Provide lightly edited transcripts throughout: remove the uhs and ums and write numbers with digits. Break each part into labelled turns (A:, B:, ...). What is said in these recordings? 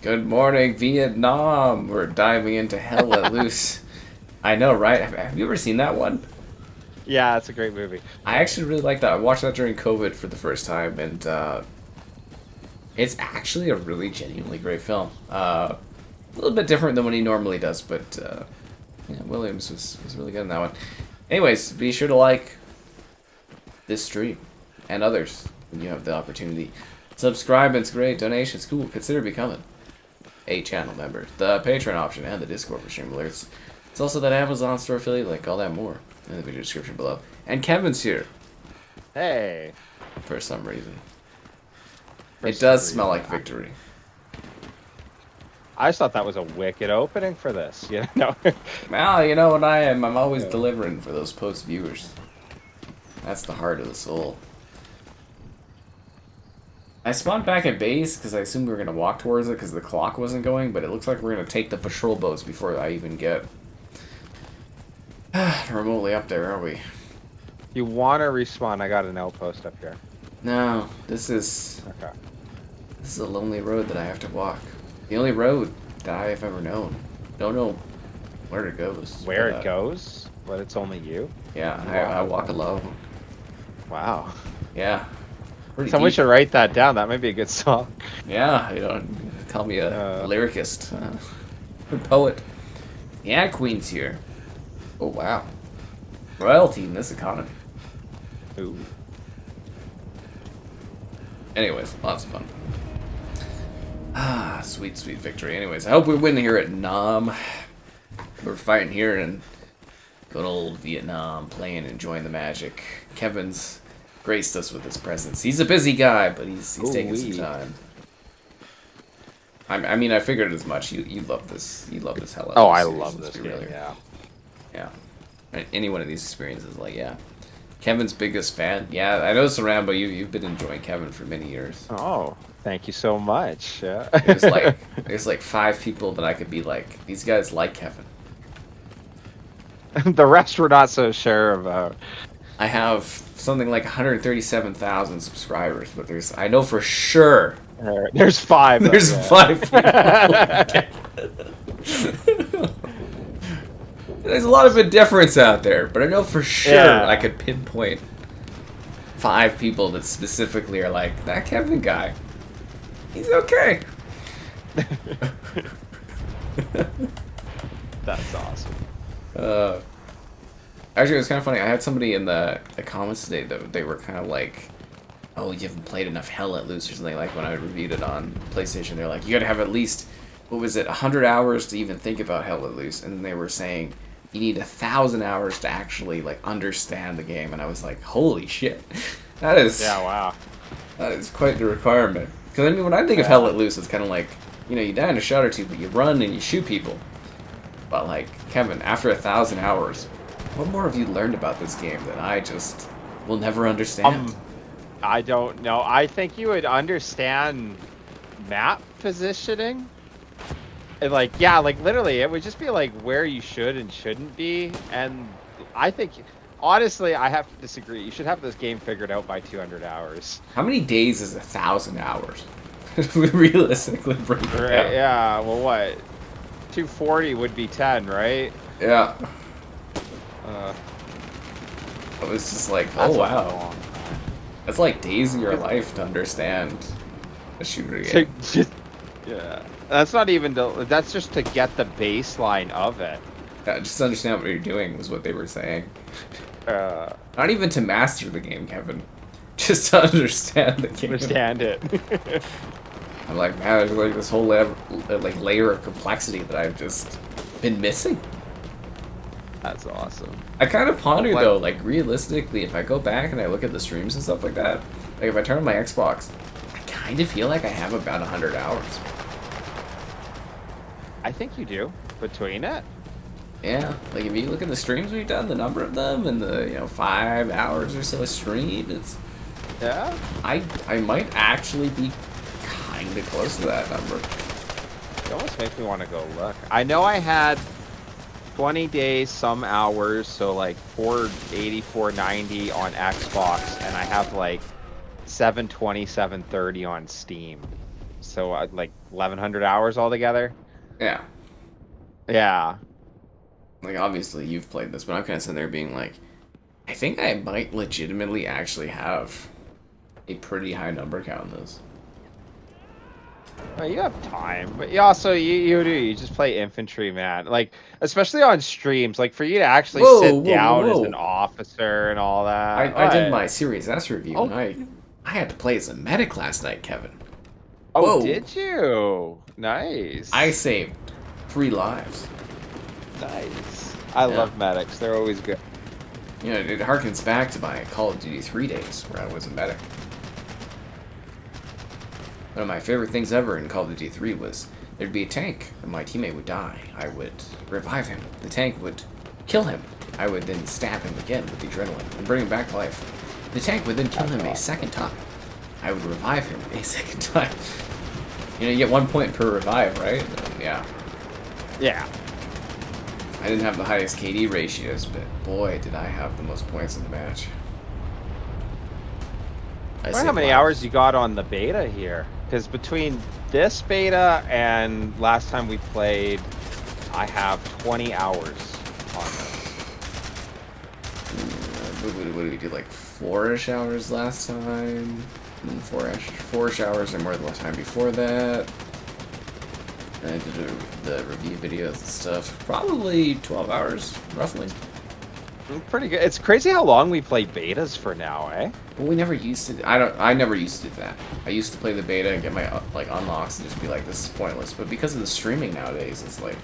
A: Good morning, Vietnam. We're diving into hell let loose. I know, right? Have you ever seen that one?
B: Yeah, it's a great movie.
A: I actually really like that. I watched that during COVID for the first time, and it's actually a really genuinely great film. A little bit different than what he normally does, but yeah, Williams was really good in that one. Anyways, be sure to like this stream and others when you have the opportunity. Subscribe, it's great. Donations, cool. Consider becoming a channel member. The Patreon option and the Discord for stream alerts. It's also that Amazon store affiliate link, all that more in the video description below. And Kevin's here
B: Hey.
A: for some reason.
B: For
A: It
B: some
A: does
B: reason,
A: smell like victory.
B: I just thought that was a wicked opening for this. You know?
A: Well, you know what I am. I'm always
B: Yeah.
A: delivering for those post viewers. That's the heart of the soul. I spawned back at base because I assumed we were going to walk towards it because the clock wasn't going, but it looks like we're going to take the patrol boats before I even get remotely up there, are we?
B: You want to respawn? I got an outpost up here.
A: No, this is
B: Okay.
A: a lonely road that I have to walk. The only road that I have ever known. Don't know where it goes.
B: Where
A: but,
B: it goes? But it's only you?
A: Yeah, I walk alone.
B: Wow.
A: Yeah. Pretty
B: Someone
A: deep.
B: should write that down. That might be a good song.
A: Yeah, you know, call me a lyricist, poet. Yeah, Queen's here. Oh wow, royalty in this economy.
B: Ooh.
A: Anyways, lots of fun. Ah, sweet, sweet victory. Anyways, I hope we win here at Nam. We're fighting here in good old Vietnam, playing, enjoying the magic. Kevin's graced us with his presence. He's a busy guy, but he's taking some time. I mean, I figured as much. You love this. You love this hell.
B: Oh, I love this game. Yeah.
A: Yeah. Any one of these experiences, like, yeah. Kevin's biggest fan. Yeah, I know, Rambo. You've been enjoying Kevin for many years.
B: Oh, thank you so much. Yeah.
A: There's like 5 people that I could be like, these guys like Kevin.
B: The rest we're not so sure about.
A: I have something like 137,000 subscribers, but I know for sure
B: There's 5.
A: there's 5 people. There's a lot of indifference out there, but I know for sure I could pinpoint 5 people that specifically are like, that Kevin guy, he's okay.
B: That's awesome.
A: Actually, it was kind of funny. I had somebody in the comments today that they were kind of like, oh, you haven't played enough Hell Let Loose or something, like when I reviewed it on PlayStation. They're like, you gotta have at least, what was it, 100 hours to even think about Hell Let Loose. And then they were saying, you need 1,000 hours to actually like understand the game. And I was like, holy shit. That is...
B: Yeah, wow.
A: That is quite the requirement. Because I mean, when I think of Hell Let Loose, it's kind of like, you know, you die in a shot or two, but you run and you shoot people. But like, Kevin, after 1,000 hours, what more have you learned about this game that I just will never understand?
B: I don't know. I think you would understand map positioning. And like, yeah, like literally, it would just be like where you should and shouldn't be. And I think, honestly, I have to disagree. You should have this game figured out by 200 hours.
A: How many days is 1,000 hours? We realistically break it
B: Right,
A: down.
B: yeah, well, what? 240 would be 10, right?
A: Yeah.
B: Uh,
A: I was just like,
B: that's
A: oh
B: a
A: wow.
B: long time.
A: That's like days of your life to understand a shooter game.
B: Yeah, that's not even that's just to get the baseline of it.
A: Yeah, just to understand what you're doing was what they were saying.
B: Uh,
A: Not even to master the game, Kevin. Just to understand the game.
B: understand it.
A: I'm like, man, there's like this whole layer of complexity that I've just been missing.
B: That's awesome.
A: I kind of ponder though, like realistically, if I go back and I look at the streams and stuff like that, like if I turn on my Xbox, I kind of feel like I have about 100 hours.
B: I think you do between it.
A: Yeah, like if you look at the streams we've done, the number of them, and the 5 hours or so stream, it's
B: Yeah.
A: I might actually be kind of close to that number.
B: It almost makes me want to go look. I know I had 20 days, some hours, so like 480, 490 on Xbox, and I have like 720, 730 on Steam. So like 1,100 hours altogether.
A: Yeah.
B: Yeah.
A: Like, obviously, you've played this, but I'm kind of sitting there being like, I think I might legitimately actually have a pretty high number count in this.
B: Well, you have time, but you also you just play infantry, man. Like especially on streams, like for you to actually
A: Whoa,
B: sit
A: whoa, whoa,
B: down as an
A: whoa.
B: officer and all that.
A: I did my Series S review,
B: Oh,
A: and I had to play as a medic last night, Kevin.
B: oh,
A: Whoa.
B: did you?
A: I
B: Nice,
A: saved 3 lives.
B: nice. I
A: Yeah.
B: love medics. They're always good.
A: You know, it harkens back to my Call of Duty 3 days, where I was a medic. One of my favorite things ever in Call of Duty 3 was there'd be a tank, and my teammate would die. I would revive him. The tank would kill him. I would then stab him again with the adrenaline and bring him back to life. The tank would then kill him a second time. I would revive him a second time. You know, you get 1 point per revive, right? Yeah.
B: Yeah.
A: I didn't have the highest KD ratios, but boy, did I have the most points in the match.
B: I wonder how many hours you got on the beta here? Because between this beta and last time we played, I have 20 hours on this.
A: What did we do, like 4-ish hours last time? And then 4-ish hours or more the time before that. And I did the review videos and stuff. Probably 12 hours, roughly.
B: Pretty good. It's crazy how long we play betas for now, eh?
A: Well, we never used to. I never used to do that. I used to play the beta and get my like unlocks and just be like, this is pointless. But because of the streaming nowadays, it's like,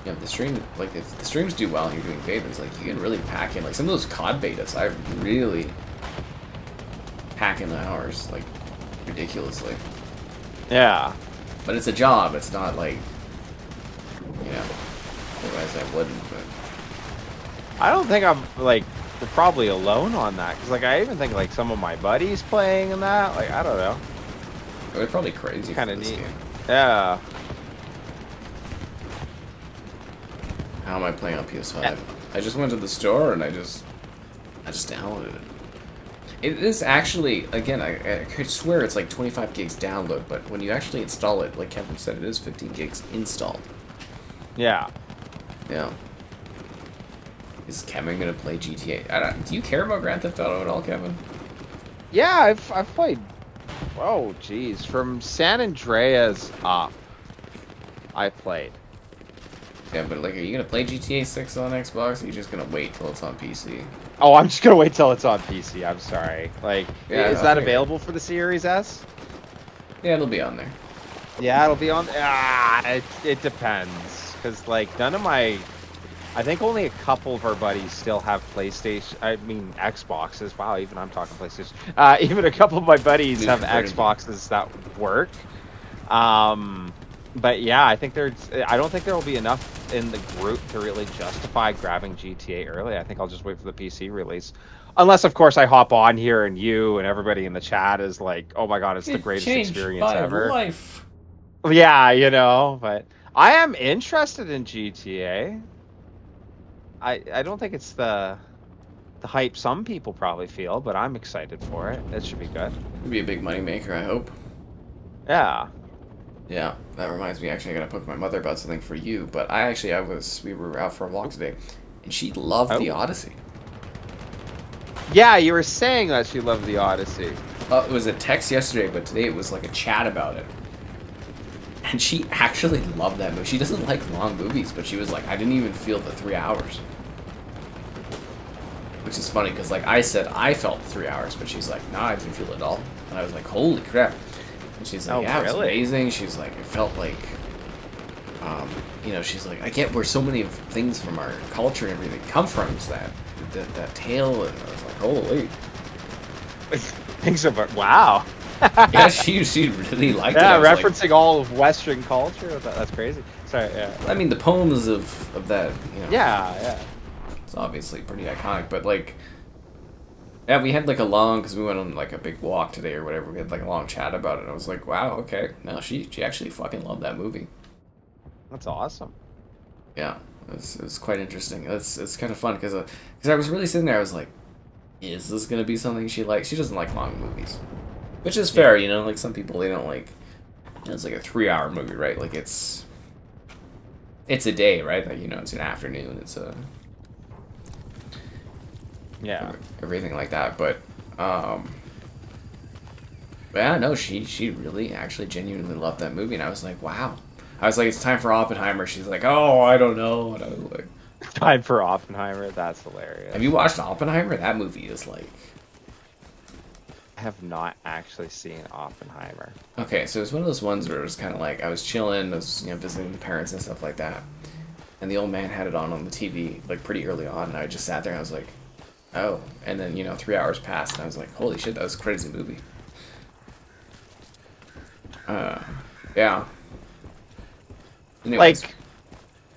A: you know, the stream, like if the streams do well and you're doing betas, like you can really pack in like some of those COD betas. I really pack in the hours like ridiculously.
B: Yeah.
A: But it's a job. It's not like, you know, otherwise I wouldn't. But
B: I don't think I'm like probably alone on that because like I even think like some of my buddies playing and that like I don't know.
A: they're probably crazy.
B: Kind of
A: for this
B: neat.
A: game.
B: Yeah.
A: How am I playing on PS5?
B: Yeah.
A: I just went to the store and I just downloaded it. It is actually, again, I could swear it's like 25 gigs download, but when you actually install it, like Kevin said, it is 15 gigs installed.
B: Yeah.
A: Yeah. Is Kevin gonna play GTA? Do you care about Grand Theft Auto at all, Kevin?
B: Yeah, I've played. Oh, geez, from San Andreas up, I played.
A: Yeah, but like, are you gonna play GTA 6 on Xbox, or are you just gonna wait till it's on PC?
B: Oh, I'm just gonna wait till it's on PC. I'm sorry. Like,
A: Yeah,
B: is
A: no,
B: that
A: fair.
B: available for the Series S?
A: Yeah, it'll be on there.
B: Yeah, it'll be on. It depends, cause like none of my, I think only a couple of our buddies still have PlayStation. I mean Xboxes. Wow, even I'm talking PlayStation. Even a couple of my buddies have Xboxes that work. But yeah, I think I don't think there will be enough in the group to really justify grabbing GTA early. I think I'll just wait for the PC release. Unless, of course, I hop on here and you and everybody in the chat is like, oh my god, it's the greatest experience ever.
A: Life.
B: Yeah, you know, but I am interested in GTA. I don't think it's the hype some people probably feel, but I'm excited for it. It should be good.
A: It'll be a big money maker, I hope.
B: Yeah.
A: Yeah, that reminds me, actually, I gotta poke my mother about something for you, but we were out for a walk today, and she loved the Odyssey.
B: Yeah, you were saying that she loved the Odyssey.
A: It was a text yesterday, but today it was like a chat about it. And she actually loved that movie. She doesn't like long movies, but she was like, I didn't even feel the 3 hours. Which is funny, because like I said, I felt 3 hours, but she's like, nah, I didn't feel it at all. And I was like, holy crap. And she's like, yeah, it was amazing. She's like, it felt like, you know, she's like, I get where so many of things from our culture and everything come from. Is that tale? And I was like, holy.
B: Things about wow.
A: Yeah, she really liked it.
B: Yeah, referencing all of Western culture. That's crazy. Sorry. Yeah.
A: I mean, the poems of that. You know,
B: yeah.
A: It's obviously pretty iconic, but like, yeah, we had like a long, because we went on like a big walk today or whatever. We had like a long chat about it. And I was like, wow, okay. No, she actually fucking loved that movie.
B: That's awesome.
A: Yeah, it's quite interesting. It's kind of fun because I was really sitting there. I was like, is this gonna be something she likes? She doesn't like long movies, which is fair, you know. Like some people, they don't like It's like a 3-hour movie, right? Like it's a day, right? Like, you know, it's an afternoon. It's a everything like that. But yeah, no, she really actually genuinely loved that movie, and I was like, wow. I was like, it's time for Oppenheimer. She's like, oh, I don't know. And I was like,
B: Time for Oppenheimer. That's hilarious.
A: have you watched Oppenheimer? That movie is like.
B: I have not actually seen Oppenheimer.
A: Okay, so it's one of those ones where it was kind of like I was chilling, I was visiting the parents and stuff like that, and the old man had it on the TV like pretty early on, and I just sat there and I was like, oh, and then 3 hours passed, and I was like, holy shit, that was a crazy movie. Yeah. Anyways,
B: Like,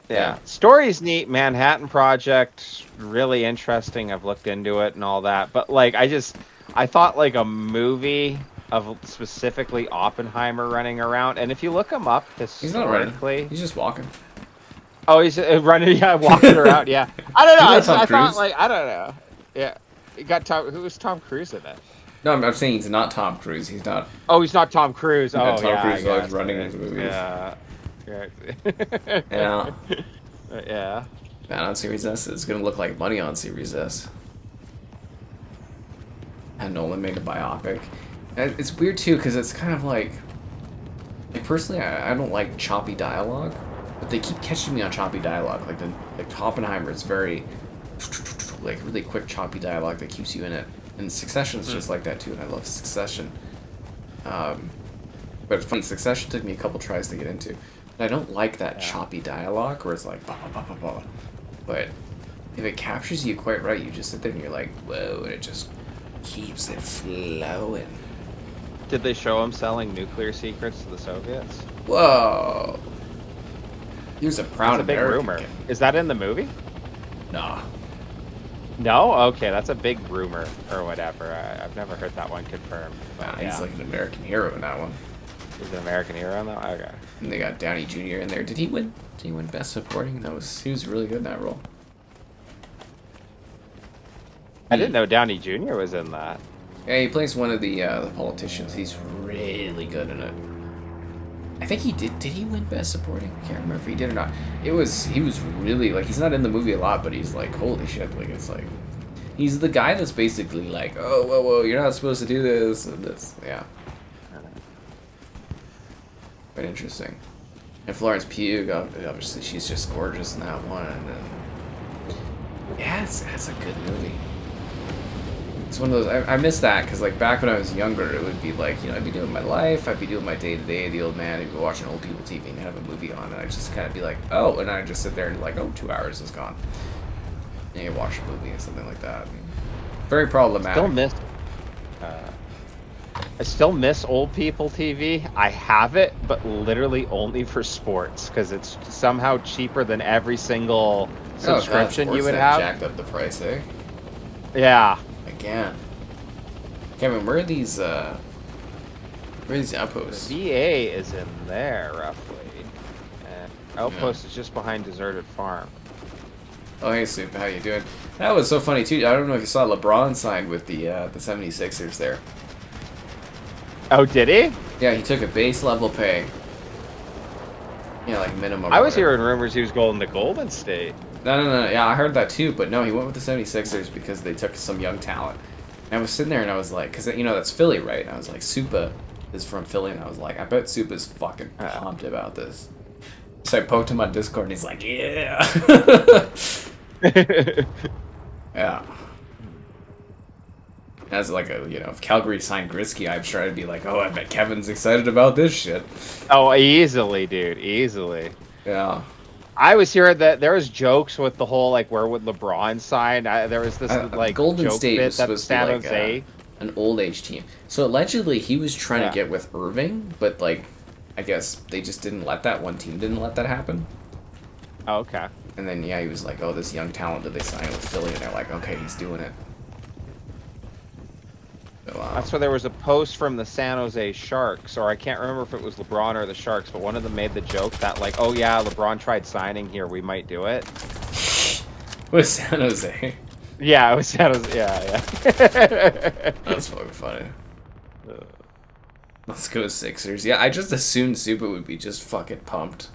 B: yeah, story's neat. Manhattan Project, really interesting. I've looked into it and all that, but like, I thought like a movie of specifically Oppenheimer running around, and if you look him up
A: he's not running.
B: historically,
A: He's just walking.
B: oh, he's running, yeah, walking around, yeah. I don't know. I thought
A: Cruise?
B: like I don't know. Yeah, you got Who was Tom Cruise in it?
A: No, I'm saying he's not Tom Cruise. He's not.
B: Oh, he's not Tom Cruise.
A: Yeah,
B: Oh,
A: Tom
B: yeah,
A: Cruise
B: I
A: is always
B: guess,
A: running his movies.
B: Yeah.
A: Yeah.
B: Yeah.
A: Man, on Series S, it's gonna look like money on Series S. And Nolan made a biopic. And it's weird too, because it's kind of like personally, I don't like choppy dialogue, but they keep catching me on choppy dialogue. Like Oppenheimer is very like really quick choppy dialogue that keeps you in it. And Succession is just like that too, and I love Succession. But it's funny, Succession took me a couple tries to get into. And I don't like that choppy dialogue where it's like blah, blah, blah, blah, blah. But if it captures you quite right, you just sit there and you're like, whoa, and it just keeps it flowing.
B: Did they show him selling nuclear secrets to the Soviets?
A: Whoa. He was a proud
B: That's a big
A: American
B: rumor.
A: kid.
B: Is that in the movie?
A: Nah.
B: No? Okay, that's a big rumor or whatever. I've never heard that one confirmed.
A: Nah,
B: But
A: he's like an American hero in that one.
B: He's an American hero in that one? Okay.
A: And they got Downey Jr. in there. Did he win? Did he win Best Supporting? He was really good in that role.
B: I didn't know Downey Jr. was in that.
A: Yeah, he plays one of the politicians. He's really good in it. I think he did. Did he win Best Supporting? I can't remember if he did or not. He was really like, he's not in the movie a lot, but he's like, holy shit! Like, it's like he's the guy that's basically like, oh, whoa, you're not supposed to do this and this. Yeah. Quite interesting. And Florence Pugh, obviously, she's just gorgeous in that one. And yeah, that's a good movie. It's one of those, I miss that, because like back when I was younger, it would be like, I'd be doing my life, I'd be doing my day-to-day, the old man, I'd be watching old people TV and have a movie on, and I'd just kind of be like, oh, and I'd just sit there and like, oh, 2 hours is gone. And you watch a movie and something like that. Very problematic.
B: I still miss old people TV. I have it, but literally only for sports, because it's somehow cheaper than every single subscription you would have.
A: Jacked up the price, eh?
B: Yeah.
A: Again. Kevin, where are these outposts?
B: The VA is in there, roughly. Outpost is just behind Deserted Farm.
A: Oh, hey, Soup, how you doing? That was so funny, too. I don't know if you saw LeBron signed with the 76ers there.
B: Oh, did he?
A: Yeah, he took a base level pay. Yeah, like minimum.
B: I was hearing rumors he was going to Golden State.
A: No. Yeah, I heard that too, but no, he went with the 76ers because they took some young talent. And I was sitting there and I was like, because, that's Philly, right? And I was like, Supa is from Philly, and I was like, I bet Supa's fucking pumped about this. So I poked him on Discord, and he's like, yeah. Yeah. As like if Calgary signed Gretzky, I'm sure I'd be like, oh, I bet Kevin's excited about this shit.
B: Oh, easily, dude, easily.
A: Yeah.
B: I was hearing that there was jokes with the whole like where would LeBron sign. There was this like
A: Golden
B: joke
A: State
B: bit
A: was
B: that
A: supposed
B: San
A: to be like
B: Jose.
A: An old age team. So allegedly he was trying to get with Irving, but like I guess they just didn't let that happen.
B: Oh, okay.
A: And then he was like, oh, this young talent that they signed with Philly, and they're like, okay, he's doing it. So,
B: that's where there was a post from the San Jose Sharks, or I can't remember if it was LeBron or the Sharks, but one of them made the joke that like, oh yeah, LeBron tried signing here, we might do it.
A: With San Jose.
B: Yeah, it was San Jose. Yeah.
A: That's fucking funny. Let's go Sixers. Yeah, I just assumed Super would be just fucking pumped.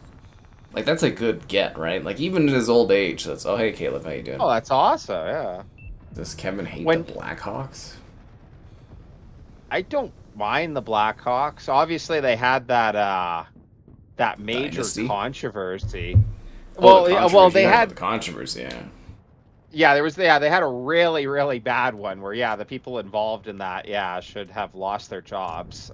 A: Like, that's a good get, right? Like, even in his old age, that's, oh, hey, Caleb, how you doing?
B: Oh, that's awesome. Yeah.
A: Does Kevin hate
B: When
A: the Blackhawks?
B: I don't mind the Blackhawks. Obviously, they had that major
A: Dynasty?
B: controversy.
A: Oh, the
B: Well,
A: controversy.
B: they
A: Yeah,
B: had
A: the controversy, yeah.
B: they had a really really bad one where the people involved in that should have lost their jobs.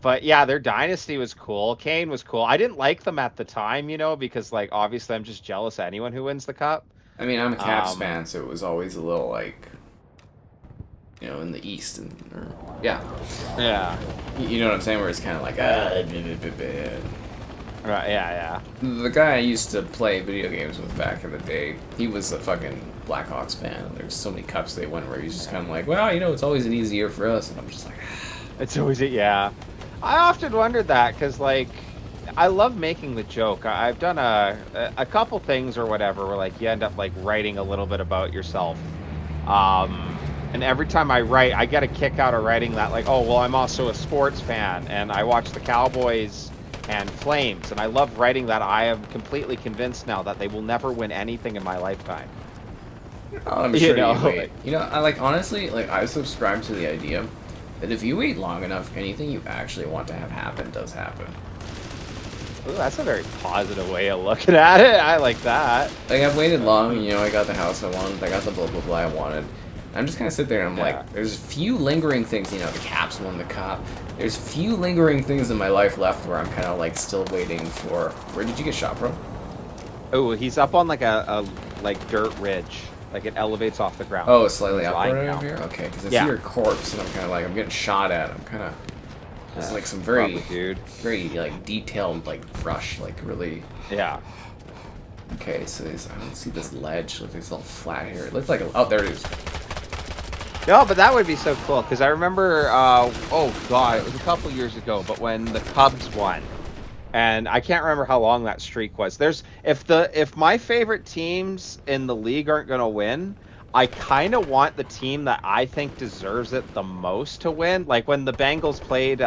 B: But yeah, their dynasty was cool. Kane was cool. I didn't like them at the time, because like obviously I'm just jealous of anyone who wins the cup.
A: I mean, I'm a Caps
B: Um,
A: fan, so it was always a little like, in the East, yeah.
B: yeah.
A: You know what I'm saying? Where it's kind of like,
B: Right. Yeah.
A: The guy I used to play video games with back in the day, he was a fucking Blackhawks fan. There's so many cups they won where he's just kind of like, well, it's always an easy year for us, and I'm just like,
B: It's always yeah. I often wondered that because like I love making the joke. I've done a couple things or whatever where like you end up like writing a little bit about yourself. And every time I write, I get a kick out of writing that like, oh well, I'm also a sports fan and I watch the Cowboys and Flames, and I love writing that. I am completely convinced now that they will never win anything in my lifetime.
A: oh, I'm sure you wait. I like, honestly, like, I subscribe to the idea that if you wait long enough, anything you actually want to have happen does happen.
B: Ooh, that's a very positive way of looking at it. I like that.
A: Like, I've waited long, I got the house I wanted, I got the blah blah blah I wanted. I'm just kind of sit there and I'm like, there's few lingering things, the Caps won the cup. There's few lingering things in my life left where I'm kind of like still waiting for. Where did you get shot from?
B: Oh, he's up on like a like dirt ridge. Like it elevates off the ground.
A: Oh, slightly
B: He's
A: upward
B: lying
A: over
B: down.
A: here? Okay, because I see your corpse and I'm kind of like, I'm getting shot at. I'm kind of. There's like some very, very like detailed like brush, like really.
B: Yeah.
A: Okay, so I don't see this ledge. Look, it's all flat here. It looks like, oh, there it is.
B: No, but that would be so cool because I remember, oh god, it was a couple years ago, but when the Cubs won, and I can't remember how long that streak was. If my favorite teams in the league aren't gonna win, I kind of want the team that I think deserves it the most to win. Like when the Bengals played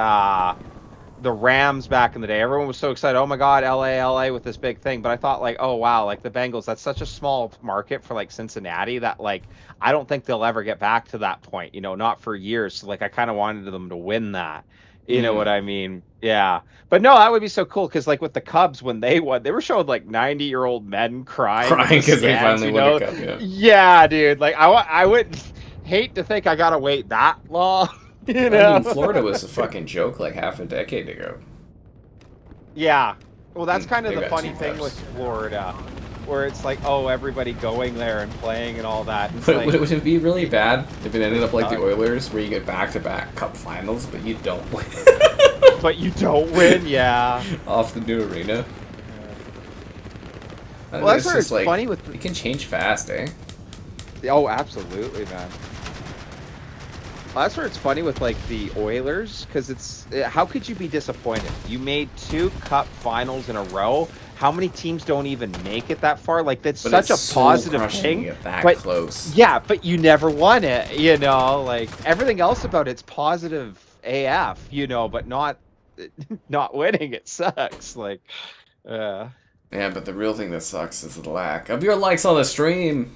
B: the Rams back in the day, everyone was so excited. Oh my God, LA with this big thing. But I thought like, oh wow, like the Bengals, that's such a small market for like Cincinnati that like I don't think they'll ever get back to that point. Not for years. So like I kind of wanted them to win that. You know what I mean? Yeah. But no, that would be so cool because like with the Cubs when they won, they were showing like 90-year-old men crying
A: because they finally won the cup.
B: Yeah, dude. Like I would hate to think I gotta wait that long.
A: I mean, Florida was a fucking joke like half a decade ago.
B: Yeah. Well, that's kind of
A: They
B: the
A: got
B: funny
A: two
B: thing
A: cups.
B: with Florida, where it's like, oh, everybody going there and playing and all that. It's
A: But
B: like,
A: would it be really bad if it ended up like the Oilers, where you get back-to-back cup finals, but you don't win?
B: but you don't win, yeah.
A: Off the new arena.
B: Well, that's where it's
A: like,
B: funny with.
A: It can change fast, eh?
B: Oh, absolutely, man. Well, that's where it's funny with like the Oilers, because how could you be disappointed? You made 2 cup finals in a row. How many teams don't even make it that far? Like that's such a positive thing.
A: Get that
B: but
A: close.
B: yeah, but you never won it. Like everything else about it's positive AF. But not winning. It sucks. Like,
A: yeah, but the real thing that sucks is the lack of your likes on the stream.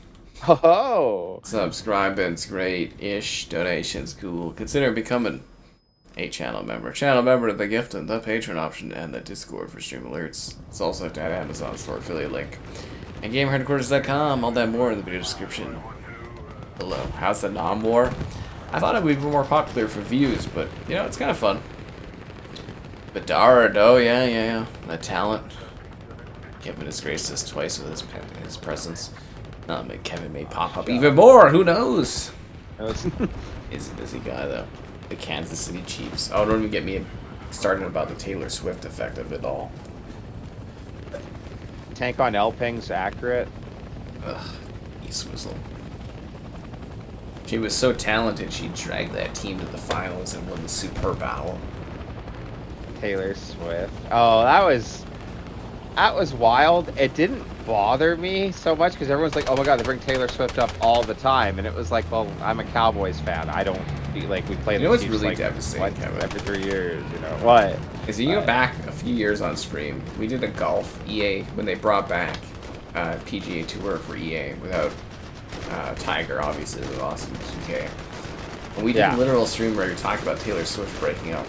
B: Oh,
A: Subscribing's great-ish. Donations cool. Consider becoming a channel member. Channel member to the gift and the patron option and the Discord for stream alerts. It's also at Amazon store affiliate link. And GamerHeadquarters.com. All that more in the video description below. How's the non-war? I thought it would be more popular for views, but it's kind of fun. Bedard, oh yeah. A talent. Kevin has graced us twice with his presence. Kevin may pop up even more. Who knows? He's a busy guy though. The Kansas City Chiefs. Oh, don't even get me started about the Taylor Swift effect of it all.
B: tank on Elping's accurate.
A: Ugh, East Whistle. She was so talented, she dragged that team to the finals and won the Super Bowl.
B: Taylor Swift. Oh, that was wild. It didn't bother me so much because everyone's like, oh my god, they bring Taylor Swift up all the time. And it was like, well, I'm a Cowboys fan. I don't like we play
A: You
B: the
A: know what's
B: Chiefs
A: really
B: like
A: devastating, Kevin?
B: every 3 years. You know what?
A: Is you go back a few years on stream, we did a golf EA when they brought back PGA Tour for EA without Tiger, obviously, with Austin 2K. And we did a literal stream where we talked about Taylor Swift breaking up.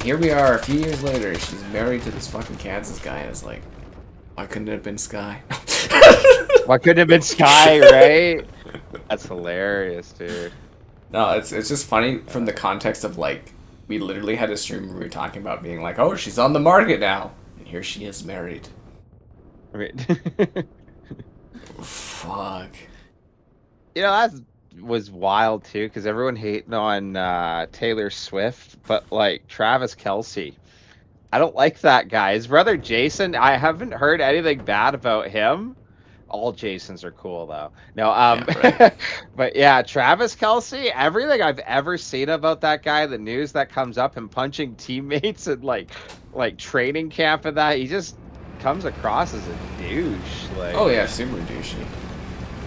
A: Here we are, a few years later, she's married to this fucking Kansas guy, and it's like, why couldn't it have been Sky?
B: Why couldn't it have been Sky, right? That's hilarious, dude.
A: No, it's just funny from the context of, like, we literally had a stream where we were talking about being like, oh, she's on the market now. And here she is married.
B: I mean,
A: fuck.
B: you know, that was wild, too, because everyone hating on Taylor Swift, but, like, Travis Kelce. I don't like that guy. His brother Jason, I haven't heard anything bad about him. All Jasons are cool though. No,
A: Yeah, right.
B: but yeah, Travis Kelce, everything I've ever seen about that guy, the news that comes up, him punching teammates and like training camp and that, he just comes across as a douche. Like,
A: Oh yeah, super douchey.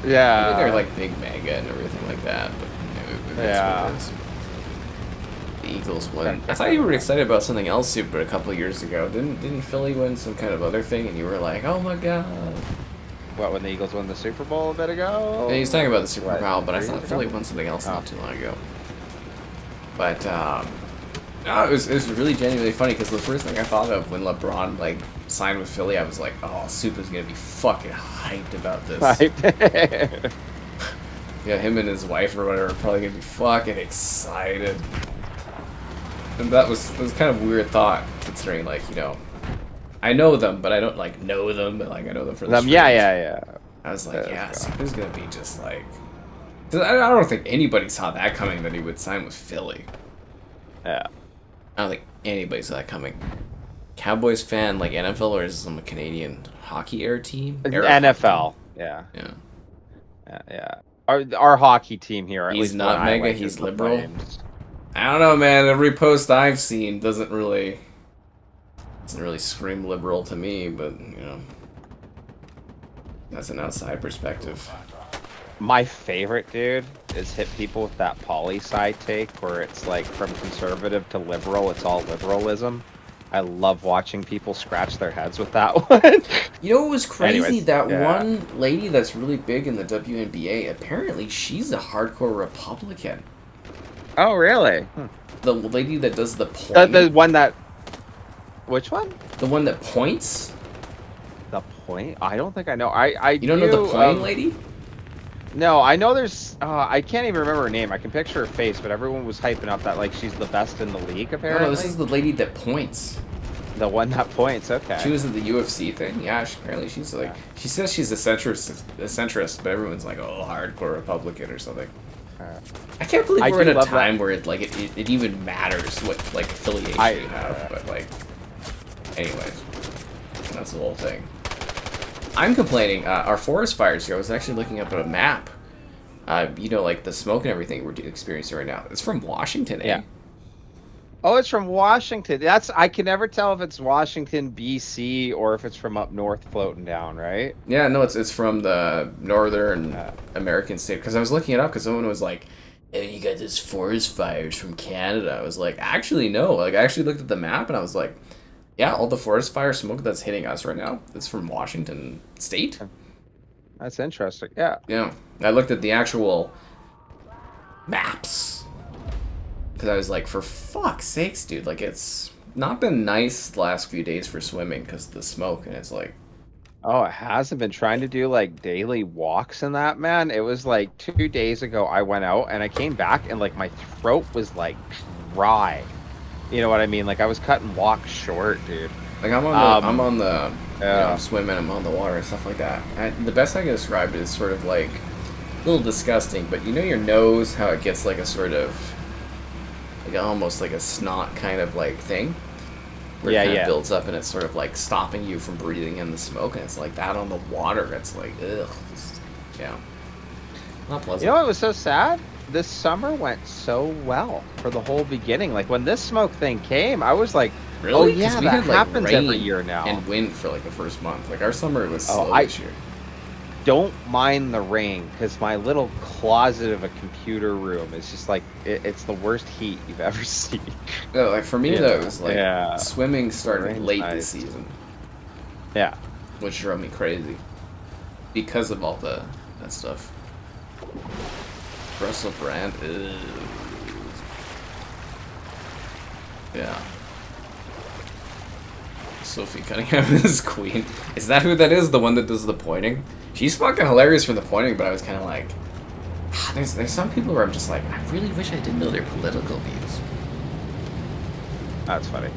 B: yeah,
A: I think they're like big mega and everything like that, but that's what it is. The Eagles win. I thought you were excited about something else super a couple of years ago. Didn't Philly win some kind of other thing and you were like, oh my god.
B: What, when the Eagles won the Super Bowl a bit ago?
A: Yeah, he's talking about the Super Bowl, but I
B: 3
A: thought
B: years
A: Philly
B: ago?
A: won something else not too long ago. But no, it was really genuinely funny because the first thing I thought of when LeBron like signed with Philly, I was like, oh, Super's gonna be fucking hyped about this.
B: Right.
A: Yeah, him and his wife or whatever are probably gonna be fucking excited. And that was kind of a weird thought considering like, you know, I know them, but I don't like know them, but like I know them for the streams.
B: Yeah.
A: I was like, yeah, Super's gonna be just like. 'Cause I don't think anybody saw that coming that he would sign with Philly.
B: Yeah.
A: I don't think anybody saw that coming. Cowboys fan, like NFL, or is it some Canadian hockey era team?
B: NFL. Yeah. Yeah. Our hockey team here. At
A: He's
B: least
A: not
B: one I
A: mega.
B: like,
A: He's
B: is the
A: liberal.
B: Flames.
A: I don't know, man. Every post I've seen doesn't really scream liberal to me, but you know, that's an outside perspective.
B: My favorite, dude, is hit people with that poli-sci take where it's like from conservative to liberal, it's all liberalism. I love watching people scratch their heads with that one.
A: You know what was crazy?
B: Anyways,
A: that
B: yeah.
A: one lady that's really big in the WNBA, apparently she's a hardcore Republican.
B: Oh, really?
A: The lady that does the point.
B: The one that... Which one?
A: The one that points?
B: The point? I don't think I know.
A: You don't know the point lady?
B: No, I know there's... I can't even remember her name. I can picture her face, but everyone was hyping up that like she's the best in the league, apparently.
A: No, this is the lady that points.
B: The one that points, okay.
A: She was in the UFC thing. Yeah, apparently she's like... She says she's a centrist, but everyone's like, oh, hardcore Republican or something. I can't believe we're in a time where it even matters what like affiliation you have, but like, anyways, that's the whole thing. I'm complaining. Our forest fires here. I was actually looking up at a map. You know, like the smoke and everything we're experiencing right now. It's from Washington, eh?
B: Yeah. Oh, it's from Washington. I can never tell if it's Washington, BC, or if it's from up north floating down, right?
A: Yeah, no, it's from the northern American state. Because I was looking it up because someone was like, "Oh, you got this forest fires from Canada." I was like, actually, no. Like, I actually looked at the map and I was like, yeah, all the forest fire smoke that's hitting us right now, it's from Washington State.
B: That's interesting. Yeah.
A: Yeah. I looked at the actual maps. Because I was like, for fuck's sakes, dude. Like, it's not been nice the last few days for swimming because of the smoke. And it's like...
B: Oh, it hasn't been trying to do, like, daily walks in that, man. It was, like, 2 days ago I went out and I came back and, like, my throat was, like, dry. You know what I mean? Like, I was cutting walks short, dude.
A: Like, I'm on the you know, I'm swimming, I'm on the water and stuff like that. And the best I can describe it is sort of, like, a little disgusting. But you know your nose, how it gets, like, a sort of... like almost like a snot kind of like thing where it kind of builds up and it's sort of like stopping you from breathing in the smoke, and it's like that on the water. It's like ugh, yeah, not pleasant.
B: You know what was so sad? This summer went so well for the whole beginning. Like when this smoke thing came, I was like,
A: really?
B: Oh yeah,
A: we
B: that
A: had, like,
B: happens
A: rain
B: every year now.
A: and wind for like the first month. Like our summer was slow this year.
B: don't mind the rain because my little closet of a computer room is just like it's the worst heat you've ever seen.
A: No, like for me
B: Yeah.
A: though, it was like
B: Yeah.
A: swimming started
B: Rain's
A: late
B: nice.
A: this season,
B: Yeah.
A: which drove me crazy because of all that stuff. Russell Brand, ew. Yeah. Sophie Cunningham is queen. Is that who that is? The one that does the pointing? She's fucking hilarious for the pointing, but I was kind of like, there's some people where I'm just like, I really wish I didn't know their political views.
B: That's funny.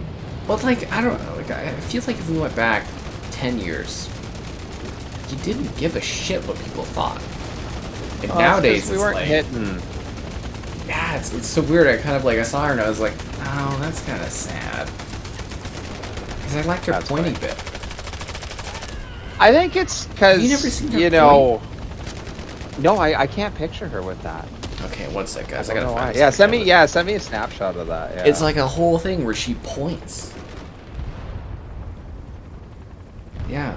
A: But like, I don't know. Like, I feel like if we went back 10 years, you didn't give a shit what people thought. And nowadays,
B: we
A: it's
B: weren't
A: like,
B: hitting.
A: yeah, it's so weird. I saw her and I was like, oh, that's kind of sad. Because I liked her
B: That's
A: pointy
B: funny.
A: bit.
B: I think it's because
A: Have you never seen her
B: you know. No, I can't picture her with that.
A: Okay, one sec, guys. I
B: don't
A: gotta
B: know
A: find
B: why.
A: this
B: Yeah,
A: again.
B: send me a snapshot of that. Yeah.
A: It's like a whole thing where she points. Yeah.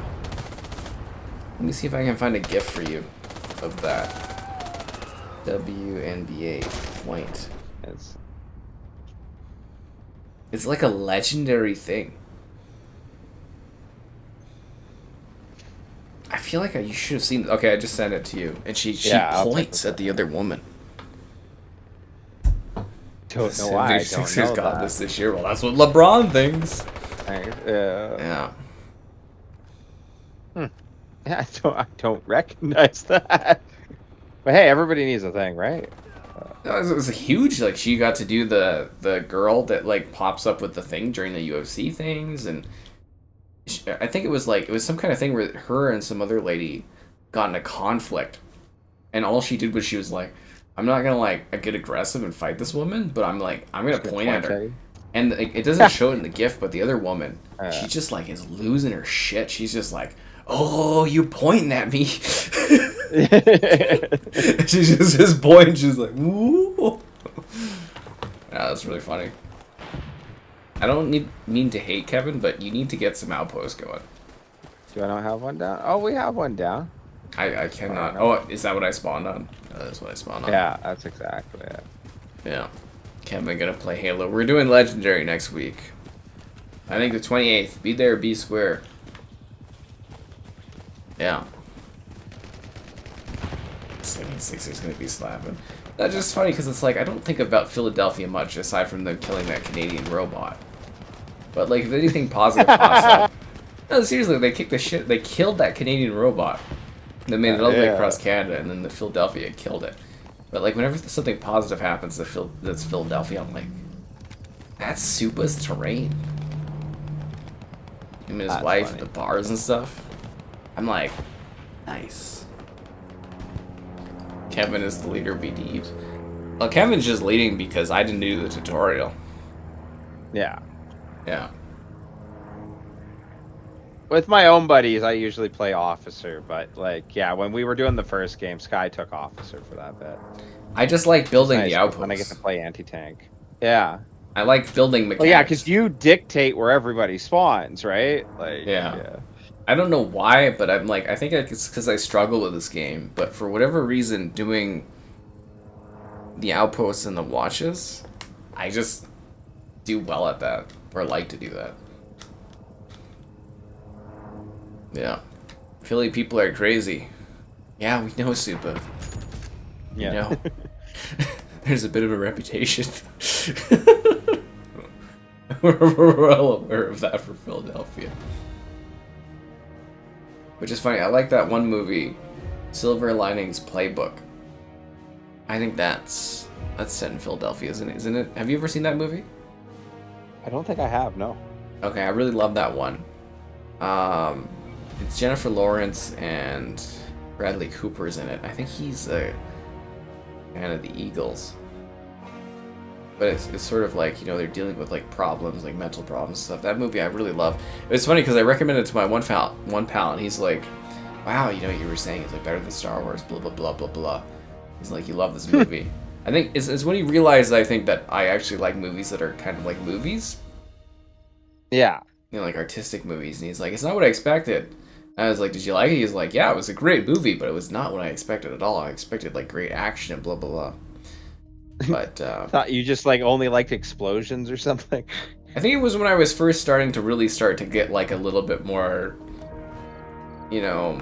A: Let me see if I can find a GIF for you of that. WNBA point. It's like a legendary thing. I feel like you should have seen. Okay, I just sent it to you, and she
B: Yeah, I'll
A: points
B: check
A: at the other woman.
B: Don't know why. I don't
A: Sixers
B: know
A: got
B: that.
A: this year. Well, that's what LeBron thinks.
B: Yeah.
A: Yeah.
B: Yeah, I don't recognize that. But hey, everybody needs a thing, right?
A: No, it was a huge. Like she got to do the girl that like pops up with the thing during the UFC things, and I think it was some kind of thing where her and some other lady got in a conflict, and all she did was she was like, "I'm not gonna like get aggressive and fight this woman, but I'm gonna point at her." And it doesn't show it in the GIF, but the other woman, she just like is losing her shit. She's just like, "Oh, you pointing at me." She's just pointing. She's like, "Woo." Yeah, that's really funny. I don't mean to hate Kevin, but you need to get some outposts going.
B: Do I not have one down? Oh, we have one down.
A: I cannot. Oh, is that what I spawned on? That's what I spawned on.
B: Yeah, that's exactly it.
A: Yeah. Kevin gonna play Halo. We're doing Legendary next week. I think the 28th. Be there, be square. Yeah. 76ers gonna be slapping. That's just funny because it's like I don't think about Philadelphia much aside from them killing that Canadian robot. But like if anything positive pops up. No, seriously, they kicked the shit. They killed that Canadian robot. They made it all the way across Canada, and then the Philadelphia killed it. But like whenever something positive happens that's Philadelphia, I'm like, that's Supa's terrain. Him and his wife at the bars and stuff. I'm like, nice. Kevin is the leader we need. Well, Kevin's just leading because I didn't do the tutorial.
B: Yeah.
A: Yeah.
B: With my own buddies, I usually play officer, but like, yeah, when we were doing the first game, Sky took officer for that bit.
A: I just like building the outposts.
B: When I get to play anti-tank. Yeah.
A: I like building mechanics.
B: Well, yeah, because you dictate where everybody spawns, right? Like,
A: yeah. I don't know why, but I'm like, I think it's because I struggle with this game. But for whatever reason, doing the outposts and the watches, I just do well at that, or like to do that. Yeah. Philly people are crazy. Yeah, we know Supa.
B: Yeah.
A: You know. There's a bit of a reputation. We're well aware of that for Philadelphia. Which is funny. I like that one movie, Silver Linings Playbook. I think that's set in Philadelphia, isn't it? Have you ever seen that movie?
B: I don't think I have, no.
A: Okay, I really love that one. It's Jennifer Lawrence and Bradley Cooper's in it. I think he's a fan of the Eagles. But it's sort of like, you know, they're dealing with like problems, like mental problems and stuff. That movie I really love. It's funny because I recommended it to my one pal, and he's like, wow, you know what you were saying is like better than Star Wars, blah, blah, blah, blah, blah. He's like, you love this movie. I think it's when he realized, I think, that I actually like movies that are kind of like movies.
B: Yeah.
A: You know, like artistic movies. And he's like, it's not what I expected. I was like, did you like it? He's like, yeah, it was a great movie, but it was not what I expected at all. I expected like great action and blah blah blah. But
B: Thought you just like only liked explosions or something.
A: I think it was when I was first starting to really start to get like a little bit more, you know,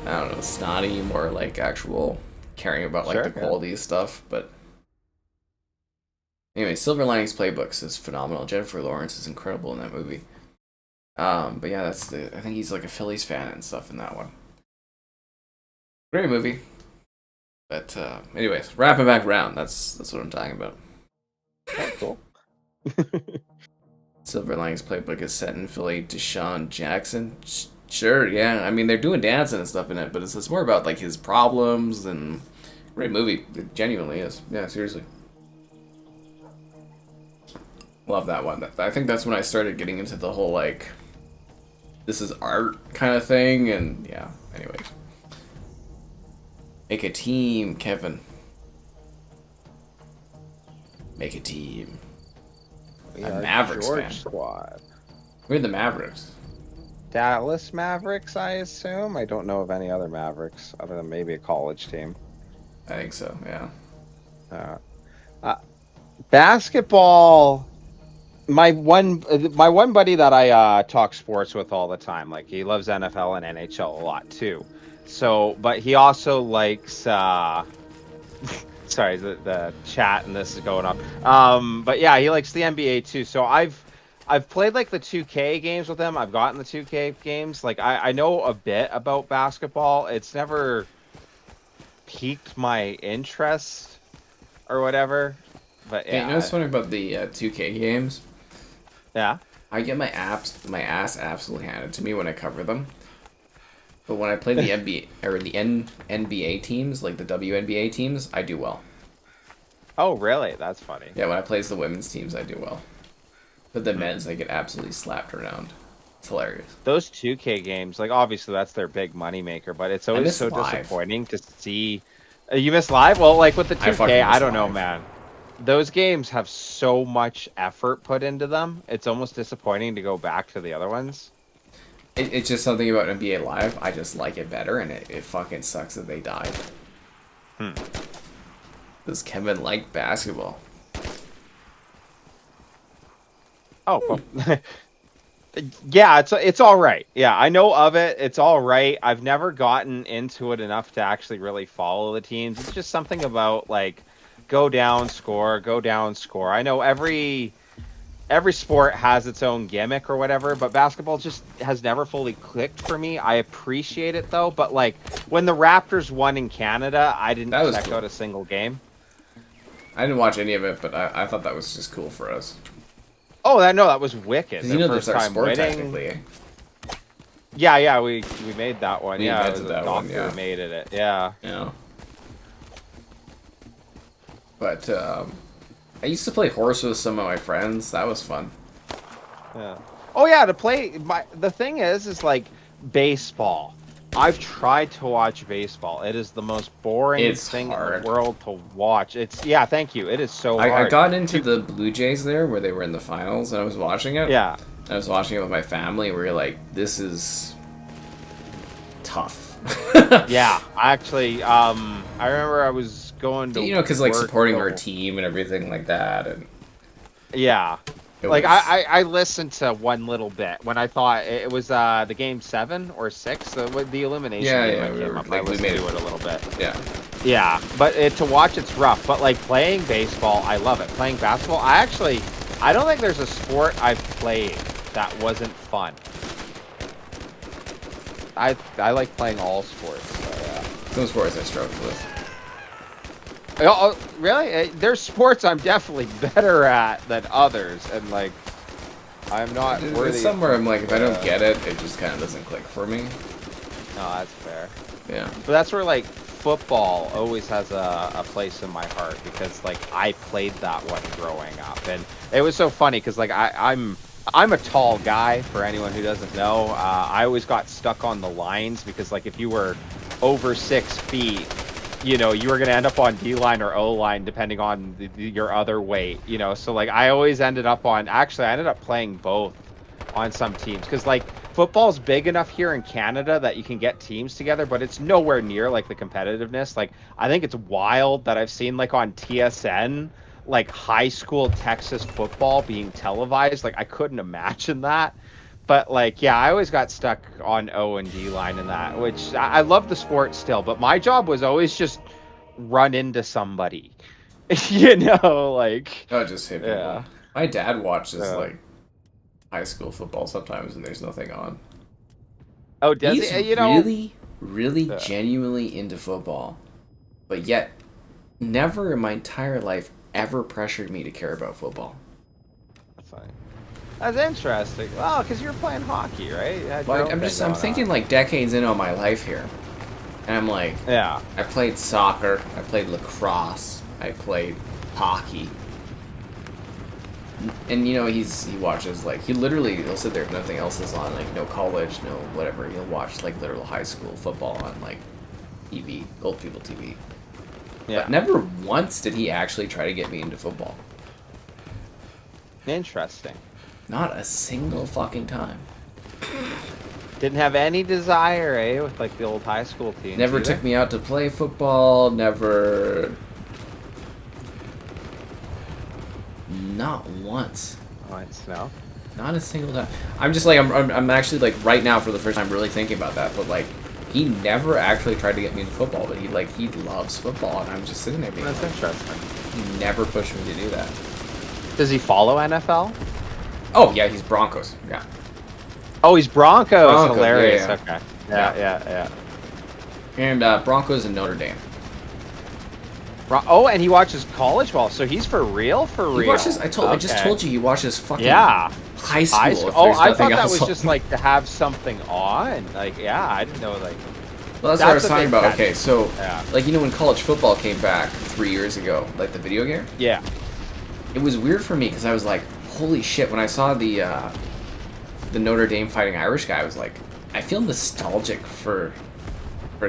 A: I don't know, snotty, more like actual caring about like
B: Sure,
A: the quality of stuff. But anyway, Silver Linings Playbooks is phenomenal. Jennifer Lawrence is incredible in that movie. But yeah, I think he's like a Phillies fan and stuff in that one. Great movie. But anyways, wrapping back around. That's what I'm talking about.
B: Oh, cool.
A: Silver Linings Playbook is set in Philly. Deshaun Jackson. Sure, yeah. I mean, they're doing dancing and stuff in it, but it's more about like his problems and great movie. It genuinely is. Yeah, seriously. Love that one. I think that's when I started getting into the whole like this is art kind of thing, and yeah. Anyways, make a team, Kevin. Make a team.
B: We
A: A
B: are
A: Mavericks
B: George
A: fan.
B: Squad.
A: We're the Mavericks.
B: Dallas Mavericks, I assume. I don't know of any other Mavericks other than maybe a college team.
A: I think so. Yeah.
B: Basketball. My one buddy that I talk sports with all the time, like he loves NFL and NHL a lot too. So, but he also likes. Sorry, the chat and this is going up. But yeah, he likes the NBA too. So I've played like the 2K games with him. I've gotten the 2K games. Like I know a bit about basketball. It's never piqued my interest or whatever. But
A: Hey,
B: yeah,
A: you know what's funny about the 2K games?
B: yeah.
A: I get my ass absolutely handed to me when I cover them. But when I play the NBA or the NBA teams, like the WNBA teams, I do well.
B: Oh, really? That's funny.
A: Yeah, when I play as the women's teams, I do well. But the men's, I get absolutely slapped around. It's hilarious.
B: Those 2K games, like obviously that's their big money maker, but it's always
A: miss
B: so
A: live.
B: disappointing to see. You miss live? Well, like with the
A: I
B: 2K,
A: fucking
B: I
A: miss
B: don't know,
A: live.
B: man. Those games have so much effort put into them. It's almost disappointing to go back to the other ones.
A: It's just something about NBA Live. I just like it better, and it fucking sucks that they died. Does Kevin like basketball?
B: Oh, well, yeah, it's all right. Yeah, I know of it. It's all right. I've never gotten into it enough to actually really follow the teams. It's just something about like go down, score, go down, score. I know every sport has its own gimmick or whatever, but basketball just has never fully clicked for me. I appreciate it though, but like when the Raptors won in Canada, I didn't check out a single game.
A: I didn't watch any of it, but I thought that was just cool for us.
B: Oh, that was wicked.
A: Because you know that's our sport technically. Eh?
B: Yeah, we made that one.
A: We
B: Yeah, it was
A: invented
B: a
A: that one,
B: doctor
A: yeah.
B: who made it. Yeah.
A: Yeah. But I used to play horse with some of my friends. That was fun.
B: Yeah. Oh yeah, to play. The thing is like baseball. I've tried to watch baseball. It is the most boring thing in the world to watch. Thank you. It is so hard.
A: I got into the Blue Jays there where they were in the finals, and I was watching it.
B: Yeah.
A: I was watching it with my family. Where you're like, this is tough.
B: Yeah, actually, I remember I was going to
A: because like supporting our team and everything like that, and
B: yeah. Like I listened to one little bit when I thought it was the game 7 or 6, the elimination game that came up. I listened to it a little bit. Yeah, but to watch it's rough. But like playing baseball, I love it. Playing basketball, I don't think there's a sport I've played that wasn't fun. I like playing all sports. So yeah.
A: Some sports I struggle with.
B: Oh, really? There's sports I'm definitely better at than others, and like, I'm not worthy.
A: It's somewhere I'm like, if I don't get it, it just kind of doesn't click for me.
B: No, that's fair.
A: Yeah.
B: But that's where like football always has a place in my heart because like I played that one growing up, and it was so funny because like I'm a tall guy. For anyone who doesn't know, I always got stuck on the lines because like if you were over 6 feet. You know, you were going to end up on D-line or O-line depending on your other weight, so like I always ended up on, actually I ended up playing both on some teams, because like football's big enough here in Canada that you can get teams together, but it's nowhere near like the competitiveness. Like I think it's wild that I've seen like on TSN like high school Texas football being televised. Like I couldn't imagine that. But like, yeah, I always got stuck on O and D line in that, which I love the sport still, but my job was always just run into somebody, you know, like,
A: Oh, just hit people.
B: yeah.
A: My dad watches like high school football sometimes, and there's nothing on.
B: Oh, does
A: He's
B: he? You know,
A: really genuinely into football, but yet never in my entire life ever pressured me to care about football.
B: that's funny. That's interesting. Well, because you're playing hockey, right? You had your
A: Like
B: own thing
A: I'm
B: going
A: thinking
B: on.
A: like decades in on my life here, and I'm like,
B: Yeah.
A: I played soccer, I played lacrosse, I played hockey. And you know, he watches like, he'll sit there if nothing else is on, like no college, no whatever, he'll watch like literal high school football on like TV, old people TV.
B: Yeah.
A: But never once did he actually try to get me into football.
B: Interesting.
A: Not a single fucking time.
B: Didn't have any desire, eh, with like the old high school teams.
A: Never
B: either?
A: took me out to play football, never. Not once.
B: Once, no.
A: Not a single time. I'm just like, I'm actually like right now for the first time really thinking about that, but like, he never actually tried to get me into football, but he loves football, and I'm just sitting there being
B: That's
A: like,
B: interesting.
A: he never pushed me to do that.
B: Does he follow NFL?
A: Oh yeah, he's Broncos. Yeah.
B: Oh, he's Broncos.
A: Broncos,
B: Hilarious.
A: yeah.
B: Okay. Yeah.
A: And Broncos and Notre Dame.
B: Oh, and he watches college ball, so he's for real.
A: He watches. I just told you he watches fucking high school.
B: High school.
A: if
B: Oh,
A: there's
B: I
A: nothing
B: thought that
A: else
B: was
A: on.
B: just like to have something on. Like, yeah, I didn't know. Like,
A: Well, that's what I was
B: That's a
A: talking
B: big
A: about.
B: catch.
A: Okay, so
B: Yeah.
A: like, you know, when college football came back 3 years ago, like the video game,
B: yeah,
A: it was weird for me because I was like, holy shit! When I saw the Notre Dame Fighting Irish guy, I was like, I feel nostalgic for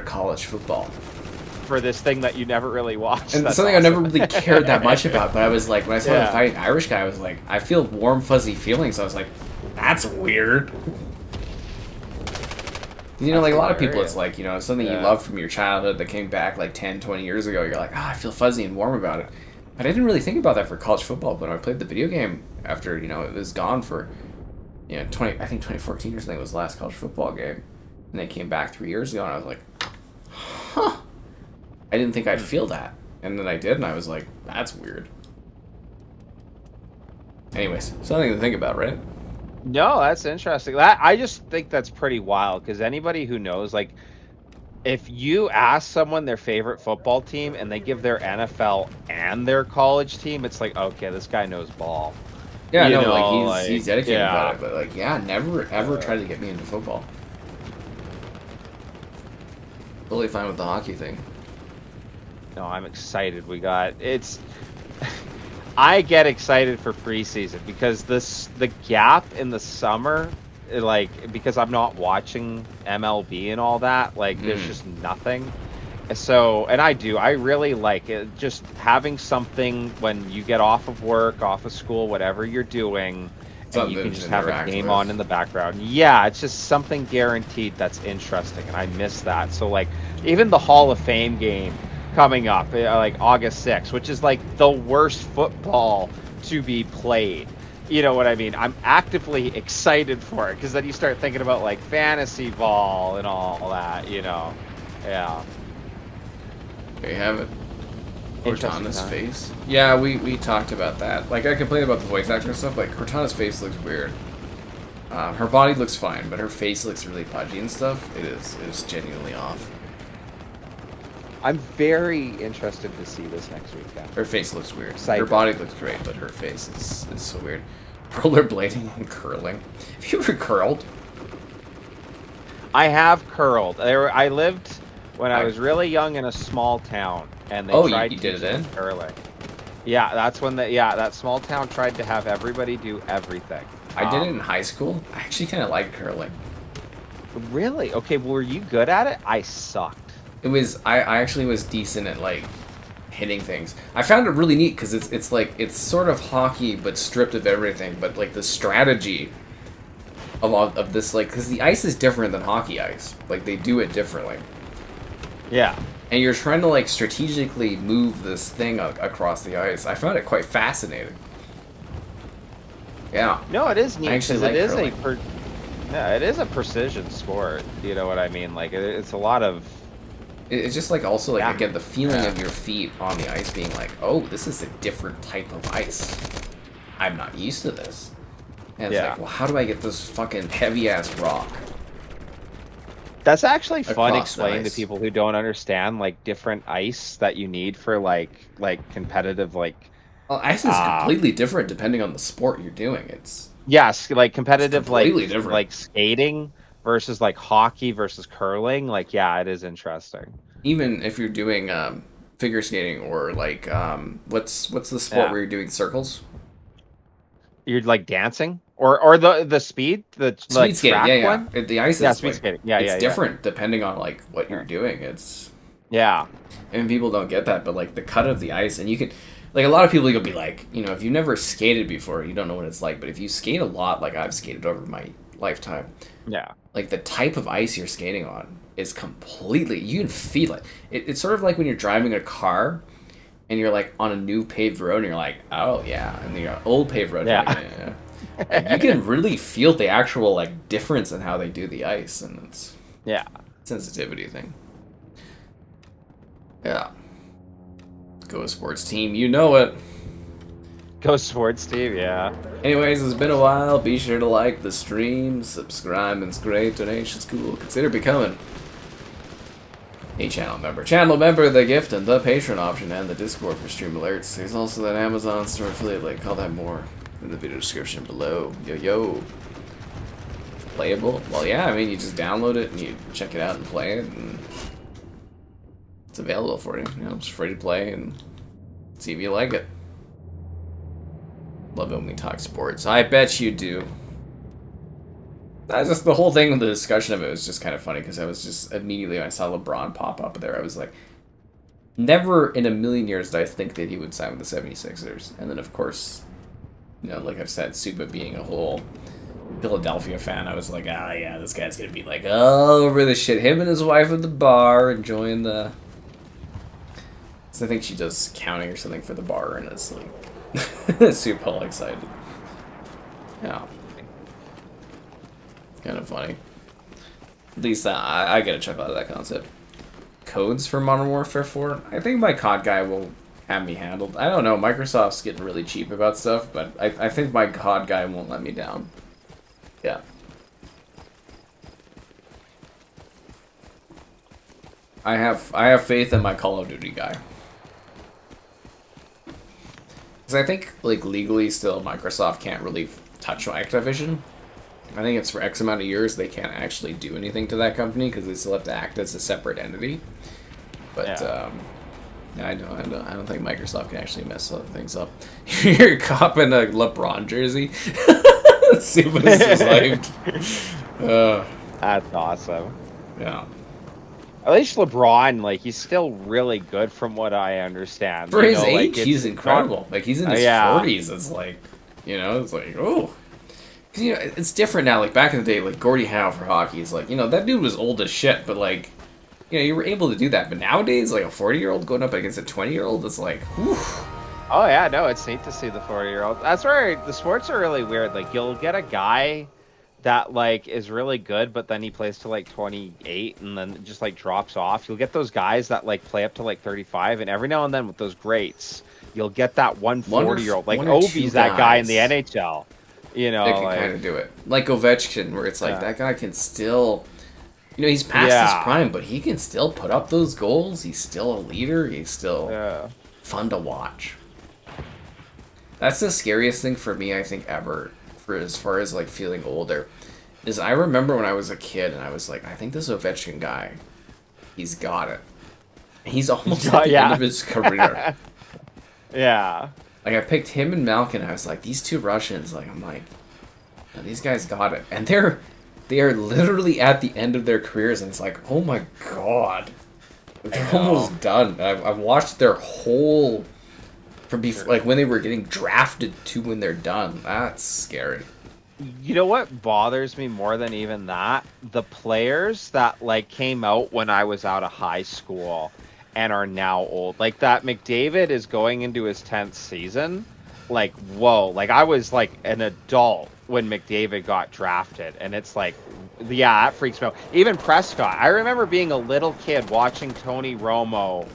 A: college football.
B: for this thing that you never really watched.
A: And
B: That's
A: something I never
B: awesome.
A: really cared that much about, but I was like, when I saw the
B: Yeah.
A: Fighting Irish guy, I was like, I feel warm, fuzzy feelings. I was like, that's weird. You know, like a lot of people, it's like, you know, something you love from your childhood that came back like 10, 20 years ago. You're like, I feel fuzzy and warm about it. But I didn't really think about that for college football. But when I played the video game after, you know, it was gone for, you know, I think 2014 or something was the last college football game. And they came back 3 years ago, and I was like, huh. I didn't think I'd feel that. And then I did, and I was like, that's weird. Anyways, something to think about, right?
B: No, that's interesting. I just think that's pretty wild, because anybody who knows, like, if you ask someone their favorite football team and they give their NFL and their college team, it's like, okay, this guy knows ball.
A: Yeah,
B: You
A: no,
B: know,
A: like, he's dedicated
B: yeah.
A: about it, but like, yeah, never ever tried to get me into football. Totally fine with the hockey thing.
B: No, I'm excited. I get excited for preseason because the gap in the summer, like, because I'm not watching MLB and all that, like, there's just nothing. So, and I really like it, just having something when you get off of work, off of school, whatever you're doing, and you can just have a game on in the background. Yeah, it's just something guaranteed that's interesting, and I miss that. So, like, even the Hall of Fame game coming up, like August 6th, which is like the worst football to be played. You know what I mean? I'm actively excited for it, because then you start thinking about like fantasy ball and all that, you know. Yeah.
A: There you have it.
B: Interesting,
A: Cortana's
B: huh?
A: face. Yeah, we talked about that. Like, I complained about the voice actor and stuff. Like, Cortana's face looks weird. Her body looks fine, but her face looks really pudgy and stuff. It is genuinely off.
B: I'm very interested to see this next weekend.
A: Her face looks weird.
B: Excited.
A: Her body looks great, but her face is so weird. Rollerblading and curling. Have you ever curled?
B: I have curled. I lived when I was really young in a small town, and they tried
A: you
B: to
A: did it
B: teach
A: in?
B: me curling. Yeah, that's when that small town tried to have everybody do everything.
A: I did it in high school. I actually kind of liked curling.
B: Really? Okay, well, were you good at it? I sucked.
A: It was. I actually was decent at like hitting things. I found it really neat because it's like, it's sort of hockey but stripped of everything. But like the strategy of this, like, because the ice is different than hockey ice. Like, they do it differently.
B: Yeah.
A: And you're trying to, like, strategically move this thing across the ice. I found it quite fascinating. Yeah.
B: No, it is neat because
A: like
B: it is
A: curling.
B: yeah, it is a precision sport. You know what I mean? Like it's a lot of.
A: It's just like also like
B: Yeah.
A: again the feeling of your feet on the ice being like, oh, this is a different type of ice. I'm not used to this. And it's like, well, how do I get this fucking heavy ass rock?
B: That's actually fun
A: Across the
B: explaining to
A: ice.
B: people who don't understand like different ice that you need for like competitive like
A: Well, ice is completely different depending on the sport you're doing.
B: yes, like
A: It's
B: competitive
A: completely different.
B: like skating versus like hockey versus curling. Like yeah, it is interesting.
A: Even if you're doing figure skating or like what's the sport
B: Yeah.
A: where you're doing circles?
B: You're like dancing or the speed, the
A: Speed
B: like
A: skating,
B: track
A: yeah.
B: one?
A: The ice
B: Yeah,
A: is
B: speed
A: like
B: skating. Yeah,
A: it's
B: yeah, yeah.
A: different depending on like what you're
B: Yeah.
A: doing. It's
B: Yeah.
A: and people don't get that, but like the cut of the ice, and you can like a lot of people you'll be like, you know, if you've never skated before, you don't know what it's like. But if you skate a lot, like I've skated over my lifetime,
B: Yeah.
A: like the type of ice you're skating on is completely you can feel it. It's sort of like when you're driving a car and you're like on a new paved road and you're like, oh yeah, and the old paved road,
B: Yeah.
A: you're like, yeah. Like, you can really feel the actual like difference in how they do the ice, and it's
B: Yeah.
A: sensitivity thing. Yeah. Go sports team, you know it.
B: Go sports team, yeah.
A: Anyways, it's been a while. Be sure to like the stream, subscribe, and it's great. Donations cool. Consider becoming a channel member. Channel member, the gift, and the patron option, and the Discord for stream alerts. There's also that Amazon store affiliate link. All that more in the video description below. Yo. Playable? Well, yeah, I mean, you just download it and you check it out and play it, and it's available for you. You know, it's free to play, and see if you like it. Love it when we talk sports. I bet you do. That's just the whole thing with the discussion of it was just kind of funny because I was just immediately when I saw LeBron pop up there, I was like, never in a million years did I think that he would sign with the 76ers. And then, of course, you know, like I've said, Suba being a whole Philadelphia fan, I was like, ah, yeah, this guy's gonna be like all over the shit. Him and his wife at the bar enjoying the. So I think she does counting or something for the bar, and it's like super all excited. Yeah. Kind of funny. At least I get a chuckle out of that concept. Codes for Modern Warfare 4? I think my COD guy will have me handled. I don't know, Microsoft's getting really cheap about stuff, but I think my COD guy won't let me down. Yeah. I have faith in my Call of Duty guy. Because I think, like, legally still Microsoft can't really touch Activision. I think it's for X amount of years they can't actually do anything to that company because they still have to act as a separate entity. But, yeah, I don't think Microsoft can actually mess things up. You're copping a LeBron jersey. Super hyped.
B: That's awesome.
A: Yeah.
B: At least LeBron, like, he's still really good from what I understand.
A: For his age,
B: like,
A: he's incredible. Like, he's in his 40s. It's like, you know, it's like, oh. Because, you know, it's different now. Like, back in the day, like, Gordie Howe for hockey is like, you know, that dude was old as shit, but, like, you know, you were able to do that. But nowadays, like, a 40-year-old going up against a 20-year-old, it's like, whew.
B: Oh, yeah, no, it's neat to see the 40-year-old. That's where the sports are really weird. Like, you'll get a guy that, like, is really good, but then he plays to, like, 28 and then just, like, drops off. You'll get those guys that, like, play up to, like, 35, and every now and then with those greats, you'll get that 40-year-old. Like, Ovi's that guy in the NHL. You know,
A: they can
B: like,
A: kind of do it. Like Ovechkin, where it's like, that guy can still... You know, he's past his prime, but he can still put up those goals. He's still a leader. He's still fun to watch. That's the scariest thing for me, I think, ever, for as far as, like, feeling older, is I remember when I was a kid, and I was like, I think this Ovechkin guy, he's got it. He's almost at the end of his career.
B: Yeah.
A: Like, I picked him and Malkin, and I was like, these two Russians, like, I'm like, no, these guys got it. And they are literally at the end of their careers, and it's like, oh my god. They're almost done. I've watched their whole... From before, like when they were getting drafted to when they're done. That's scary.
B: You know what bothers me more than even that? The players that like came out when I was out of high school and are now old. Like that McDavid is going into his 10th season. Like, whoa. Like I was like an adult when McDavid got drafted. And it's like, yeah, that freaks me out. Even Prescott. I remember being a little kid watching Tony Romo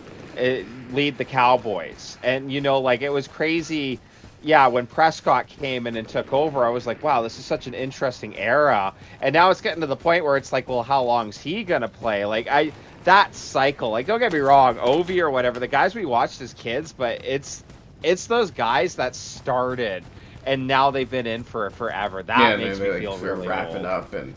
B: lead the Cowboys. And, you know, like it was crazy. Yeah, when Prescott came in and took over, I was like, wow, this is such an interesting era. And now it's getting to the point where it's like, well, how long's he gonna play? Like that cycle, like don't get me wrong, Ovi or whatever, the guys we watched as kids, but it's those guys that started and now they've been in for forever. That
A: Yeah,
B: makes
A: they're
B: me
A: like
B: feel
A: we're
B: really
A: wrapping
B: old.
A: up, and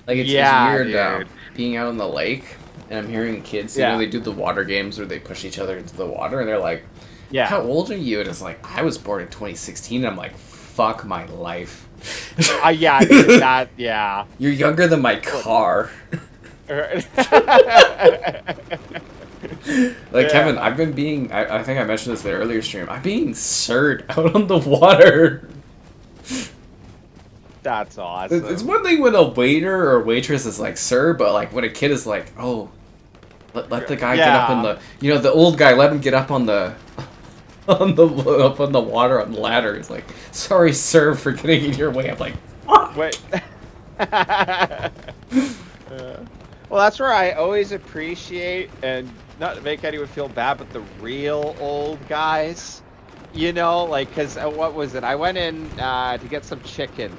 A: like it's
B: Yeah,
A: weird
B: dude.
A: being out on the lake, and I'm hearing kids. You know,
B: Yeah.
A: they do the water games where they push each other into the water, and they're like,
B: Yeah.
A: "How old are you?" And it's like, "I was born in 2016." And I'm like, "Fuck my life."
B: Yeah, dude, that yeah.
A: You're younger than my car. Like Kevin,
B: Yeah.
A: I've been being. I think I mentioned this in the earlier stream. I'm being sirred out on the water.
B: That's
A: It's
B: awesome.
A: one thing when a waiter or waitress is like, "Sir," but like when a kid is like, "Oh, let the guy get up on
B: Yeah.
A: the, you know, the old guy, let him get up on the on the up on the water on the ladder." It's like, "Sorry, sir, for getting in your way." I'm like, "Fuck."
B: Wait. Well, that's where I always appreciate, and not to make anyone feel bad, but the real old guys. You know, like, because what was it? I went in to get some chicken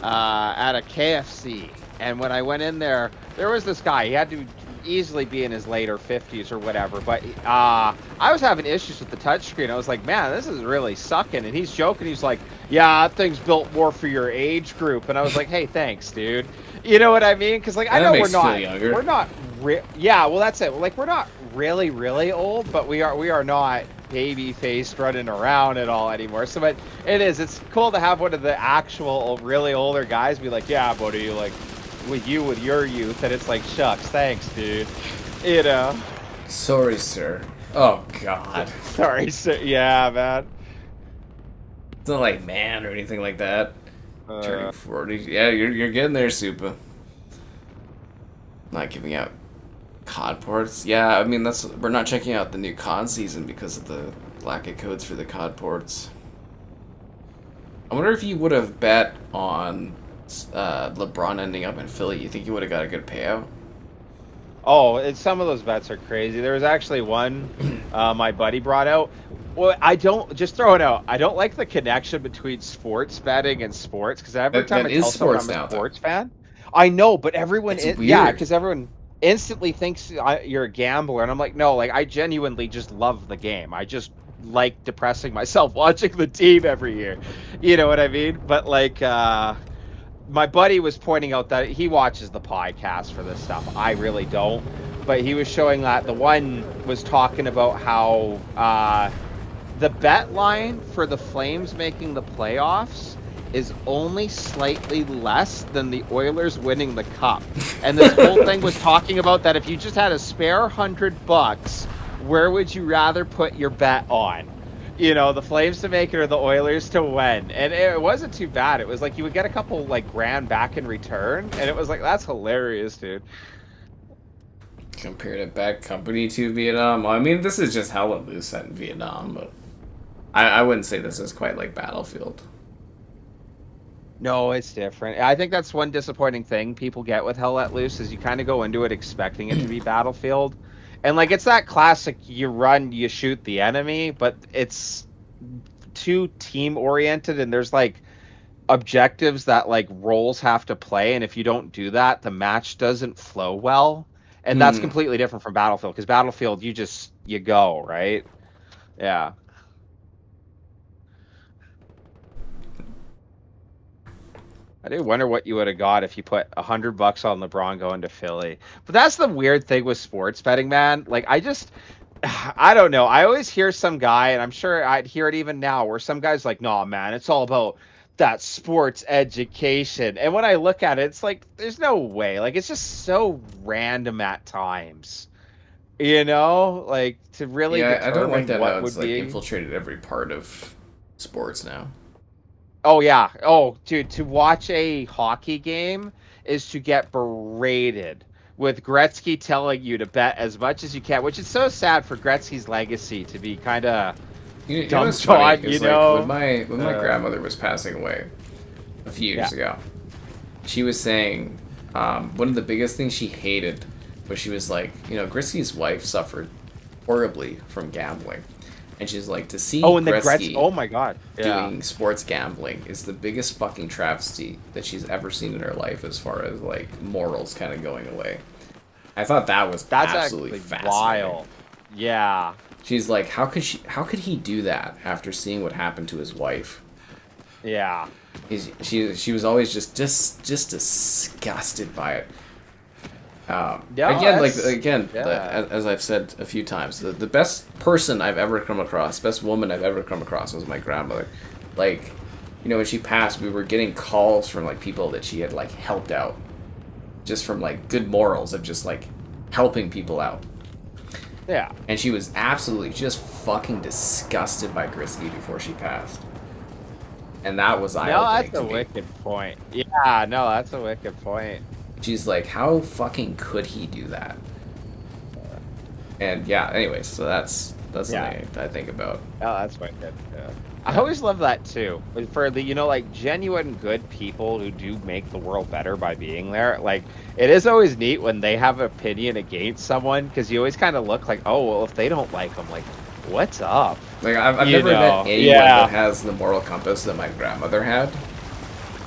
B: at a KFC. And when I went in there, there was this guy. He had to easily be in his later 50s or whatever. But I was having issues with the touchscreen. I was like, man, this is really sucking. And he's joking. He's like, yeah, that thing's built more for your age group. And I was like, hey, thanks, dude. You know what I mean? Because like I
A: That
B: know
A: makes you feel younger.
B: we're not yeah, well that's it. Like we're not really old, but we are not baby faced running around at all anymore. So but it's cool to have one of the actual really older guys be like, yeah, buddy, like with your youth, and it's like, shucks, thanks, dude. You know.
A: Sorry, sir. Oh God,
B: Sorry, sir. Yeah, man.
A: it's not like man or anything like that. Turning
B: Uh,
A: 40. Yeah, you're getting there, Supa. Not giving out COD ports. Yeah, I mean we're not checking out the new COD season because of the lack of codes for the COD ports. I wonder if you would have bet on LeBron ending up in Philly. You think you would have got a good payout?
B: Oh, some of those bets are crazy. There was actually one my buddy brought out. Well, I don't just throw it out. I don't like the connection between sports betting and sports because every time
A: That
B: I
A: is
B: tell someone
A: sports
B: I'm a
A: now, though.
B: sports fan, I know, but
A: It's
B: yeah,
A: weird.
B: because everyone instantly thinks you're a gambler, and I'm like, no, like I genuinely just love the game. I just like depressing myself watching the team every year. You know what I mean? But like, my buddy was pointing out that he watches the podcast for this stuff. I really don't. But he was showing that the one was talking about how the bet line for the Flames making the playoffs is only slightly less than the Oilers winning the cup. And this whole thing was talking about that if you just had a spare $100, where would you rather put your bet on? You know, the Flames to make it or the Oilers to win. And it wasn't too bad. It was like you would get a couple like grand back in return, and it was like that's hilarious, dude.
A: Compared to Bad Company to Vietnam. Well, I mean, this is just hella loose set in Vietnam, but I wouldn't say this is quite like Battlefield.
B: No, it's different. I think that's one disappointing thing people get with Hell Let Loose is you kind of go into it expecting it to be Battlefield. And like it's that classic you run, you shoot the enemy, but it's too team oriented and there's like objectives that like roles have to play and if you don't do that, the match doesn't flow well. And that's
A: Hmm.
B: completely different from Battlefield because Battlefield you go, right? Yeah. I do wonder what you would have got if you put $100 on LeBron going to Philly. But that's the weird thing with sports betting, man. Like I don't know. I always hear some guy, and I'm sure I'd hear it even now, where some guy's like, "No, man, it's all about that sports education." And when I look at it, it's like, there's no way. Like it's just so random at times, like to really
A: Yeah, I don't like
B: determine
A: that how
B: what
A: it's
B: would
A: like
B: be.
A: infiltrated every part of sports now.
B: Oh yeah. Oh, dude, to watch a hockey game is to get berated with Gretzky telling you to bet as much as you can, which is so sad for Gretzky's legacy to be kind of
A: You know what's
B: dumped
A: funny
B: on,
A: is like when my
B: Uh,
A: grandmother was passing away a few
B: yeah.
A: years ago, she was saying one of the biggest things she hated was she was like, you know, Gretzky's wife suffered horribly from gambling, and she's like, to see
B: Oh, and the Gretzky.
A: Gretzky
B: Oh my God. Yeah.
A: doing sports gambling is the biggest fucking travesty that she's ever seen in her life as far as like morals kind of going away. I thought that was
B: That's
A: absolutely
B: actually
A: fascinating.
B: wild. Yeah.
A: She's like, how could he do that after seeing what happened to his wife?
B: Yeah.
A: She was always just disgusted by it.
B: Yeah,
A: As I've said a few times, the best person I've ever come across, best woman I've ever come across was my grandmother. Like, you know, when she passed, we were getting calls from like people that she had like helped out, just from like good morals of just like helping people out.
B: Yeah.
A: And she was absolutely just fucking disgusted by Gretzky before she passed. And that was
B: No,
A: eye-opening
B: that's
A: to
B: a
A: me.
B: wicked point. Yeah, no, that's a wicked point.
A: She's like, how fucking could he do that? And yeah, anyways, so that's something I think about.
B: Oh, that's wicked. Yeah. I always love that too. For the, you know, like genuine good people who do make the world better by being there. Like, it is always neat when they have an opinion against someone, because you always kind of look like, oh, well, if they don't like them, like, what's up?
A: Like, I've
B: You
A: never
B: know,
A: met anyone that has the moral compass that my grandmother had.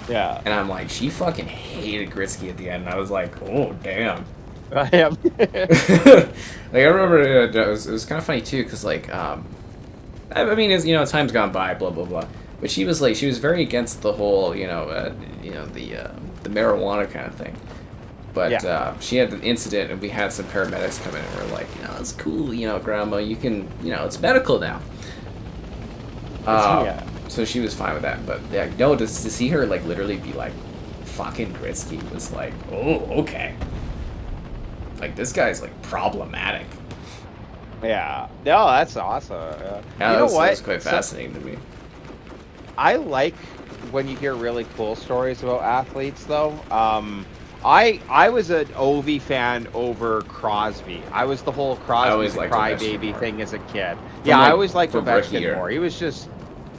B: Yeah.
A: And I'm like, she fucking hated Gretzky at the end. And I was like, oh, damn.
B: I am.
A: Like, I remember it was kind of funny, too, because, like, I mean, as you know, time's gone by, blah, blah, blah. But she was very against the whole, the marijuana kind of thing. But she had an incident, and we had some paramedics come in, and we're like, it's cool, Grandma, you can, it's medical now. So she was fine with that. But yeah, no, to see her like literally be like, fucking Gretzky was like, oh, okay. Like, this guy's like problematic.
B: Yeah. No, that's awesome.
A: Yeah,
B: you know
A: that
B: what?
A: was quite fascinating to me.
B: I like when you hear really cool stories about athletes, though. I was an Ovi fan over Crosby. I was the whole Crosby crybaby thing as a kid. Yeah, I always liked Ovechkin more. He was just,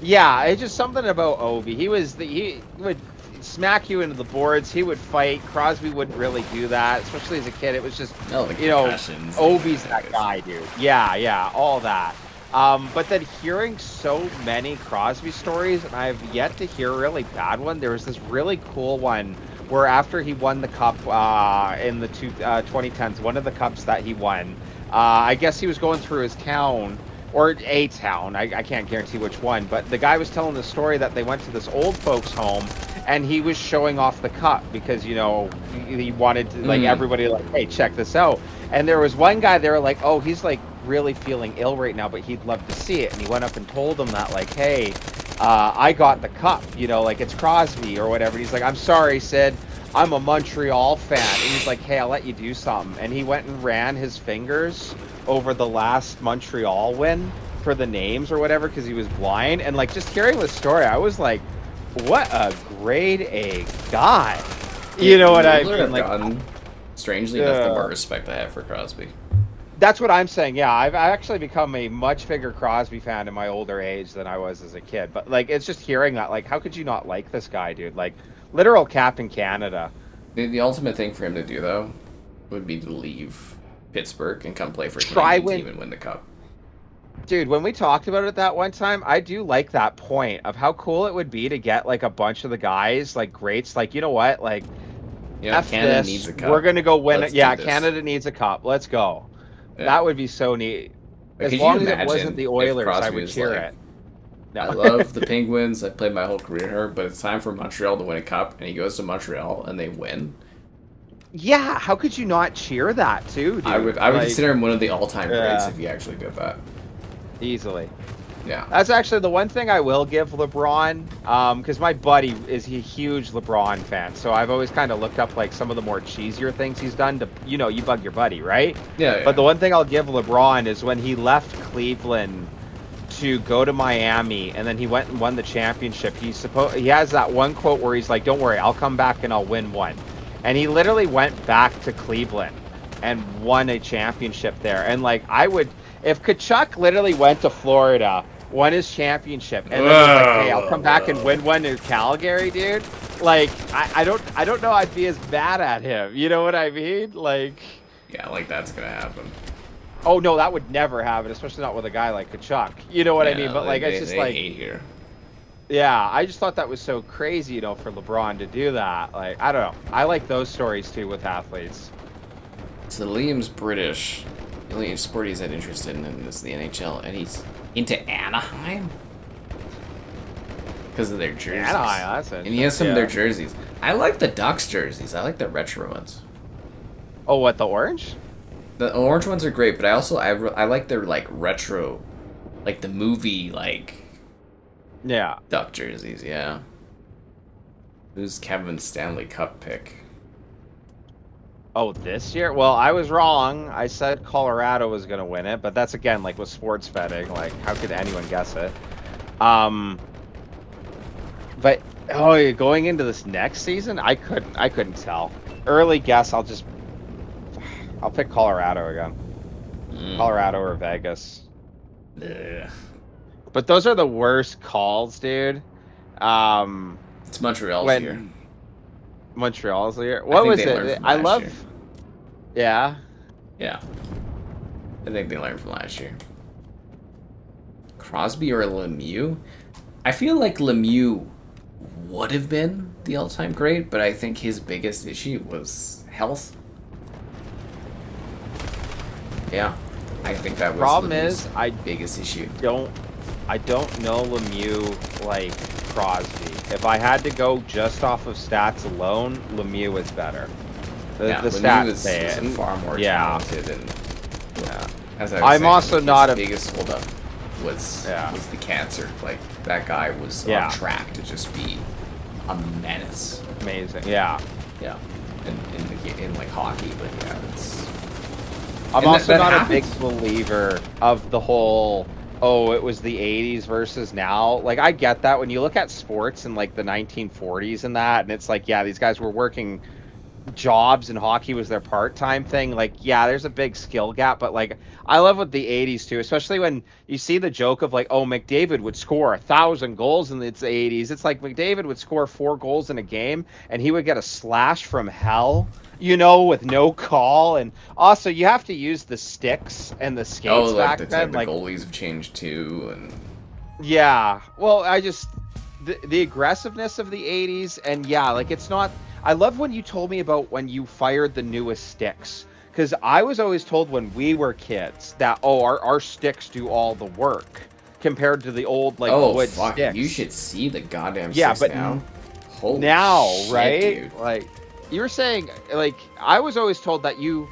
B: it's just something about Ovi. He would smack you into the boards. He would fight. Crosby wouldn't really do that, especially as a kid. It was just, Ovi's that guy, dude. Yeah, all that. But then hearing so many Crosby stories, and I've yet to hear a really bad one. There was this really cool one where after he won the cup in the 2010s, one of the cups that he won, I guess he was going through his town, or a town, I can't guarantee which one, but the guy was telling the story that they went to this old folks home, and he was showing off the cup because, he wanted to, like, everybody, like, hey, check this out. And there was one guy, they were like, oh, he's, like, really feeling ill right now, but he'd love to see it. And he went up and told them that, like, hey, I got the cup, like, it's Crosby or whatever. And he's like, I'm sorry, Sid, I'm a Montreal fan. And he's like, hey, I'll let you do something. And he went and ran his fingers over the last Montreal win for the names or whatever because he was blind. And, like, just hearing the story, I was like, what a grade A guy. You know what I mean? Like,
A: strangely enough, the more respect I have for Crosby.
B: That's what I'm saying. Yeah, I've actually become a much bigger Crosby fan in my older age than I was as a kid. But, like, it's just hearing that, like, how could you not like this guy, dude? Like, literal Captain Canada.
A: The ultimate thing for him to do, though, would be to leave Pittsburgh and come play for a Canadian team and win the cup.
B: Dude, when we talked about it that one time, I do like that point of how cool it would be to get, like, a bunch of the guys, like, greats, like, you know what, like,
A: Canada needs a cup.
B: We're going to go win it. Yeah, Canada needs a cup. Let's go. Yeah. That would be so neat. As long as it wasn't the Oilers, I would cheer it.
A: No. I love the Penguins. I've played my whole career here, but it's time for Montreal to win a cup, and he goes to Montreal and they win.
B: Yeah, how could you not cheer that too, dude?
A: I would consider him one of the all-time greats if he actually did that.
B: Easily.
A: Yeah.
B: That's actually the one thing I will give LeBron, because my buddy is a huge LeBron fan, so I've always kind of looked up, like, some of the more cheesier things he's done to, you bug your buddy, right?
A: Yeah.
B: But the one thing I'll give LeBron is when he left Cleveland to go to Miami, and then he went and won the championship. He has that one quote where he's like, "Don't worry, I'll come back and I'll win one." And he literally went back to Cleveland and won a championship there. And like, if Kachuk literally went to Florida, won his championship, and then was like, "Hey, I'll come back and win one in Calgary, dude." Like, I don't know. I'd be as mad at him. You know what I mean? Like,
A: yeah, like that's gonna happen.
B: oh no, that would never happen, especially not with a guy like Kachuk. You know what I mean? But like, it's just like,
A: hate here.
B: yeah, I just thought that was so crazy, you know, for LeBron to do that. Like, I don't know. I like those stories too with athletes.
A: So Liam's British. The only sport he's had interest in is the NHL, and he's into Anaheim because of their jerseys.
B: Anaheim, that's
A: and he has some of their jerseys. I like the Ducks jerseys. I like the retro ones.
B: Oh, what, the orange?
A: The orange ones are great, but I like their like retro, like the movie like.
B: Yeah.
A: Duck jerseys, yeah. Who's Kevin's Stanley Cup pick?
B: Oh, this year? Well, I was wrong. I said Colorado was going to win it, but that's again like with sports betting. Like, how could anyone guess it? But going into this next season, I couldn't tell. Early guess, I'll pick Colorado again. Colorado or Vegas.
A: Ugh.
B: But those are the worst calls, dude.
A: It's Montreal's year.
B: Montreal's year. What was it? I love.
A: Year.
B: Yeah.
A: Yeah. I think they learned from last year. Crosby or Lemieux? I feel like Lemieux would have been the all-time great, but I think his biggest issue was health. Yeah. I think that was
B: problem
A: Lemieux's
B: is
A: biggest issue.
B: I don't know Lemieux like Crosby. If I had to go just off of stats alone, Lemieux was better. The stats say it.
A: Far more talented, and as I was
B: I'm
A: saying,
B: also
A: his
B: not
A: biggest holdup was the cancer. Like that guy was on track to just be a menace.
B: Amazing. Yeah.
A: Yeah. In like hockey, but yeah, it's.
B: I'm also not a big believer of the whole. Oh, it was the 80s versus now. Like, I get that when you look at sports in like the 1940s and that, and it's like, yeah, these guys were working jobs and hockey was their part-time thing. Like, yeah, there's a big skill gap, but like, I love with the 80s too, especially when you see the joke of like, oh, McDavid would score 1,000 goals in the 80s. It's like McDavid would score 4 goals in a game and he would get a slash from hell. You know, with no call, and also you have to use the sticks and the skates back then.
A: Like the goalies have changed too, and
B: yeah. Well, the aggressiveness of the '80s, and yeah, like it's not. I love when you told me about when you fired the newest sticks, because I was always told when we were kids that our sticks do all the work compared to the old like wood sticks.
A: You should see the goddamn sticks now. Holy shit,
B: right?
A: Dude.
B: Like. You were saying, like, I was always told that you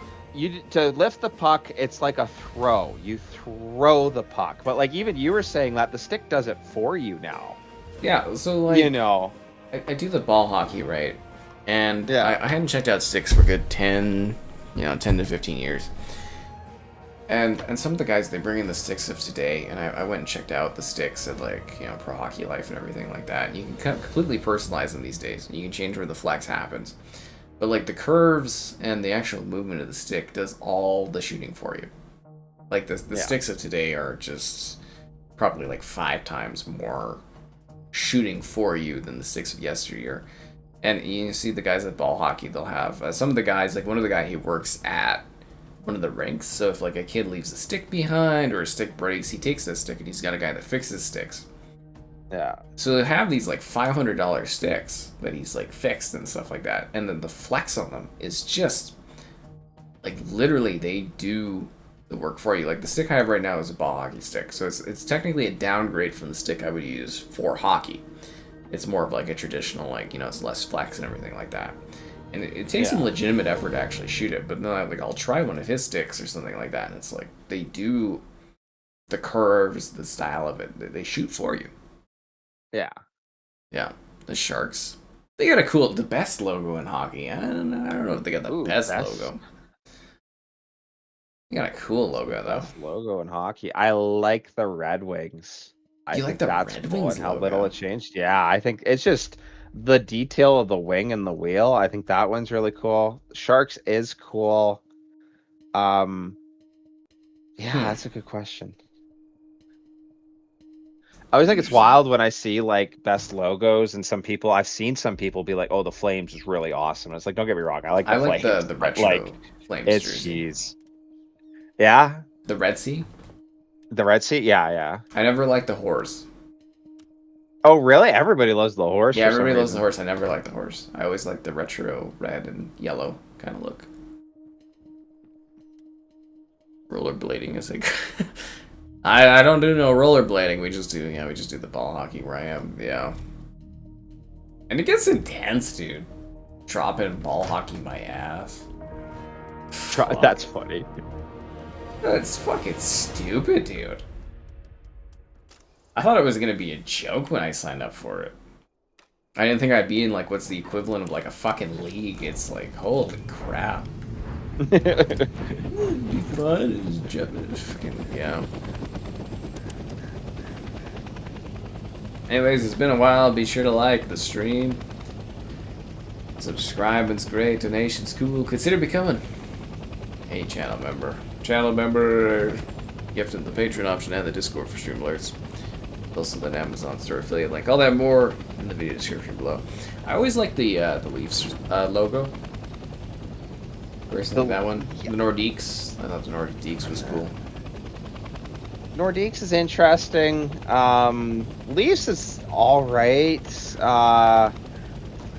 B: to lift the puck, it's like a throw. You throw the puck. But, like, even you were saying that the stick does it for you now.
A: Yeah, so, like...
B: You know.
A: I do the ball hockey, right? And I hadn't checked out sticks for a good 10 to 15 years. And some of the guys, they bring in the sticks of today, and I went and checked out the sticks at, like, Pro Hockey Life and everything like that. And you can kind of completely personalize them these days. You can change where the flex happens. But, like, the curves and the actual movement of the stick does all the shooting for you. Like, the sticks of today are just probably, like, 5 times more shooting for you than the sticks of yesteryear. And you see the guys at ball hockey, they'll have... some of the guys, like, one of the guys, he works at one of the rinks. So if, like, a kid leaves a stick behind or a stick breaks, he takes that stick and he's got a guy that fixes sticks.
B: Yeah.
A: So they have these like $500 sticks that he's like fixed and stuff like that, and then the flex on them is just like literally they do the work for you. Like the stick I have right now is a ball hockey stick, so it's technically a downgrade from the stick I would use for hockey. It's more of like a traditional, like it's less flex and everything like that, and it takes some legitimate effort to actually shoot it. But then I'll try one of his sticks or something like that, and it's like they do the curves, the style of it, they shoot for you.
B: Yeah.
A: Yeah. The Sharks. They got the best logo in hockey. I don't know if they got the best logo. You got a cool logo though.
B: Best logo in hockey. I like the Red Wings.
A: Do
B: I
A: you like
B: think
A: the
B: that's
A: Red
B: cool
A: Wings
B: and how little
A: logo?
B: it changed. Yeah, I think it's just the detail of the wing and the wheel. I think that one's really cool. Sharks is cool. Um, yeah,
A: Hmm.
B: that's a good question. I always think it's
A: Interesting.
B: wild when I see like best logos and I've seen some people be like, "Oh, the Flames is really awesome." And it's like, don't get me wrong, I like
A: I
B: the
A: like
B: Flames,
A: the
B: but like,
A: retro Flames
B: it's
A: jersey.
B: cheese. Yeah,
A: The Red Sea.
B: the Red Sea. Yeah, yeah.
A: I never liked the horse.
B: Oh, really? Everybody loves the horse
A: Yeah,
B: for some
A: everybody loves the
B: reason.
A: horse. I never liked the horse. I always liked the retro red and yellow kind of look. Rollerblading is like I don't do no rollerblading. We just do the ball hockey where I am. Yeah. And it gets intense, dude. Dropping ball hockey my ass. Fuck.
B: That's funny.
A: That's fucking stupid, dude. I thought it was gonna be a joke when I signed up for it. I didn't think I'd be in like what's the equivalent of like a fucking league. It's like holy crap. It'd be fun. It's Japanese. Fucking yeah. Anyways, it's been a while. Be sure to like the stream. Subscribe, it's great. Donation's cool. Consider becoming a channel member. Channel member, gifting the Patreon option and the Discord for stream alerts. Also, that Amazon store affiliate link. All that more in the video description below. I always like the Leafs logo. Personally, that one.
B: Yeah.
A: The Nordiques. I thought the Nordiques was cool.
B: Nordiques is interesting. Leafs is all right.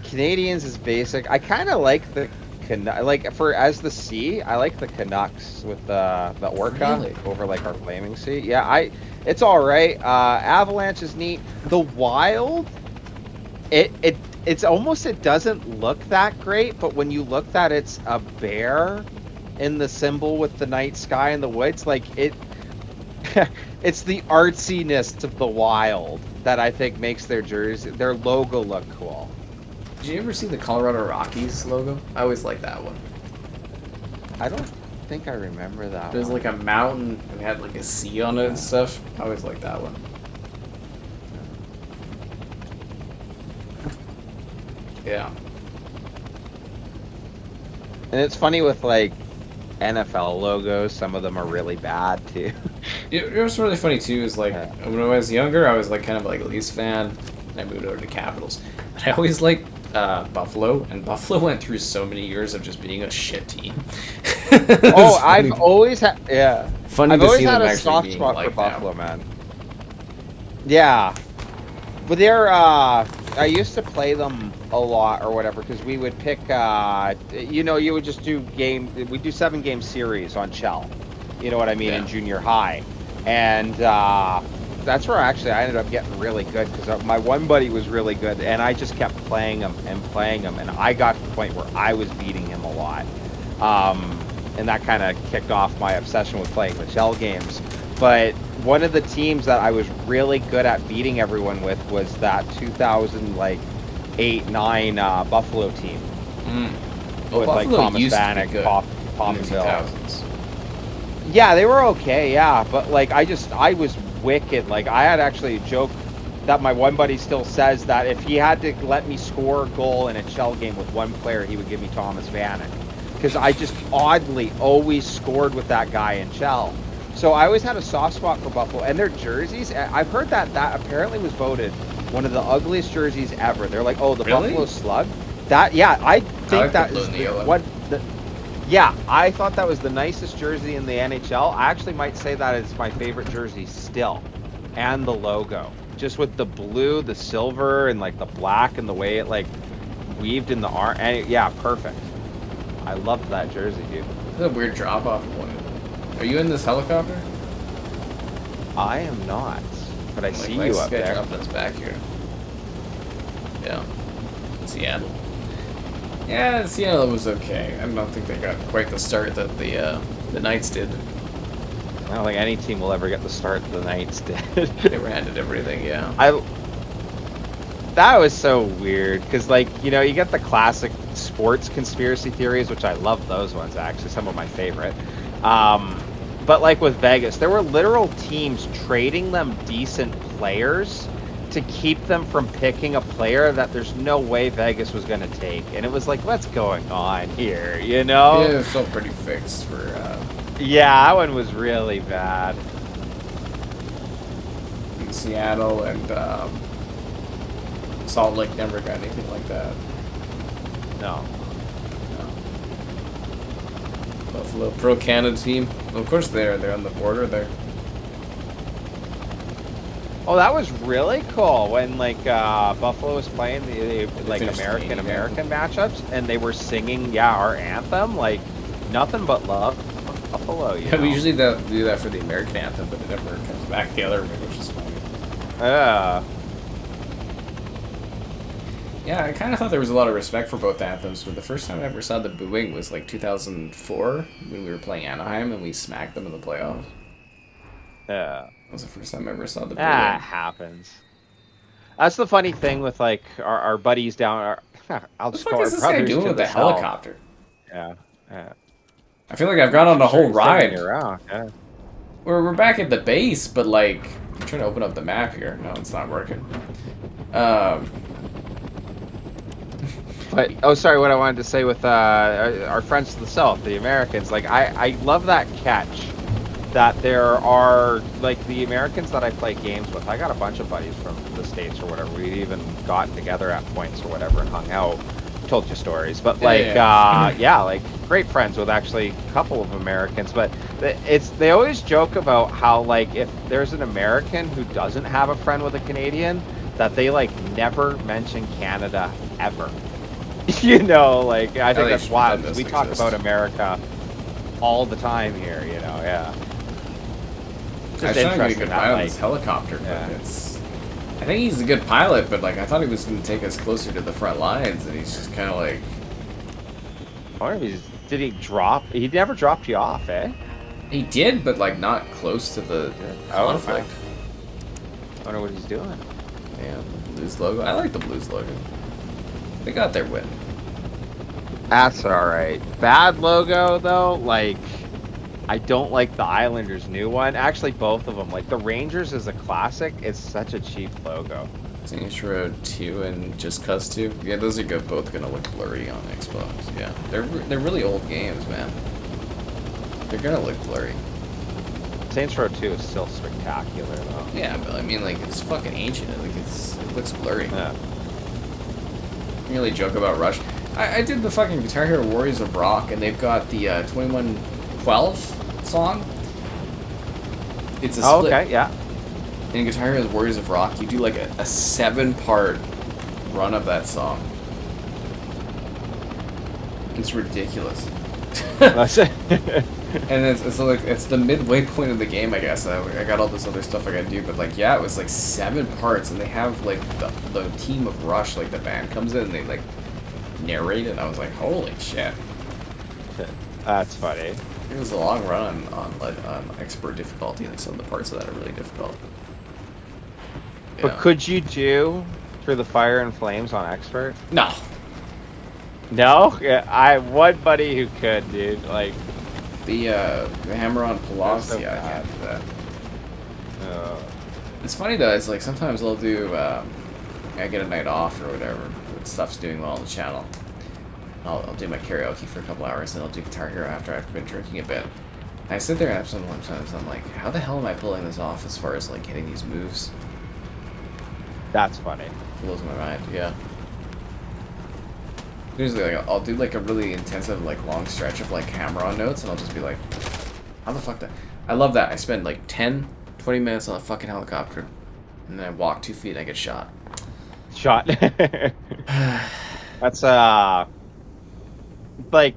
B: Canadians is basic. I kind of like the as the sea. I like the Canucks with the orca
A: Really?
B: over like our flaming sea. Yeah, it's all right. Avalanche is neat. The Wild, it's almost it doesn't look that great, but when you look that it's a bear in the symbol with the night sky and the woods, like it. It's the artsiness of the Wild that I think makes their logo look cool.
A: Did you ever see the Colorado Rockies logo? I always liked that one.
B: I don't think I remember that
A: It was
B: one.
A: like a mountain and had like a sea on it and stuff. I always liked that one. Yeah.
B: And it's funny with like NFL logos, some of them are really bad too.
A: It was really funny too. Is like when I was younger, I was like kind of like a Leafs fan. And I moved over to Capitals, but I always liked Buffalo, and Buffalo went through so many years of just being a shit team.
B: Oh, I've always had
A: Funny
B: I've
A: to
B: always
A: see
B: had
A: them
B: a
A: actually
B: soft
A: being
B: spot
A: like
B: for Buffalo,
A: that.
B: man. Yeah, but they're I used to play them a lot or whatever because we would pick you would just do we do 7-game series on Shell, you know what I mean, in junior high, and that's where actually I ended up getting really good because my one buddy was really good and I just kept playing him and I got to the point where I was beating him a lot, and that kind of kicked off my obsession with playing the Shell games. But one of the teams that I was really good at beating everyone with was that 2008-9 Buffalo team.
A: Well,
B: with like
A: Buffalo
B: Thomas
A: used to be
B: Vanek,
A: good
B: Pominville.
A: in the 2000s.
B: Yeah, they were okay, yeah. But like I was wicked. Like I had actually a joke that my one buddy still says that if he had to let me score a goal in a Shell game with one player, he would give me Thomas Vanek. Because I just oddly always scored with that guy in Shell. So I always had a soft spot for Buffalo, and their jerseys. I've heard that apparently was voted one of the ugliest jerseys ever. They're like, oh, the
A: Really?
B: Buffalo Slug. I think
A: like
B: that
A: the blue
B: is
A: and the yellow.
B: yeah, I thought that was the nicest jersey in the NHL. I actually might say that is my favorite jersey still, and the logo, just with the blue, the silver, and like the black, and the way it like weaved in the arm. And yeah, perfect. I loved that jersey, dude.
A: This is a weird drop-off point. Are you in this helicopter?
B: I am not, but I see
A: nice
B: you up
A: guy
B: there.
A: dropping us back here. Yeah. Seattle. Yeah, Seattle was okay. I don't think they got quite the start that the Knights did.
B: I don't think any team will ever get the start the Knights did.
A: They were handed everything, yeah.
B: That was so weird because, like, you know, you get the classic sports conspiracy theories, which I love those ones actually, some of my favorite. But like with Vegas, there were literal teams trading them decent players to keep them from picking a player that there's no way Vegas was going to take. And it was like, what's going on here, you know?
A: Yeah, it felt pretty fixed for
B: Yeah, that one was really bad.
A: in Seattle, and Salt Lake never got anything like that.
B: No.
A: No. Buffalo Pro Canada team. Well, of course they're on the border there.
B: Oh, that was really cool when like Buffalo was playing the like
A: finished the
B: American matchups, and they were singing our anthem, like nothing but love Buffalo. You
A: Yeah,
B: know?
A: we usually do that for the American anthem, but it never comes back the other way, which is funny.
B: Yeah.
A: Yeah, I kind of thought there was a lot of respect for both anthems, but the first time I ever saw the booing was like 2004 when we were playing Anaheim and we smacked them in the playoffs.
B: Yeah.
A: That was the first time I ever saw the
B: That
A: booing.
B: happens. That's the funny thing with like our buddies down. I'll
A: What the
B: just
A: fuck
B: call our
A: is this guy
B: brothers
A: doing
B: to
A: with
B: the
A: the
B: south.
A: helicopter?
B: Yeah. Yeah.
A: I feel like I've gone on a whole ride.
B: Around. Yeah.
A: We're back at the base, but like, I'm trying to open up the map here. No, it's not working.
B: But oh, sorry. What I wanted to say with our friends to the south, the Americans, like I love that catch. That there are like the Americans that I play games with. I got a bunch of buddies from the States or whatever. We'd even gotten together at points or whatever and hung out. Told you stories, but like yeah, like great friends with actually a couple of Americans. But they always joke about how like if there's an American who doesn't have a friend with a Canadian, that they like never mention Canada ever. You know, like I think that's wild. We talk about America all the time here. You know, yeah.
A: I was trying to get a good pilot on this helicopter, but it's... I think he's a good pilot, but like I thought he was going to take us closer to the front lines, and he's just kind of like...
B: I wonder if did he drop? He never dropped you off, eh?
A: He did, but like not close to the conflict.
B: I wonder what he's doing.
A: Yeah, the Blues logo. I like the Blues logo. They got their win.
B: That's alright. Bad logo, though, like... I don't like the Islanders' new one. Actually, both of them. Like, the Rangers is a classic. It's such a cheap logo.
A: Saints Row 2 and Just Cause 2. Yeah, those are both gonna look blurry on Xbox. Yeah, they're really old games, man. They're gonna look blurry.
B: Saints Row 2 is still spectacular, though.
A: Yeah, but I mean, like, it's fucking ancient. Like, it looks blurry.
B: Yeah.
A: I really joke about Rush. I did the fucking Guitar Hero Warriors of Rock, and they've got the 2112 song. It's a split.
B: Okay, yeah.
A: In Guitar Hero Warriors of Rock, you do like a 7-part run of that song. It's ridiculous.
B: That's it.
A: And it's like it's the midway point of the game, I guess. I got all this other stuff I gotta do, but like yeah, it was like 7 parts, and they have like the team of Rush, like the band comes in and they like narrate it. And I was like, holy shit.
B: That's funny.
A: It was a long run on expert difficulty, and some of the parts of that are really difficult.
B: But
A: Yeah.
B: could you do Through the Fire and Flames on expert?
A: No.
B: No? Yeah, I one buddy who could, dude. Like
A: The Hammer on Pulaski,
B: so
A: I can't do that.
B: uh,
A: It's funny though, it's like sometimes I'll do, I get a night off or whatever, when stuff's doing well on the channel. I'll do my karaoke for a couple hours, and I'll do Guitar Hero after I've been drinking a bit. And I sit there and sometimes I'm like, how the hell am I pulling this off as far as like hitting these moves?
B: that's funny.
A: It blows my mind, yeah. Usually like, I'll do like a really intensive like long stretch of like hammer-on notes, and I'll just be like, how the fuck that? I love that. I spend like 10, 20 minutes on a fucking helicopter, and then I walk 2 feet and I get shot.
B: Shot. That's like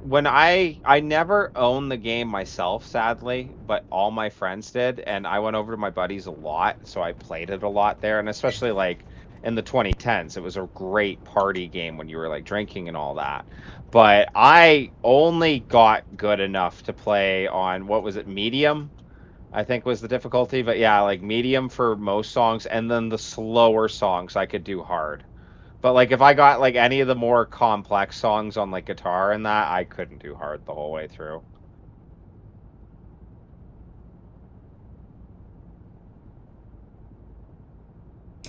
B: when I never owned the game myself, sadly, but all my friends did, and I went over to my buddies a lot, so I played it a lot there, and especially like in the 2010s, it was a great party game when you were like drinking and all that. But I only got good enough to play on, what was it, medium? I think was the difficulty, but yeah, like medium for most songs, and then the slower songs I could do hard. But like if I got like any of the more complex songs on like guitar and that, I couldn't do hard the whole way through.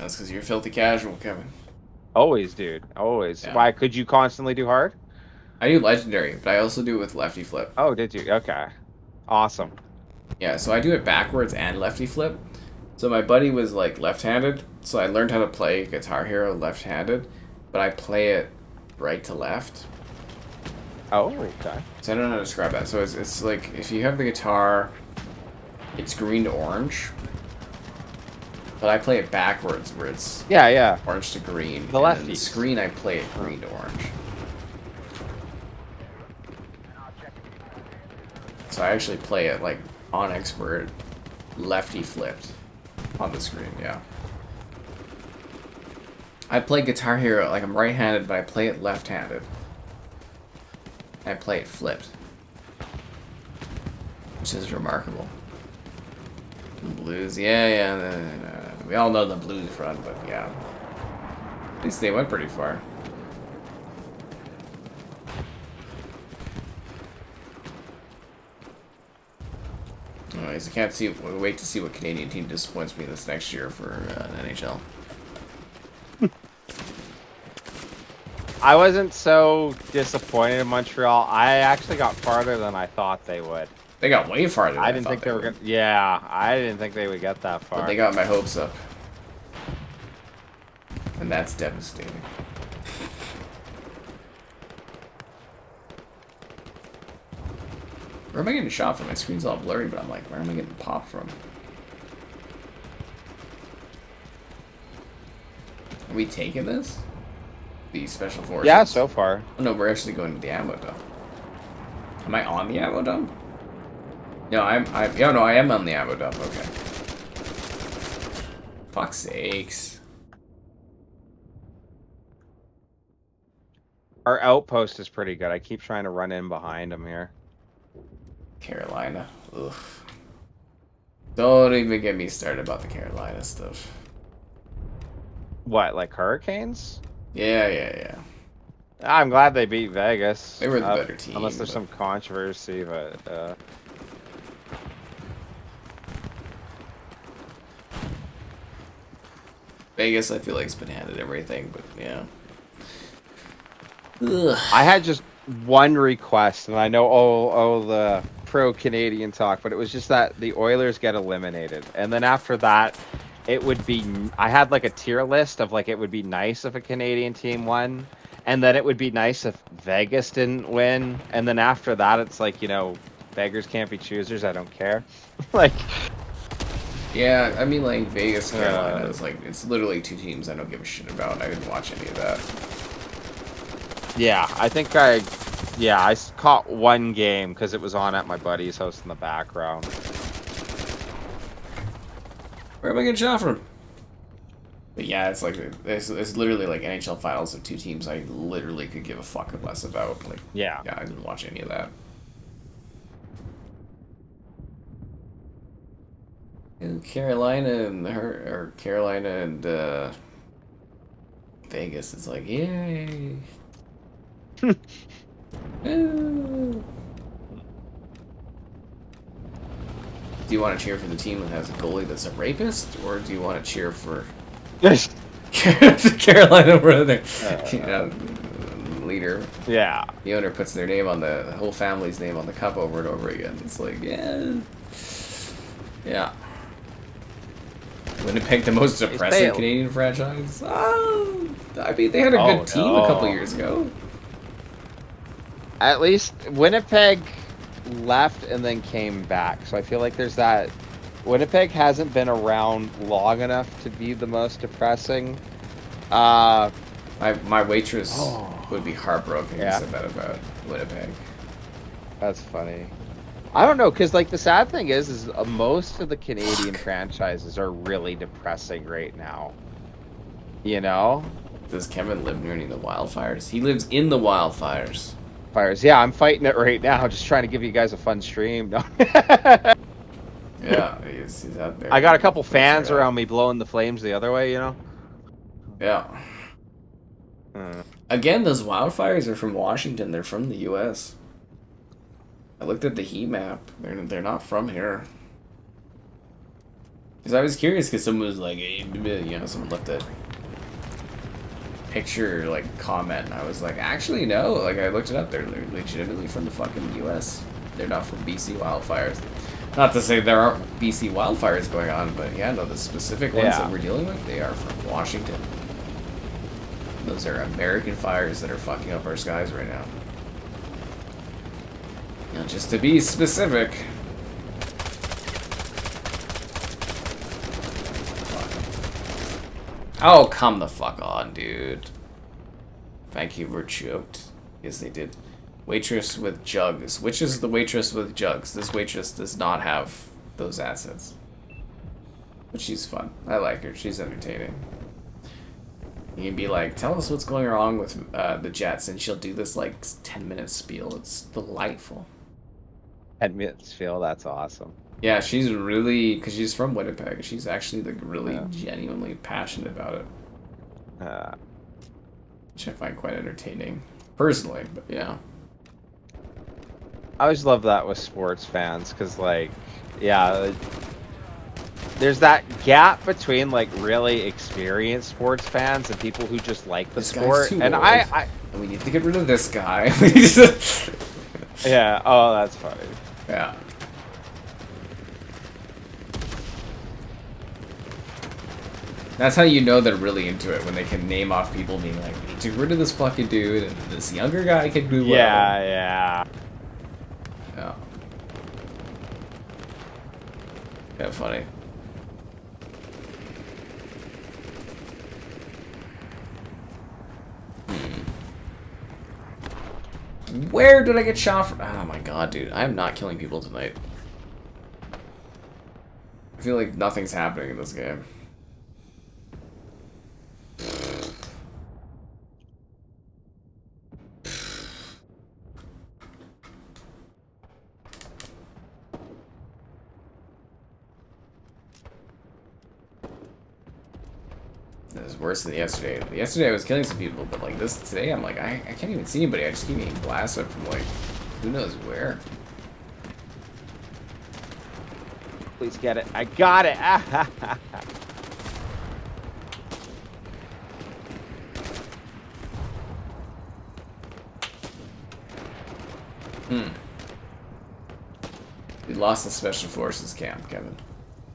A: That's because you're filthy casual, Kevin.
B: Always, dude. Always.
A: Yeah.
B: Why? Could you constantly do hard?
A: I do legendary, but I also do it with lefty flip.
B: Oh, did you? Okay. Awesome.
A: Yeah, so I do it backwards and lefty flip. So my buddy was like left-handed, so I learned how to play Guitar Hero left-handed, but I play it right to left.
B: Oh, okay.
A: So I don't know how to describe that. So it's like if you have the guitar, it's green to orange, but I play it backwards where it's
B: Yeah.
A: orange to green.
B: The
A: and then
B: lefties.
A: the screen I play it green to orange. So I actually play it like on expert, lefty flipped on the screen, yeah. I play Guitar Hero, like I'm right-handed, but I play it left-handed. I play it flipped. Which is remarkable. Blues, yeah. We all know the blues front, but yeah. At least they went pretty far. Anyways, I can't wait to see what Canadian team disappoints me this next year for NHL.
B: I wasn't so disappointed in Montreal. I actually got farther than I thought they would.
A: They got way farther than
B: I didn't think they were gonna. Yeah, I didn't think they would get that far.
A: But they got my hopes up. And that's devastating. Where am I getting shot from? My screen's all blurry, but I'm like, where am I getting popped from? Are we taking this? The special forces?
B: Yeah, so far.
A: Oh, no, we're actually going to the ammo dump. Am I on the ammo dump? No, I am on the ammo dump. Okay. Fuck's sakes.
B: Our outpost is pretty good. I keep trying to run in behind them here.
A: Carolina. Ugh. Don't even get me started about the Carolina stuff.
B: What, like hurricanes?
A: Yeah.
B: I'm glad they beat Vegas.
A: They were the better team.
B: Unless there's some controversy, but...
A: Vegas, I feel like, has been handed everything, but yeah. Ugh.
B: I had just one request, and I know the pro-Canadian talk, but it was just that the Oilers get eliminated. And then after that, it would be... I had like a tier list of like, it would be nice if a Canadian team won, and then it would be nice if Vegas didn't win. And then after that, it's like, you know, beggars can't be choosers, I don't care. Like...
A: Yeah, I mean, like, Vegas, Carolina is like, it's literally two teams I don't give a shit about. I didn't watch any of that.
B: Yeah, I think I caught one game because it was on at my buddy's house in the background.
A: Where am I getting shot from? But yeah, it's like, it's literally like NHL finals of two teams I literally could give a fuck less about. Like,
B: Yeah,
A: I didn't watch any of that. And Carolina and Vegas, it's like, yay. Ooh. Do you want to cheer for the team that has a goalie that's a rapist, or do you want to cheer for Carolina where their leader?
B: Yeah.
A: The owner puts their name on the whole family's name on the cup over and over again. It's like, yeah. Winnipeg, the most depressing Canadian franchise. Oh, I mean, they had a good team a couple years ago.
B: At least Winnipeg left and then came back, so I feel like there's that. Winnipeg hasn't been around long enough to be the most depressing.
A: My waitress would be heartbroken if you said that about Winnipeg.
B: That's funny. I don't know, because like the sad thing is most of the Canadian franchises are really depressing right now. You know?
A: Does Kevin live near any of the wildfires? He lives in the wildfires.
B: Fires. Yeah, I'm fighting it right now, just trying to give you guys a fun stream. No.
A: Yeah, he's out there.
B: I got a couple fans around me blowing the flames the other way, you know?
A: Yeah. Again, those wildfires are from Washington. They're from the U.S. I looked at the heat map. They're not from here. Because I was curious, because someone was like, you know, someone left a picture, like, comment, and I was like, actually, no. Like, I looked it up. They're legitimately from the fucking U.S. They're not from BC wildfires. Not to say there aren't BC wildfires going on, but yeah, no, the specific ones that we're dealing with, they are from Washington. Those are American fires that are fucking up our skies right now. Now, just to be specific. Oh, come the fuck on, dude. Vancouver choked. Yes, they did. Waitress with jugs. Which is the waitress with jugs? This waitress does not have those assets. But she's fun. I like her. She's entertaining. You can be like, tell us what's going wrong with the Jets, and she'll do this, like, 10-minute spiel. It's delightful.
B: 10-minute spiel? That's awesome.
A: Yeah, she's really... Because she's from Winnipeg. She's actually, like, really genuinely passionate about it. Which I find quite entertaining. Personally, but yeah.
B: I always love that with sports fans, because, like, yeah, there's that gap between, like, really experienced sports fans and people who just like the sport. And I
A: we need to get rid of this guy.
B: Yeah, oh, that's funny.
A: Yeah. That's how you know they're really into it, when they can name off people being like, we need to get rid of this fucking dude, and this younger guy can do well.
B: Yeah, yeah.
A: Yeah. Yeah, funny. Where did I get shot from? Oh my god, dude. I'm not killing people tonight. I feel like nothing's happening in this game. This is worse than yesterday. Yesterday I was killing some people, but like this today, I'm like, I can't even see anybody. I just keep getting blasted from like, who knows where.
B: Please get it. I got it.
A: We lost the Special Forces camp, Kevin.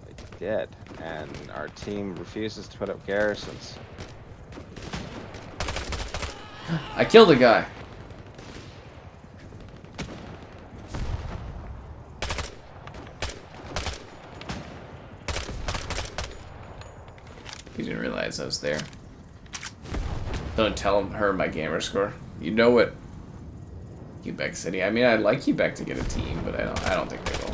B: We did. And our team refuses to put up garrisons.
A: I killed a guy. You didn't realize I was there. Don't tell her my gamer score. You know what? Quebec City. I mean, I'd like Quebec to get a team, but I don't think they will.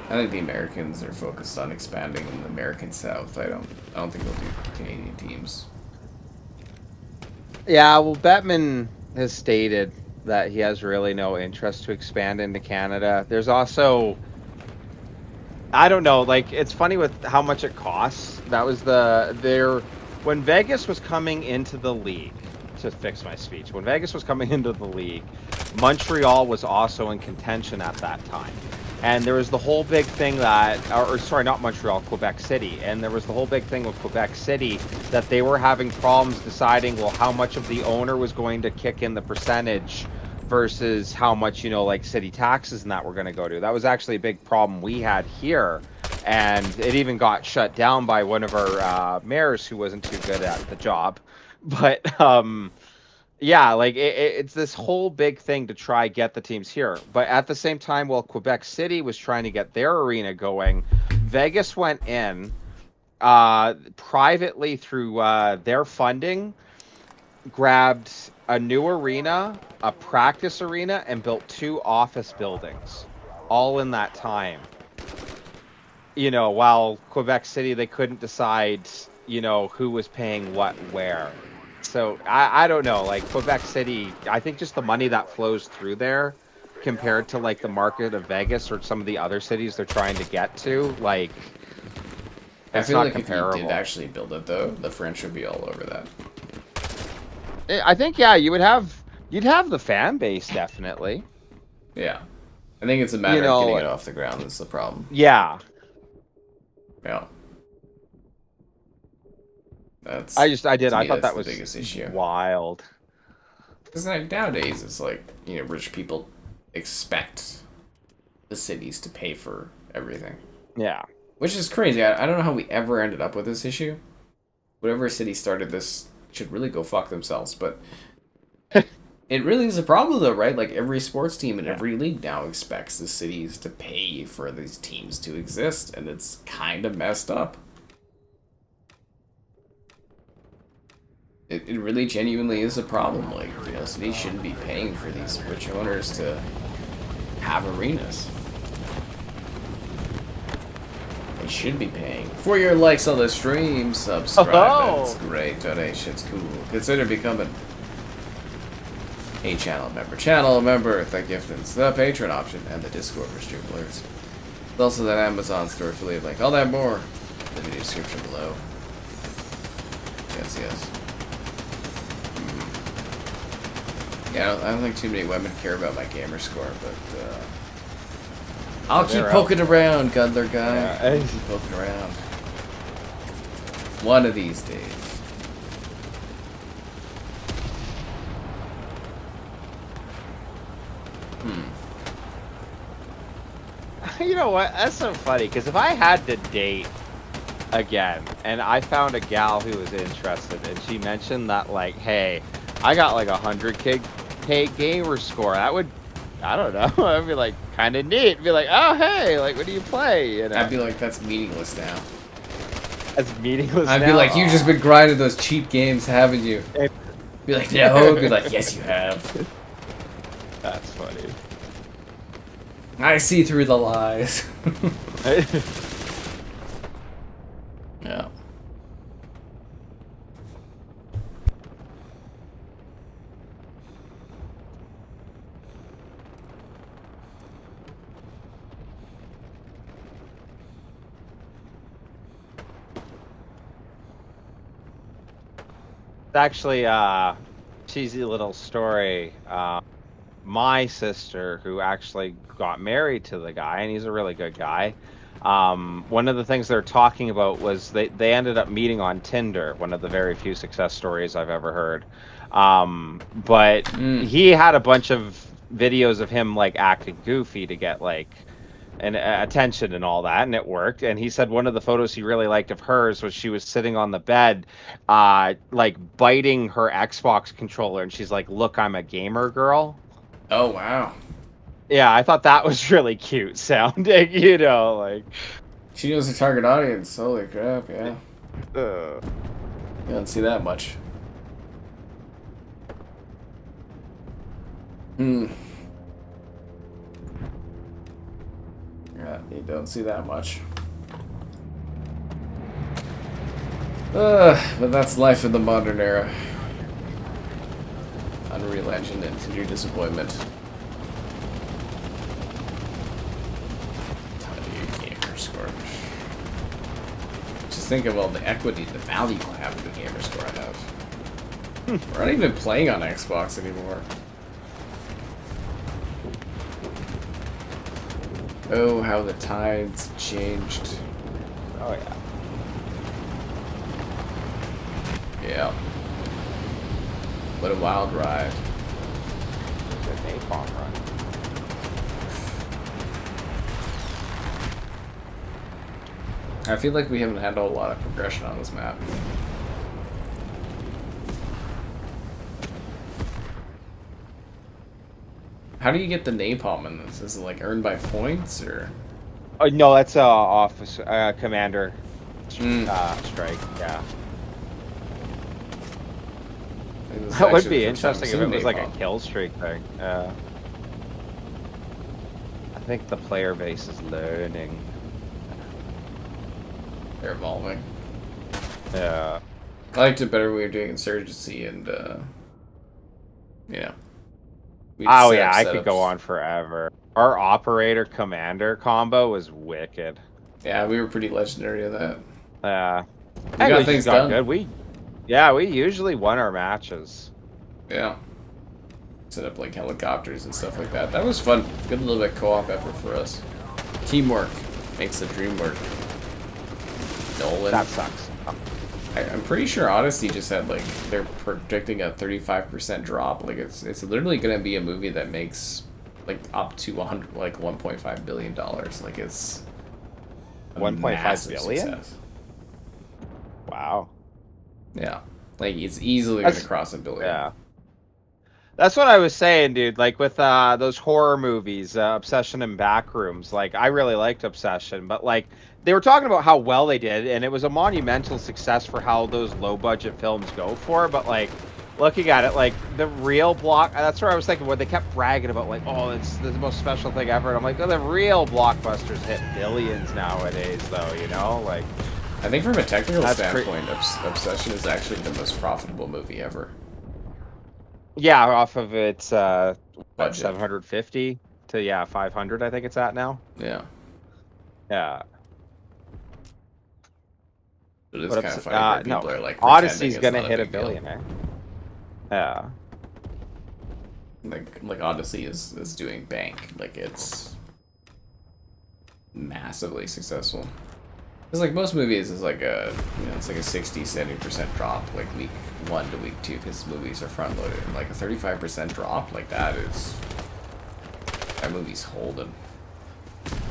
A: I think the Americans are focused on expanding in the American South. I don't think they'll do Canadian teams.
B: Yeah, well, Bettman has stated that he has really no interest to expand into Canada. There's also, I don't know, like, it's funny with how much it costs. That was when Vegas was coming into the league, to fix my speech, when Vegas was coming into the league, Montreal was also in contention at that time. And there was the whole big thing that, or sorry, not Montreal, Quebec City. And there was the whole big thing with Quebec City that they were having problems deciding, well, how much of the owner was going to kick in the percentage versus how much, you know, like city taxes and that were going to go to. That was actually a big problem we had here. And it even got shut down by one of our mayors who wasn't too good at the job. But, yeah, like it's this whole big thing to try get the teams here. But at the same time, while Quebec City was trying to get their arena going, Vegas went in privately through their funding, grabbed a new arena, a practice arena, and built 2 office buildings, all in that time. You know, while Quebec City, they couldn't decide, you know, who was paying what where. So, I don't know, like, Quebec City, I think just the money that flows through there compared to, like, the market of Vegas or some of the other cities they're trying to get to, like,
A: I feel like comparable. If you did actually build it, though, the French would be all over that.
B: I think, yeah, you'd have the fan base, definitely.
A: Yeah. I think it's a matter of getting it off the ground that's the problem.
B: Yeah.
A: Yeah. That's.
B: I
A: To me,
B: thought
A: that's
B: that
A: the
B: was
A: biggest issue.
B: wild.
A: Because like, nowadays, it's like, you know, rich people expect the cities to pay for everything.
B: Yeah.
A: Which is crazy. I don't know how we ever ended up with this issue. Whatever city started this should really go fuck themselves, but it really is a problem though, right? Like every sports team in every league now expects the cities to pay for these teams to exist, and it's kind of messed up. It really genuinely is a problem. Like, you know, cities shouldn't be paying for these rich owners to have arenas. They should be paying for your likes on the stream, subscribe. That's great. Donations, cool. Consider becoming a channel member. Channel member, the giftings, the patron option, and the Discord for stream alerts. There's also that Amazon store affiliate link. All that more in the video description below. Yes, yes. Yeah, I don't think too many women care about my gamer score, but I'll keep poking around, Gudler guy.
B: Yeah.
A: Keep poking around. One of these days.
B: You know what? That's so funny, because if I had to date again, and I found a gal who was interested, and she mentioned that, like, hey, I got like 100K gamer score, that would, I don't know, I'd be like, kind of neat. Be like, oh, hey, like, what do you play? You know?
A: I'd be like, that's meaningless now.
B: That's meaningless
A: I'd
B: now?
A: be like, you've just been grinding those cheap games, haven't you? Be like, no. Be like, yes, you have.
B: That's funny.
A: I see through the lies. Yeah.
B: It's actually a cheesy little story. My sister, who actually got married to the guy, and he's a really good guy. One of the things they're talking about was they ended up meeting on Tinder, one of the very few success stories I've ever heard. But he had a bunch of videos of him like acting goofy to get like and attention and all that, and it worked. And he said one of the photos he really liked of hers was she was sitting on the bed, like biting her Xbox controller, and she's like, "Look, I'm a gamer girl."
A: Oh, wow.
B: Yeah, I thought that was really cute sounding, you know, like.
A: She knows the target audience. Holy crap, yeah.
B: Uh,
A: You don't see that much. Yeah, you don't see that much. But that's life in the modern era. Unreal Engine and to your disappointment. Gamer score. Just think of all the equity, the value I have in the gamer score I have. We're not even playing on Xbox anymore. Oh, how the tides changed.
B: oh yeah.
A: Yeah. What a wild ride.
B: Good napalm run.
A: I feel like we haven't had a whole lot of progression on this map. How do you get the napalm in this? Is it like earned by points or?
B: Oh no, that's officer commander strike. Yeah. That would be interesting if it was like a kill streak thing. I think the player base is learning.
A: They're evolving.
B: Yeah.
A: I liked it better when we were doing insurgency and yeah.
B: Oh yeah, I could go on forever. Our operator commander combo was wicked.
A: Yeah, we were pretty legendary at that.
B: We
A: got things done.
B: Good. We usually won our matches.
A: Yeah. Set up like helicopters and stuff like that. That was fun. Good little bit co-op effort for us. Teamwork makes the dream work. Nolan.
B: That sucks.
A: I'm pretty sure Odyssey just had like they're predicting a 35% drop. Like it's literally gonna be a movie that makes like up to 1.5 billion dollars. Like it's
B: 1.5 billion.
A: Success.
B: Wow.
A: Yeah, like it's easily gonna cross a billion.
B: Yeah. That's what I was saying, dude. Like with those horror movies, Obsession and Backrooms. Like I really liked Obsession, but like they were talking about how well they did, and it was a monumental success for how those low budget films go for. But like looking at it, like the real block. That's where I was thinking when they kept bragging about like, oh, it's the most special thing ever. And I'm like, oh, the real blockbusters hit billions nowadays, though. You know, like.
A: I think from a technical standpoint, Obsession is actually the most profitable movie ever.
B: Yeah, off of its
A: Budget.
B: 750 to 500, I think it's at now.
A: Yeah.
B: Yeah.
A: It is kind of funny where people are like,
B: Odyssey's gonna hit a billion, eh? Yeah.
A: Like Odyssey is doing bank. Like it's massively successful. It's like most movies is like it's like a 60-70% drop like week 1 to week 2 because movies are front loaded. And like a 35% drop like that movie's holding.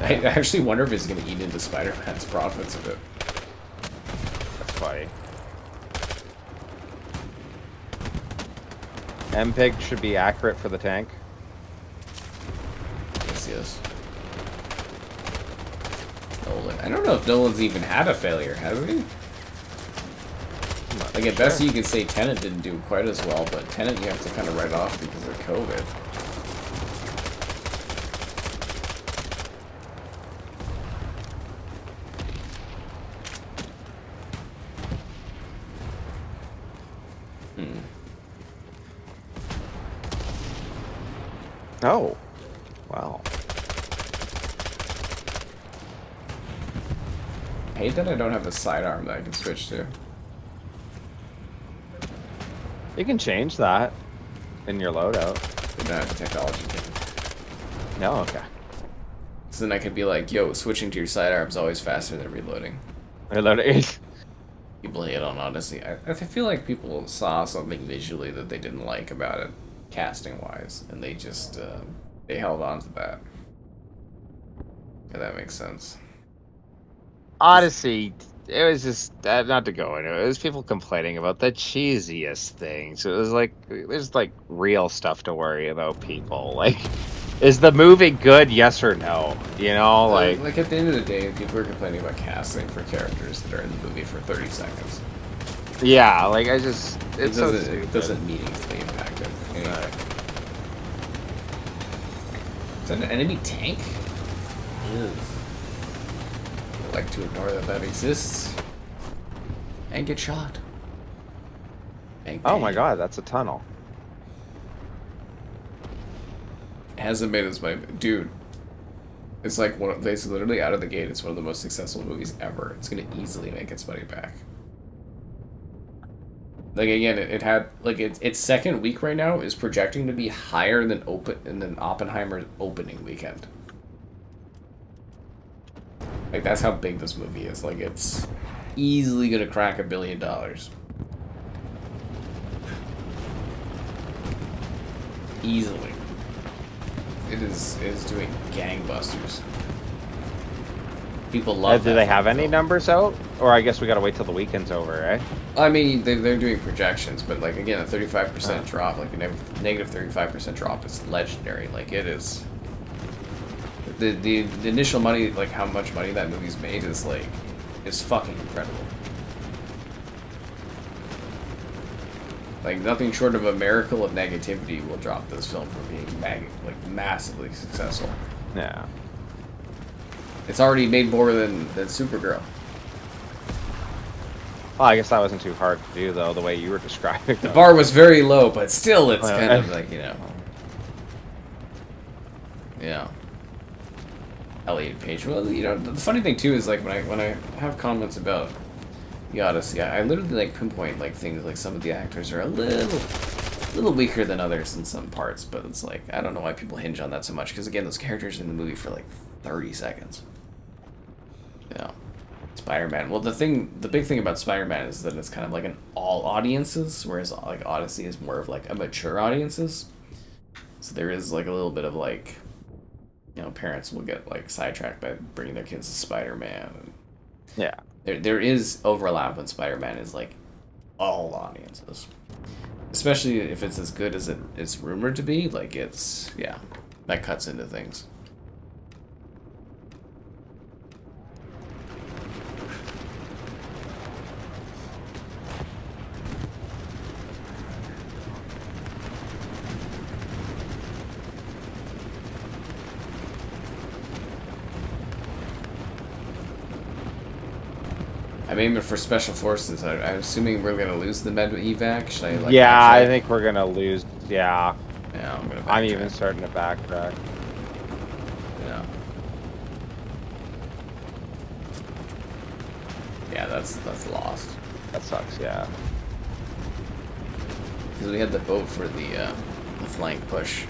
A: I actually wonder if it's gonna eat into Spider-Man's profits a bit.
B: That's funny. MPEG should be accurate for the tank.
A: Yes. Nolan. I don't know if Nolan's even had a failure, has he? Like at best you can say Tenet didn't do quite as well, but Tenet you have to kind of write off because of COVID.
B: Oh. Wow.
A: I hate that I don't have a sidearm that I can switch to.
B: You can change that in your loadout.
A: I don't have the technology kit.
B: No, okay.
A: So then I could be like, yo, switching to your sidearm's always faster than reloading.
B: Reloading.
A: People hate on Odyssey. I feel like people saw something visually that they didn't like about it, casting-wise, and they just, they held on to that. Yeah, that makes sense.
B: Odyssey, it was just, not to go into it, it was people complaining about the cheesiest things. It was like, there's like real stuff to worry about, people. Like, is the movie good, yes or no? You know,
A: like at the end of the day, people are complaining about casting for characters that are in the movie for 30 seconds.
B: Yeah, like it
A: doesn't meaningfully impact it. Anyway. Is that an enemy tank? Ew. I like to ignore that exists. And get shot. Bang, bang.
B: Oh my god, that's a tunnel.
A: It hasn't made as much. Dude. It's like it's literally out of the gate. It's one of the most successful movies ever. It's gonna easily make its money back. Like again, it had like its second week right now is projecting to be higher than Oppenheimer's opening weekend. Like that's how big this movie is. Like it's easily gonna crack $1 billion. Easily. It is doing gangbusters. People love.
B: Do they have any numbers out? Or I guess we gotta wait till the weekend's over, eh?
A: I mean, they're doing projections, but like again, a 35% drop, like a negative 35% drop is legendary. Like it is. The initial money, like how much money that movie's made, is fucking incredible. Like nothing short of a miracle of negativity will drop this film from being massively successful.
B: Yeah.
A: It's already made more than Supergirl.
B: Well, I guess that wasn't too hard to do, though, the way you were describing it.
A: The bar was very low, but still, it's kind of like, you know. Yeah. Elliot Page. Well, you know, the funny thing, too, is, like, when I have comments about the Odyssey, I literally, like, pinpoint, like, things like some of the actors are a little weaker than others in some parts, but it's like, I don't know why people hinge on that so much, because, again, those characters are in the movie for, like, 30 seconds. Yeah. Spider-Man. Well, the big thing about Spider-Man is that it's kind of like an all audiences, whereas like Odyssey is more of like a mature audiences. So there is like a little bit of like, you know, parents will get like sidetracked by bringing their kids to Spider-Man.
B: Yeah.
A: There is overlap when Spider-Man is like all audiences, especially if it's as good as it's rumored to be. Like it's that cuts into things. I'm aiming for special forces. I'm assuming we're gonna lose the med evac. Should I like?
B: Yeah, I think we're gonna lose. Yeah.
A: Yeah, I'm gonna.
B: I'm even starting to backtrack.
A: Yeah. Yeah, that's lost.
B: That sucks. Yeah.
A: Because we had the boat for the flank push.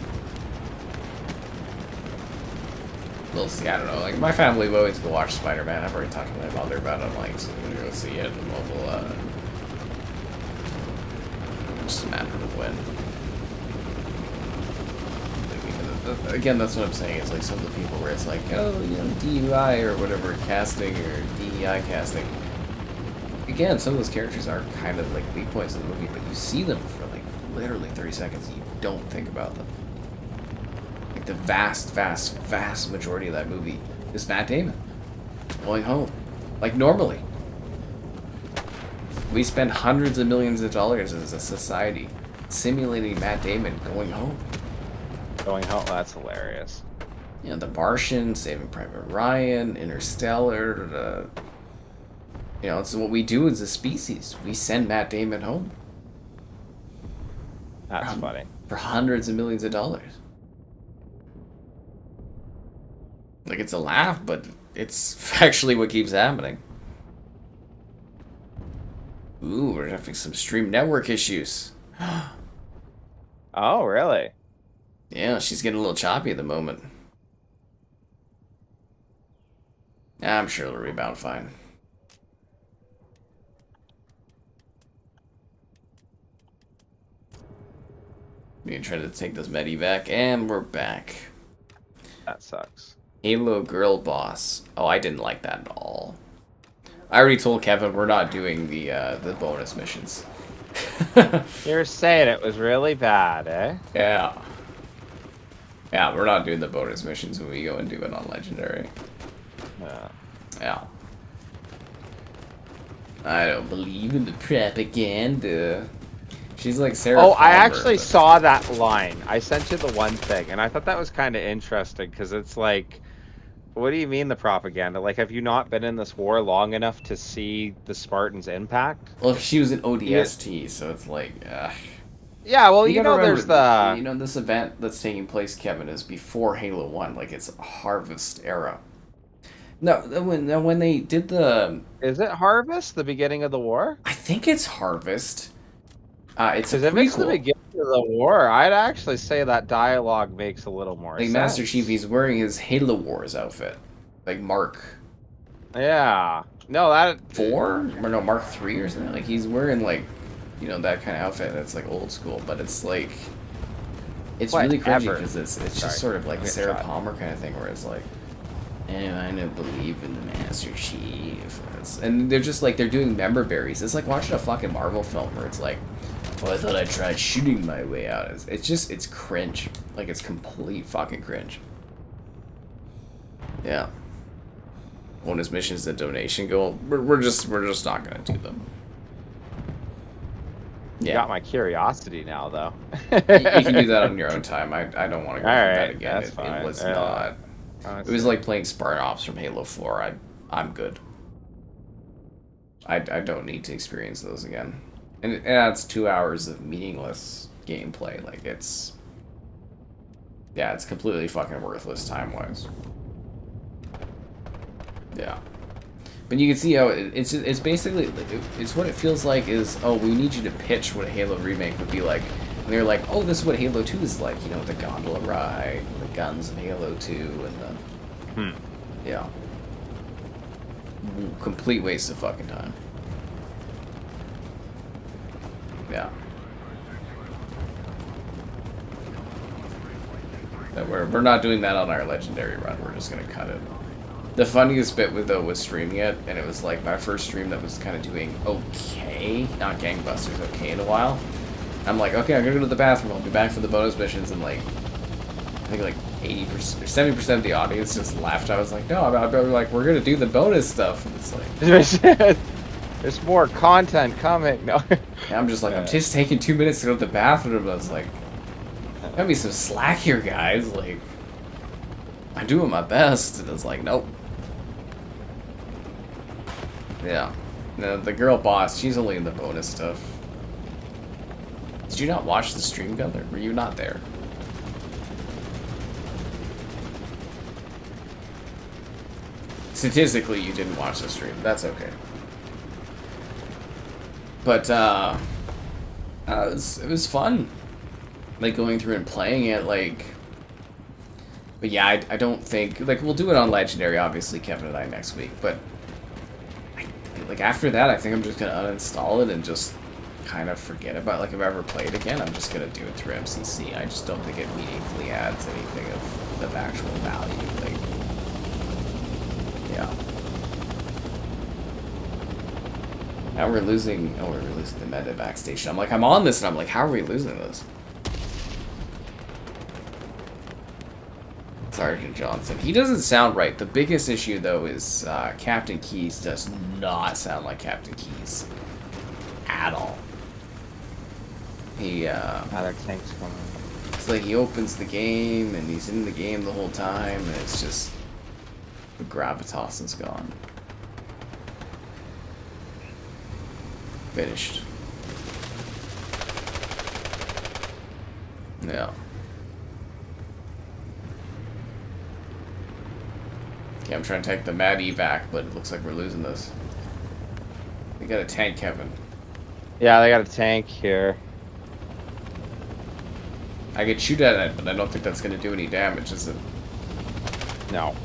A: We'll see. I don't know. Like my family will always go watch Spider-Man. I've already talked to my mother about it. I'm like, so we're gonna go see it, and we'll just a matter of when. Again, that's what I'm saying. It's like some of the people where it's like, oh, you know, DUI or whatever casting or DEI casting. Again, some of those characters are kind of like big points in the movie, but you see them for like literally 30 seconds and you don't think about them. Like the vast majority of that movie is Matt Damon going home. Like normally. We spend hundreds of millions of dollars as a society simulating Matt Damon going home.
B: Going home, that's hilarious.
A: You know, The Martian, Saving Private Ryan, Interstellar, you know, it's what we do as a species. We send Matt Damon home.
B: That's funny.
A: For hundreds of millions of dollars. Like, it's a laugh, but it's actually what keeps happening. Ooh, we're having some stream network issues.
B: Oh, really?
A: Yeah, she's getting a little choppy at the moment. I'm sure it'll rebound fine. We can try to take this medevac, and we're back.
B: That sucks.
A: Halo Girl Boss. Oh, I didn't like that at all. I already told Kevin we're not doing the bonus missions.
B: You're saying it was really bad, eh?
A: Yeah. Yeah, we're not doing the bonus missions when we go and do it on Legendary.
B: Yeah.
A: Yeah. I don't believe in the propaganda. She's like Sarah
B: Oh, I
A: Palmer,
B: actually
A: but...
B: saw that line. I sent you the one thing, and I thought that was kind of interesting, because it's like, what do you mean the propaganda? Like, have you not been in this war long enough to see the Spartans' impact?
A: Well, she was an ODST, so it's like...
B: Yeah, well,
A: you
B: know,
A: remember,
B: there's the...
A: You know, this event that's taking place, Kevin, is before Halo 1. Like, it's Harvest era. No, when they did the...
B: Is it Harvest, the beginning of the war?
A: I think it's Harvest. It's a
B: prequel. If it's the beginning of the war, I'd actually say that dialogue makes a little more sense.
A: Master Chief, he's wearing his Halo Wars outfit. Like Mark...
B: Yeah. No, that...
A: 4? Or no, Mark 3 or something. Like, he's wearing, like... You know, that kind of outfit that's like old school, but it's like it's really cringy because it's just sort of like Sarah Palmer kind of thing where it's like, I don't believe in the Master Chief, and they're just like they're doing member berries. It's like watching a fucking Marvel film where it's like, oh, I thought I tried shooting my way out. It's cringe, like it's complete fucking cringe. Yeah. Bonus missions, the donation goal. We're just not gonna do them.
B: You got my curiosity now, though.
A: You can do that on your own time. I don't want to go through that again.
B: That's fine.
A: It was not. It was like playing Spartan Ops from Halo 4. I'm good. I don't need to experience those again. And it adds 2 hours of meaningless gameplay. Like it's completely fucking worthless time-wise. Yeah. But you can see how it's basically, it's what it feels like is, oh, we need you to pitch what a Halo remake would be like. And they're like, oh, this is what Halo 2 is like. You know, the gondola ride, the guns of Halo 2, and the... Yeah. complete waste of fucking time. Yeah. But we're not doing that on our legendary run. We're just gonna cut it. The funniest bit though was streaming it, and it was like my first stream that was kind of doing okay, not gangbusters, okay in a while. I'm like, okay, I'm gonna go to the bathroom. I'll be back for the bonus missions, and like, I think like 80% or 70% of the audience just laughed. I was like, no, I'm like, we're gonna do the bonus stuff. And it's like,
B: there's more content coming. No.
A: I'm just like, I'm just taking 2 minutes to go to the bathroom. I was like, got me some slack here, guys. Like, I'm doing my best. And it's like, nope. Yeah. The girl boss, she's only in the bonus stuff. Did you not watch the stream, Gunner? Were you not there? Statistically, you didn't watch the stream. That's okay. But, it was fun. Like, going through and playing it, like... But yeah, I don't think... Like, we'll do it on Legendary, obviously, Kevin and I, next week. But, like, after that, I think I'm just going to uninstall it and just kind of forget about it. Like, if I ever play it again, I'm just going to do it through MCC. I just don't think it meaningfully adds anything of actual value. Like, yeah. Now we're losing... Oh, we're losing the medevac station. I'm like, I'm on this, and I'm like, how are we losing this? Sergeant Johnson. He doesn't sound right. The biggest issue, though, is Captain Keyes does not sound like Captain Keyes at all. He, it's like he opens the game, and he's in the game the whole time, and it's just... The gravitas is gone. Finished. Yeah. Okay, I'm trying to take the mad evac, but it looks like we're losing this. They got a tank, Kevin.
B: Yeah, they got a tank here.
A: I could shoot at it, but I don't think that's going to do any damage, is it?
B: No.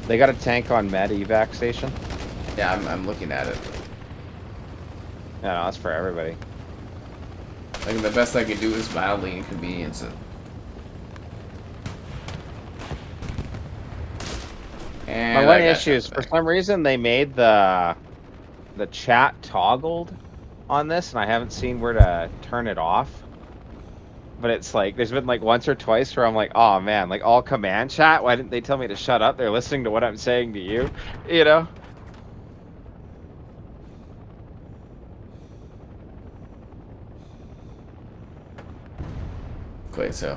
B: They got a tank on med evac station?
A: Yeah, I'm looking at it.
B: Yeah, no, that's for everybody.
A: Like, the best I could do is mildly inconvenience it. And
B: my one issue is, for some reason, they made the chat toggled on this, and I haven't seen where to turn it off. But it's like, there's been like once or twice where I'm like, oh man, like all command chat, why didn't they tell me to shut up? They're listening to what I'm saying to you, you know?
A: Quite so.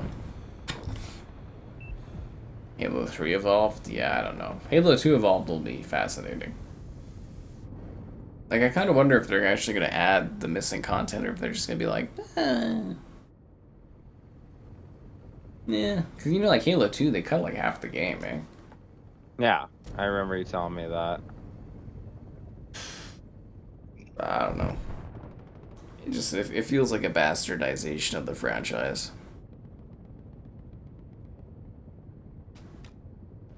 A: Halo 3 evolved? Yeah, I don't know. Halo 2 evolved will be fascinating. Like, I kind of wonder if they're actually going to add the missing content, or if they're just going to be like, yeah. Because, you know, like, Halo 2, they cut, like, half the game, eh?
B: Yeah, I remember you telling me that.
A: I don't know. It feels like a bastardization of the franchise.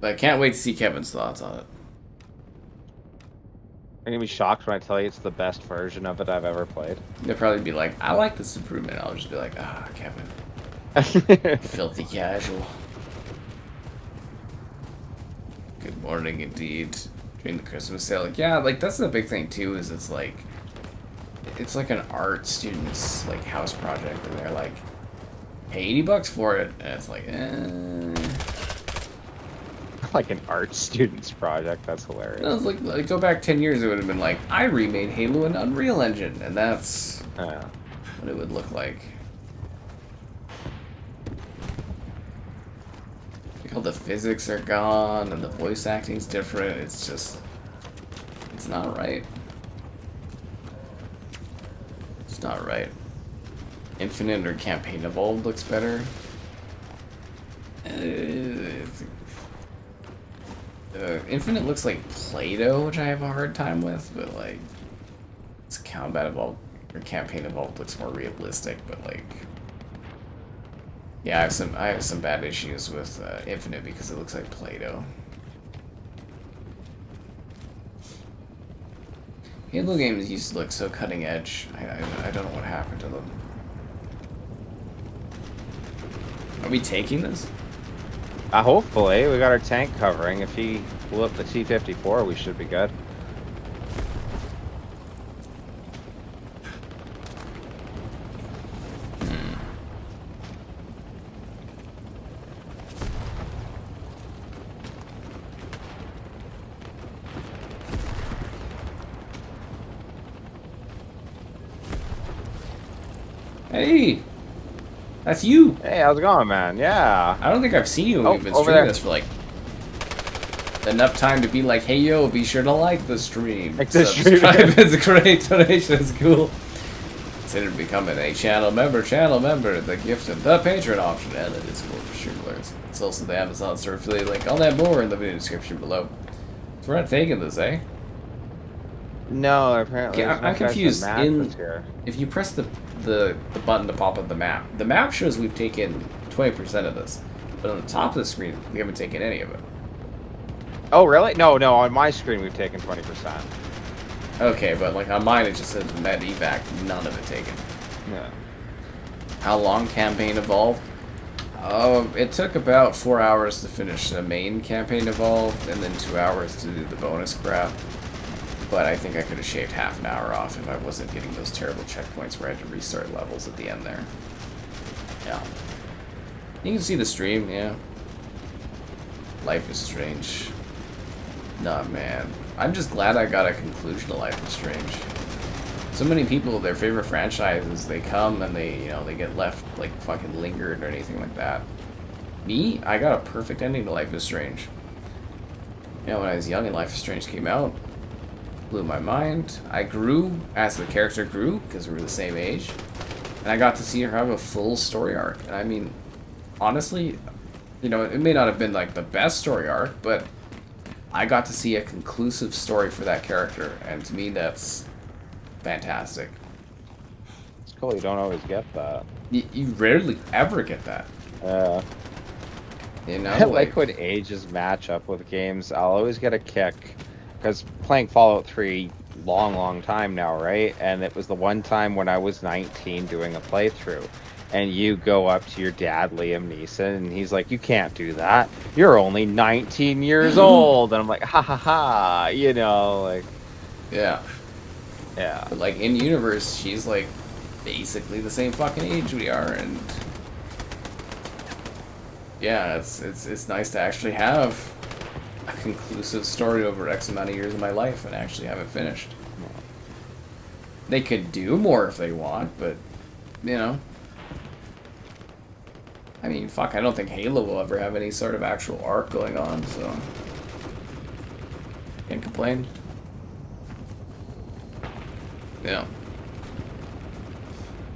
A: But I can't wait to see Kevin's thoughts on it.
B: You're gonna be shocked when I tell you it's the best version of it I've ever played.
A: They'll probably be like, I like this improvement. I'll just be like, ah, Kevin. Filthy casual. Good morning, indeed. During the Christmas sale. Yeah, like, that's the big thing, too, is it's like an art student's, like, house project, and they're like, pay $80 for it, and it's like,
B: Like an art student's project, that's hilarious.
A: No, it's like, go back 10 years, it would have been like, I remade Halo in Unreal Engine, and that's what it would look like. Like how the physics are gone, and the voice acting's different, it's just, it's not right. It's not right. Infinite or Campaign Evolved looks better. Infinite looks like Play-Doh, which I have a hard time with, but like, it's Combat Evolved, or Campaign Evolved looks more realistic, but like, yeah, I have some bad issues with Infinite because it looks like Play-Doh. Halo games used to look so cutting edge. I don't know what happened to them. Are we taking this?
B: Hopefully, we got our tank covering. If he blew up the T-54, we should be good.
A: Hey! That's you!
B: Hey, how's it going, man? Yeah.
A: I don't think I've seen you when we've been
B: over
A: streaming
B: there.
A: this for like enough time to be like, hey yo, be sure to like the stream.
B: Like the stream.
A: Subscribe is a great donation, it's cool. Consider becoming a channel member, the gift and the Patreon option, and the Discord for stream alerts. It's also the Amazon store affiliate link. All that more in the video description below. So we're not taking this, eh?
B: No, apparently.
A: Okay, I'm confused. If you press the button to pop up the map shows we've taken 20% of this, but on the top of the screen we haven't taken any of it.
B: Oh, really? No, on my screen we've taken 20%.
A: Okay, but like on mine it just says med evac, none of it taken.
B: Yeah.
A: How long campaign evolved? It took about 4 hours to finish the main campaign evolved, and then 2 hours to do the bonus crap. But I think I could have shaved half an hour off if I wasn't getting those terrible checkpoints where I had to restart levels at the end there. Yeah. You can see the stream, yeah. Life is Strange. Nah, man. I'm just glad I got a conclusion to Life is Strange. So many people, their favorite franchises, they come and they, you know, they get left, like, fucking lingered or anything like that. Me, I got a perfect ending to Life is Strange. You know, when I was young and Life is Strange came out, blew my mind. I grew as the character grew, because we were the same age. And I got to see her have a full story arc. And I mean, honestly, you know, it may not have been, like, the best story arc, but I got to see a conclusive story for that character. And to me, that's fantastic.
B: It's cool, you don't always get that.
A: You rarely ever get that. You know,
B: I like when ages match up with games. I'll always get a kick. Because playing Fallout 3 long time now, right? And it was the one time when I was 19 doing a playthrough. And you go up to your dad, Liam Neeson, and he's like, you can't do that. You're only 19 years old. And I'm like, ha ha ha. You know, like...
A: Yeah.
B: Yeah.
A: But like, in universe, she's like, basically the same fucking age we are, and... Yeah, it's nice to actually have a conclusive story over X amount of years of my life and actually have it finished. They could do more if they want, but, you know. I mean, fuck, I don't think Halo will ever have any sort of actual arc going on, so... Can't complain. Yeah.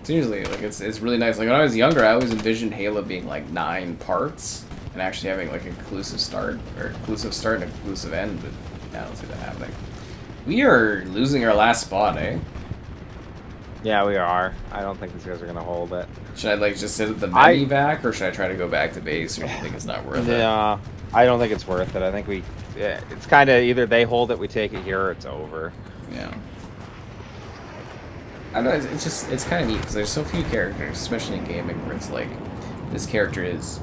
A: Seriously, like, it's really nice. Like, when I was younger, I always envisioned Halo being, like, 9 parts, and actually having, like, a conclusive start, or a conclusive start and a conclusive end, but I don't see that happening. We are losing our last spot, eh?
B: Yeah, we are. I don't think these guys are gonna hold it.
A: Should I, like, just sit at the medevac, or should I try to go back to base, or do you think it's not worth it?
B: Yeah, I don't think it's worth it. I think it's kind of either they hold it, we take it here, or it's over.
A: Yeah. I don't know, it's kind of neat, because there's so few characters, especially in gaming, where it's like, this character is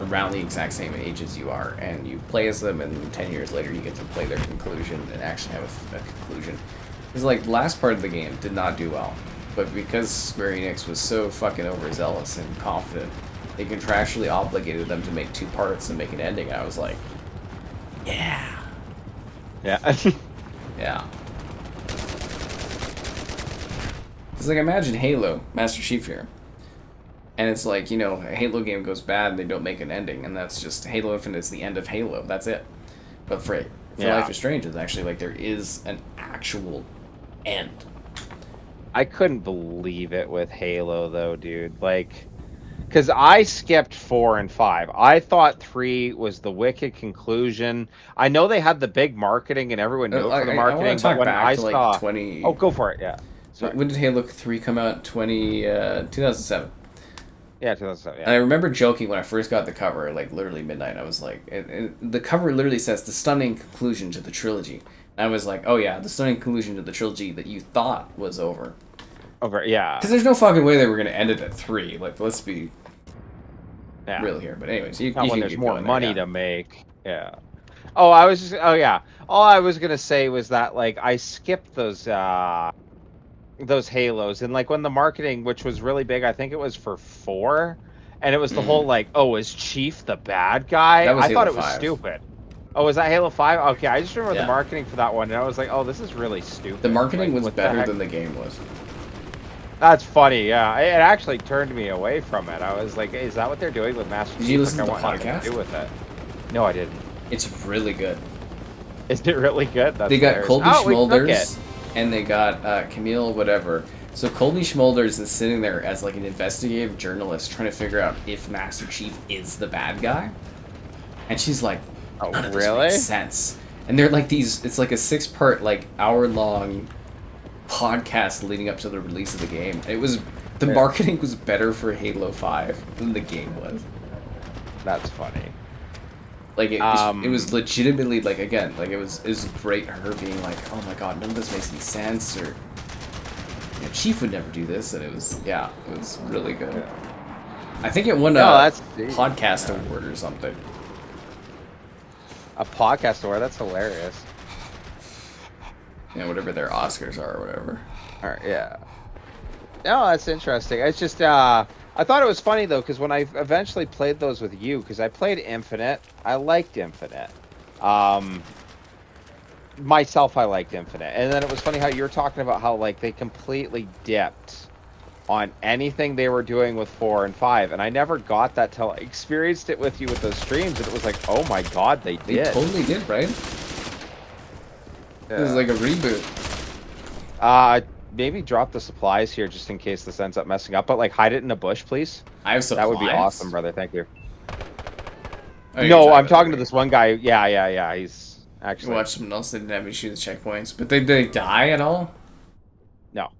A: around the exact same age as you are, and you play as them, and 10 years later you get to play their conclusion, and actually have a conclusion. Because, like, the last part of the game did not do well, but because Square Enix was so fucking overzealous and confident, they contractually obligated them to make 2 parts and make an ending, and I was like, yeah.
B: Yeah.
A: Yeah. It's like, imagine Halo, Master Chief here. And it's like, you know, a Halo game goes bad and they don't make an ending, and that's just Halo Infinite is the end of Halo. That's it. But for Life is Strange, it's actually like there is an actual end.
B: I couldn't believe it with Halo, though, dude. Like, because I skipped 4 and 5. I thought 3 was the wicked conclusion. I know they had the big marketing and everyone knew it for the marketing, but when I saw...
A: Like 20...
B: Oh, go for it, yeah.
A: Sorry. When did Halo 3 come out? 2007.
B: Yeah, 2007.
A: And I
B: Yeah.
A: remember joking when I first got the cover, like literally midnight. I was like, and the cover literally says the stunning conclusion to the trilogy. And I was like, oh yeah, the stunning conclusion to the trilogy that you thought was over.
B: Over. Yeah.
A: Because there's no fucking way they were gonna end it at 3. Like, let's be
B: Yeah.
A: real here. But anyways, you
B: Not when
A: can
B: there's
A: keep
B: more
A: going there,
B: money
A: yeah.
B: to make. Yeah. Oh, I was just. Oh, yeah. All I was gonna say was that like I skipped those Halos, and like when the marketing, which was really big, I think it was for 4, and it was the whole like, oh, is Chief the bad guy?
A: That was
B: I thought
A: Halo
B: it was
A: 5.
B: stupid. Oh, was that Halo 5? Okay, I just remember the
A: Yeah.
B: marketing for that one, and I was like, oh, this is really stupid.
A: The marketing
B: Like,
A: was
B: what the
A: better
B: heck?
A: than the game was.
B: That's funny, yeah. It actually turned me away from it. I was like, hey, is that what they're doing with Master Chief?
A: Did you listen
B: Like,
A: to
B: I
A: the
B: want nothing
A: podcast?
B: to do with it. No, I didn't.
A: It's really good.
B: Is it really good? That's
A: They got
B: hilarious.
A: Colby
B: Oh, we took
A: Schmolders,
B: it.
A: and they got Camille whatever. So Colby Schmolders is sitting there as like an investigative journalist trying to figure out if Master Chief is the bad guy. And she's like,
B: Oh,
A: none of this
B: really?
A: makes sense. And they're like these, it's like a 6-part, like hour-long podcast leading up to the release of the game. It was, the
B: Yeah.
A: marketing was better for Halo 5 than the game was.
B: That's funny.
A: Like it was legitimately like, again, like it was great her being like, oh my god, none of this makes any sense, or Chief would never do this, and it was really good.
B: Yeah.
A: I think it won
B: No,
A: a
B: that's
A: podcast award or something.
B: a podcast award. That's hilarious.
A: Yeah, whatever their Oscars are or whatever.
B: All right, yeah. No, that's interesting. It's just I thought it was funny though, because when I eventually played those with you, because I played Infinite, I liked Infinite. Myself, I liked Infinite, and then it was funny how you were talking about how like they completely dipped on anything they were doing with 4 and 5, and I never got that till I experienced it with you with those streams, and it was like, oh my god, they
A: They
B: did.
A: totally did, right? It was like a reboot.
B: Maybe drop the supplies here just in case this ends up messing up, but like hide it in a bush, please.
A: I have supplies.
B: That would be awesome, brother. Thank you.
A: Oh, you're
B: No,
A: talking
B: I'm
A: about
B: talking
A: that.
B: to this one guy. Yeah. He's
A: You
B: actually
A: watch someone else, they didn't have issues with checkpoints. But did they die at all?
B: no.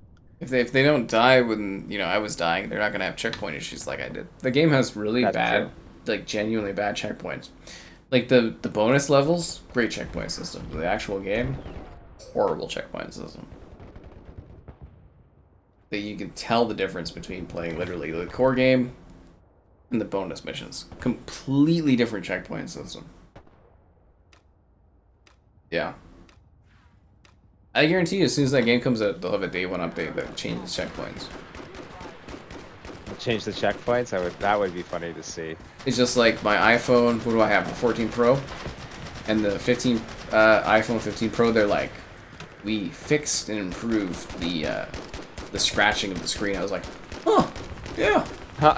A: If they don't die when, I was dying, they're not going to have checkpoint issues like I did. The game has really
B: That's
A: bad,
B: true.
A: like genuinely bad checkpoints. Like the bonus levels, great checkpoint system. The actual game, horrible checkpoint system. That you can tell the difference between playing literally the core game and the bonus missions. Completely different checkpoint system. Yeah. I guarantee you, as soon as that game comes out, they'll have a day 1 update that changes checkpoints.
B: Change the checkpoints. That would be funny to see.
A: It's just like my iPhone, what do I have, the 14 Pro? And the iPhone 15 Pro, they're like, we fixed and improved the scratching of the screen. I was like, huh, yeah. Huh.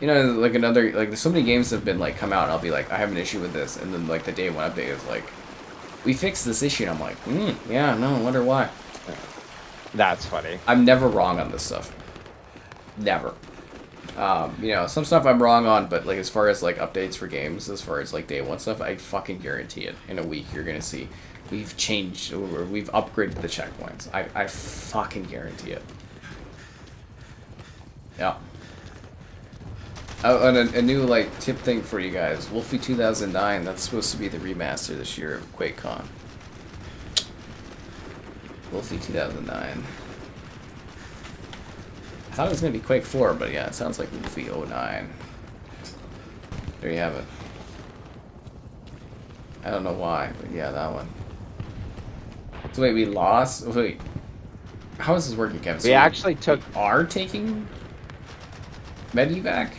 A: Like there's so many games that have been like come out and I'll be like, I have an issue with this, and then like the day 1 update is like, we fixed this issue, and I'm like, yeah, no, I wonder why.
B: That's funny.
A: I'm never wrong on this stuff. Never. Some stuff I'm wrong on, but like as far as like updates for games, as far as like day 1 stuff, I fucking guarantee it. In a week, you're gonna see we've changed or we've upgraded the checkpoints. I fucking guarantee it. Yeah. Oh, and a new like tip thing for you guys. Wolfie 2009. That's supposed to be the remaster this year of QuakeCon. Wolfie 2009. I thought it was gonna be Quake 4, but yeah, it sounds like Wolfie 09. There you have it. I don't know why, but yeah, that one. So wait, we lost? Wait, how is this working, Kevin? So
B: We actually took.
A: we are taking Medivac?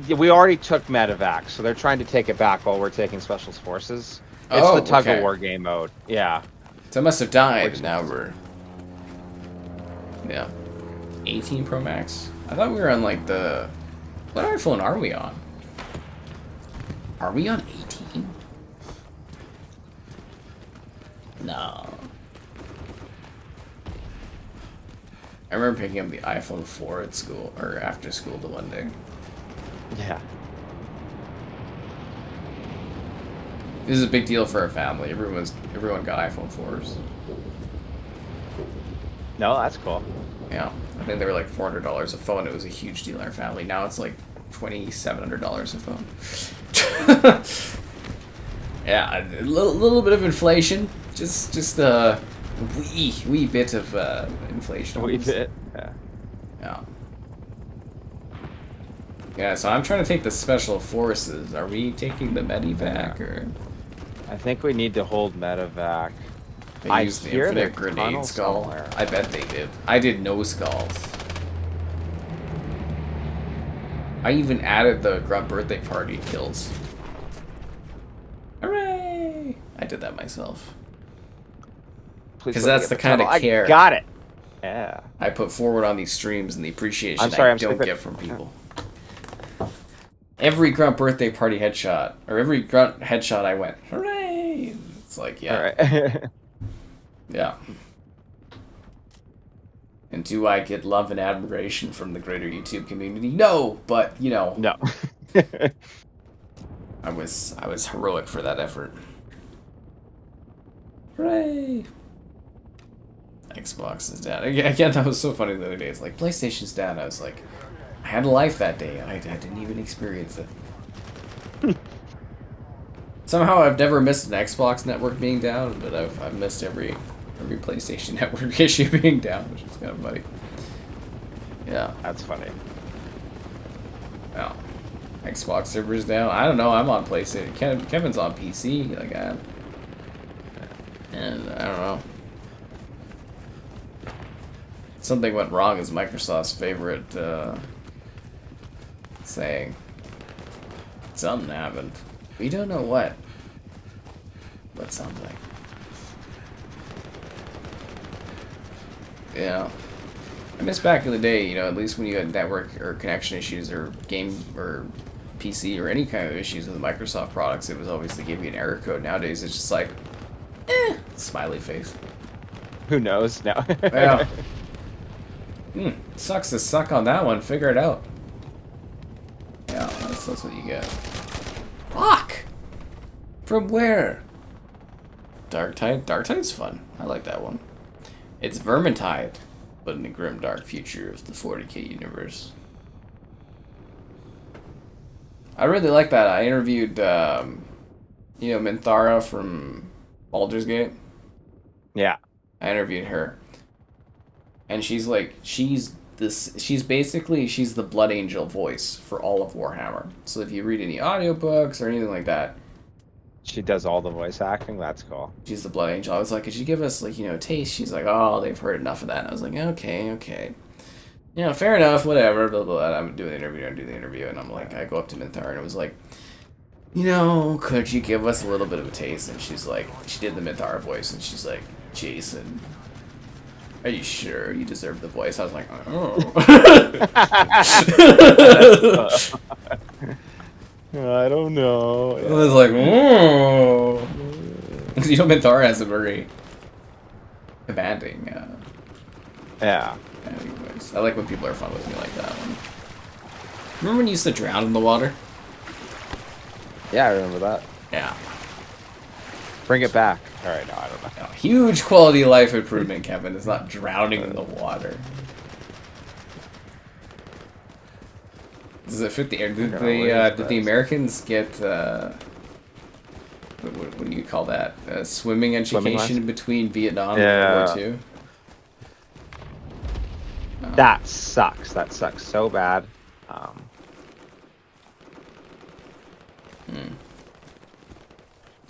B: We already took medevac, so they're trying to take it back while we're taking special forces. It's
A: Oh,
B: the tug
A: okay.
B: of war game mode. Yeah.
A: So I must have died,
B: Which-
A: and now we're... Yeah. 18 Pro Max? I thought we were on, like, the... What iPhone are we on? Are we on 18? No. I remember picking up the iPhone 4 at school, or after school the one day.
B: Yeah.
A: This is a big deal for our family. Everyone got iPhone 4s.
B: No, that's cool.
A: Yeah. I think they were like $400 a phone. It was a huge deal in our family. Now it's like $2,700 a phone. Yeah, a little bit of inflation. Just a wee bit of inflation.
B: A wee bit. Yeah.
A: Yeah. Yeah, so I'm trying to take the special forces. Are we taking the medevac or?
B: I think we need to hold medevac.
A: They used the infinite grenade skull. Somewhere. I bet they did. I did no skulls. I even added the grunt birthday party kills. Hooray! I did that myself. Because that's the kind of care.
B: I got it. Yeah.
A: I put forward on these streams and the appreciation I don't get from people. Every grunt birthday party headshot, or every grunt headshot, I went, hooray! It's like, yeah.
B: All right.
A: Yeah. And do I get love and admiration from the greater YouTube community? No, but you know.
B: No.
A: I was heroic for that effort. Hooray! Xbox is down. Again, that was so funny the other day. It's like, PlayStation's down. I was like, I had a life that day. I didn't even experience it. Somehow I've never missed an Xbox network being down, but I've missed every PlayStation network issue being down, which is kind of funny. Yeah.
B: That's funny.
A: Yeah. Xbox servers down. I don't know. I'm on PlayStation. Kevin's on PC. Like and I don't know. Something went wrong is Microsoft's favorite saying. Something happened. We don't know what. But something. Yeah. I miss back in the day, you know, at least when you had network or connection issues or game or PC or any kind of issues with Microsoft products, it was always to give you an error code. Nowadays, it's just like, smiley face.
B: Who knows now?
A: Yeah. Sucks to suck on that one. Figure it out. Yeah, that's what you get. Fuck! From where? Darktide? Darktide's fun. I like that one. It's Vermintide, but in the grim dark future of the 40k universe. I really like that. I interviewed, you know, Minthara from Baldur's Gate.
B: Yeah.
A: I interviewed her. And she's like, she's the Blood Angel voice for all of Warhammer. So if you read any audiobooks or anything like that,
B: she does all the voice acting. That's cool.
A: She's the Blood Angel. I was like, could you give us, like, you know, a taste? She's like, oh, they've heard enough of that. And I was like, okay. You know, fair enough, whatever. Blah, blah, blah. I'm doing the interview, and I'm like, I go up to Minthara, and it was like, you know, could you give us a little bit of a taste? And she's like, she did the Minthara voice, and she's like, Jason, are you sure you deserve the voice? I was like, oh.
B: I don't know.
A: I was like, oh. You know, Minthara has a very commanding.
B: Yeah.
A: Anyways, I like when people are fun with me like that one. Remember when you used to drown in the water?
B: Yeah, I remember that.
A: Yeah.
B: Bring it back. All right, no, I don't know.
A: No, huge quality of life improvement, Kevin. It's not drowning in the water. Does it fit the air? Did the Americans get what do you call that? Swimming education between Vietnam and World War II?
B: That sucks. That sucks so bad.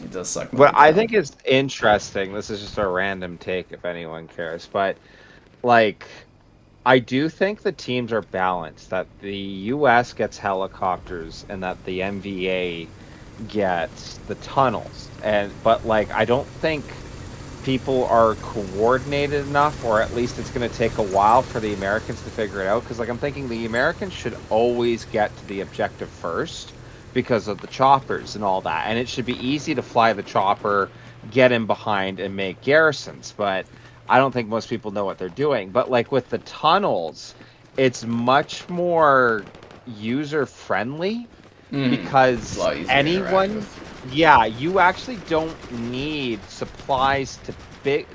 A: It does suck.
B: What I think is interesting, this is just a random take if anyone cares, but like, I do think the teams are balanced, that the US gets helicopters and that the MVA gets the tunnels. But like, I don't think people are coordinated enough, or at least it's going to take a while for the Americans to figure it out, because like, I'm thinking the Americans should always get to the objective first because of the choppers and all that, and it should be easy to fly the chopper, get in behind, and make garrisons. But I don't think most people know what they're doing. But like with the tunnels, it's much more user friendly because anyone, yeah, you actually don't need supplies to dig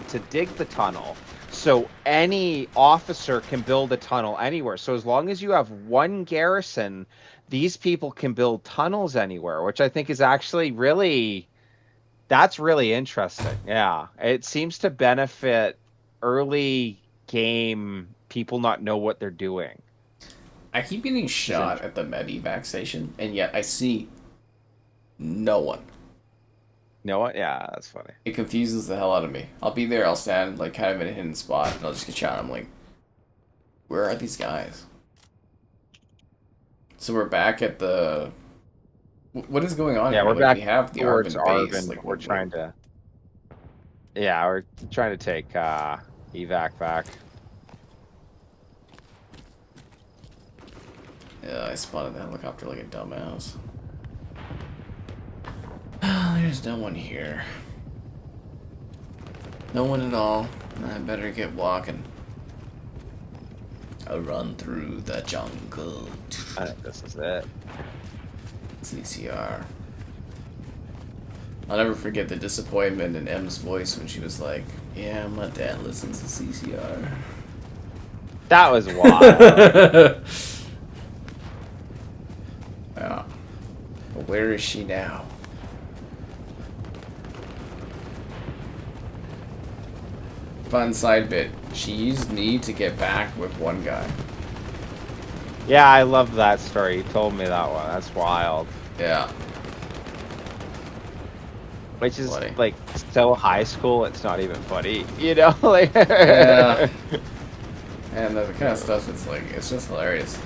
B: the tunnel. So any officer can build a tunnel anywhere. So as long as you have one garrison, these people can build tunnels anywhere, which I think is actually really, that's really interesting. Yeah. It seems to benefit early game people not know what they're doing.
A: I keep getting
B: Which is
A: shot at the medevac station, and yet I see no one.
B: You know what? Yeah, that's funny.
A: It confuses the hell out of me. I'll be there, I'll stand like kind of in a hidden spot, and I'll just get shot. I'm like, where are these guys? So we're back at the. What is going on
B: Yeah,
A: here?
B: we're
A: Like,
B: back
A: we have the
B: towards
A: Arvin base.
B: Arvin.
A: Like,
B: We're trying to. Yeah, we're trying to take evac back.
A: Yeah, I spotted the helicopter like a dumbass. There's no one here. No one at all. I better get walking. I'll run through the jungle.
B: I think this is it.
A: CCR. I'll never forget the disappointment in M's voice when she was like, "Yeah, my dad listens to CCR."
B: That was wild.
A: Yeah. But where is she now? Fun side bit. She used me to get back with one guy.
B: Yeah, I love that story. You told me that one. That's wild.
A: Yeah.
B: Which is
A: Funny.
B: like so high school, it's not even funny. You know, like.
A: Yeah. And the kind of stuff it's like, it's just hilarious.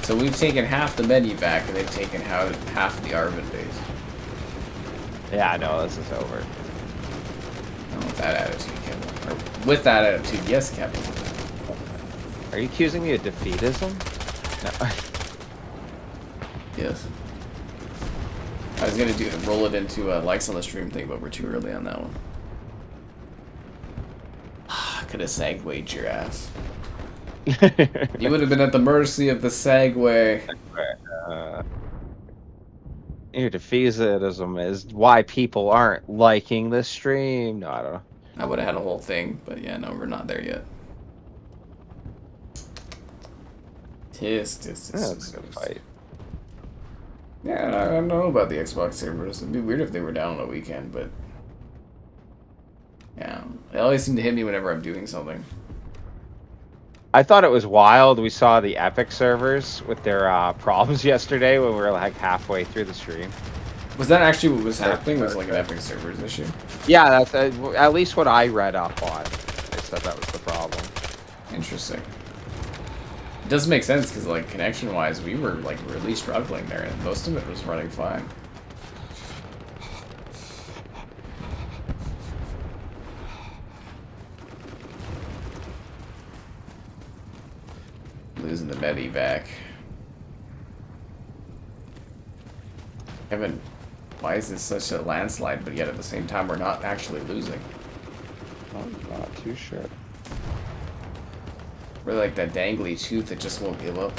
A: So we've taken half the menu back, and they've taken half the Arvin base.
B: Yeah, no, this is over.
A: Not with that attitude, Kevin. Or with that attitude, yes, Kevin.
B: Are you accusing me of defeatism? No.
A: Yes. I was gonna roll it into likes on the stream thing, but we're too early on that one. Could have segued your ass. You would have been at the mercy of the segue.
B: Your defeatism is why people aren't liking the stream. No, I don't know.
A: I would have had a whole thing, but yeah, no, we're not there yet. Tis.
B: Yeah, it's a good fight.
A: Yeah, I don't know about the Xbox servers. It'd be weird if they were down on a weekend, but yeah, they always seem to hit me whenever I'm doing something.
B: I thought it was wild. We saw the Epic servers with their problems yesterday when we were like halfway through the stream.
A: Was that actually what was happening? Was like an Epic servers issue?
B: Yeah, that's at least what I read up on. They said that was the problem.
A: Interesting. It does make sense because, like, connection-wise, we were like really struggling there, and most of it was running fine. Losing the medi back. Kevin, why is this such a landslide, but yet at the same time we're not actually losing?
B: I'm not too sure.
A: We're like that dangly tooth that just won't give up.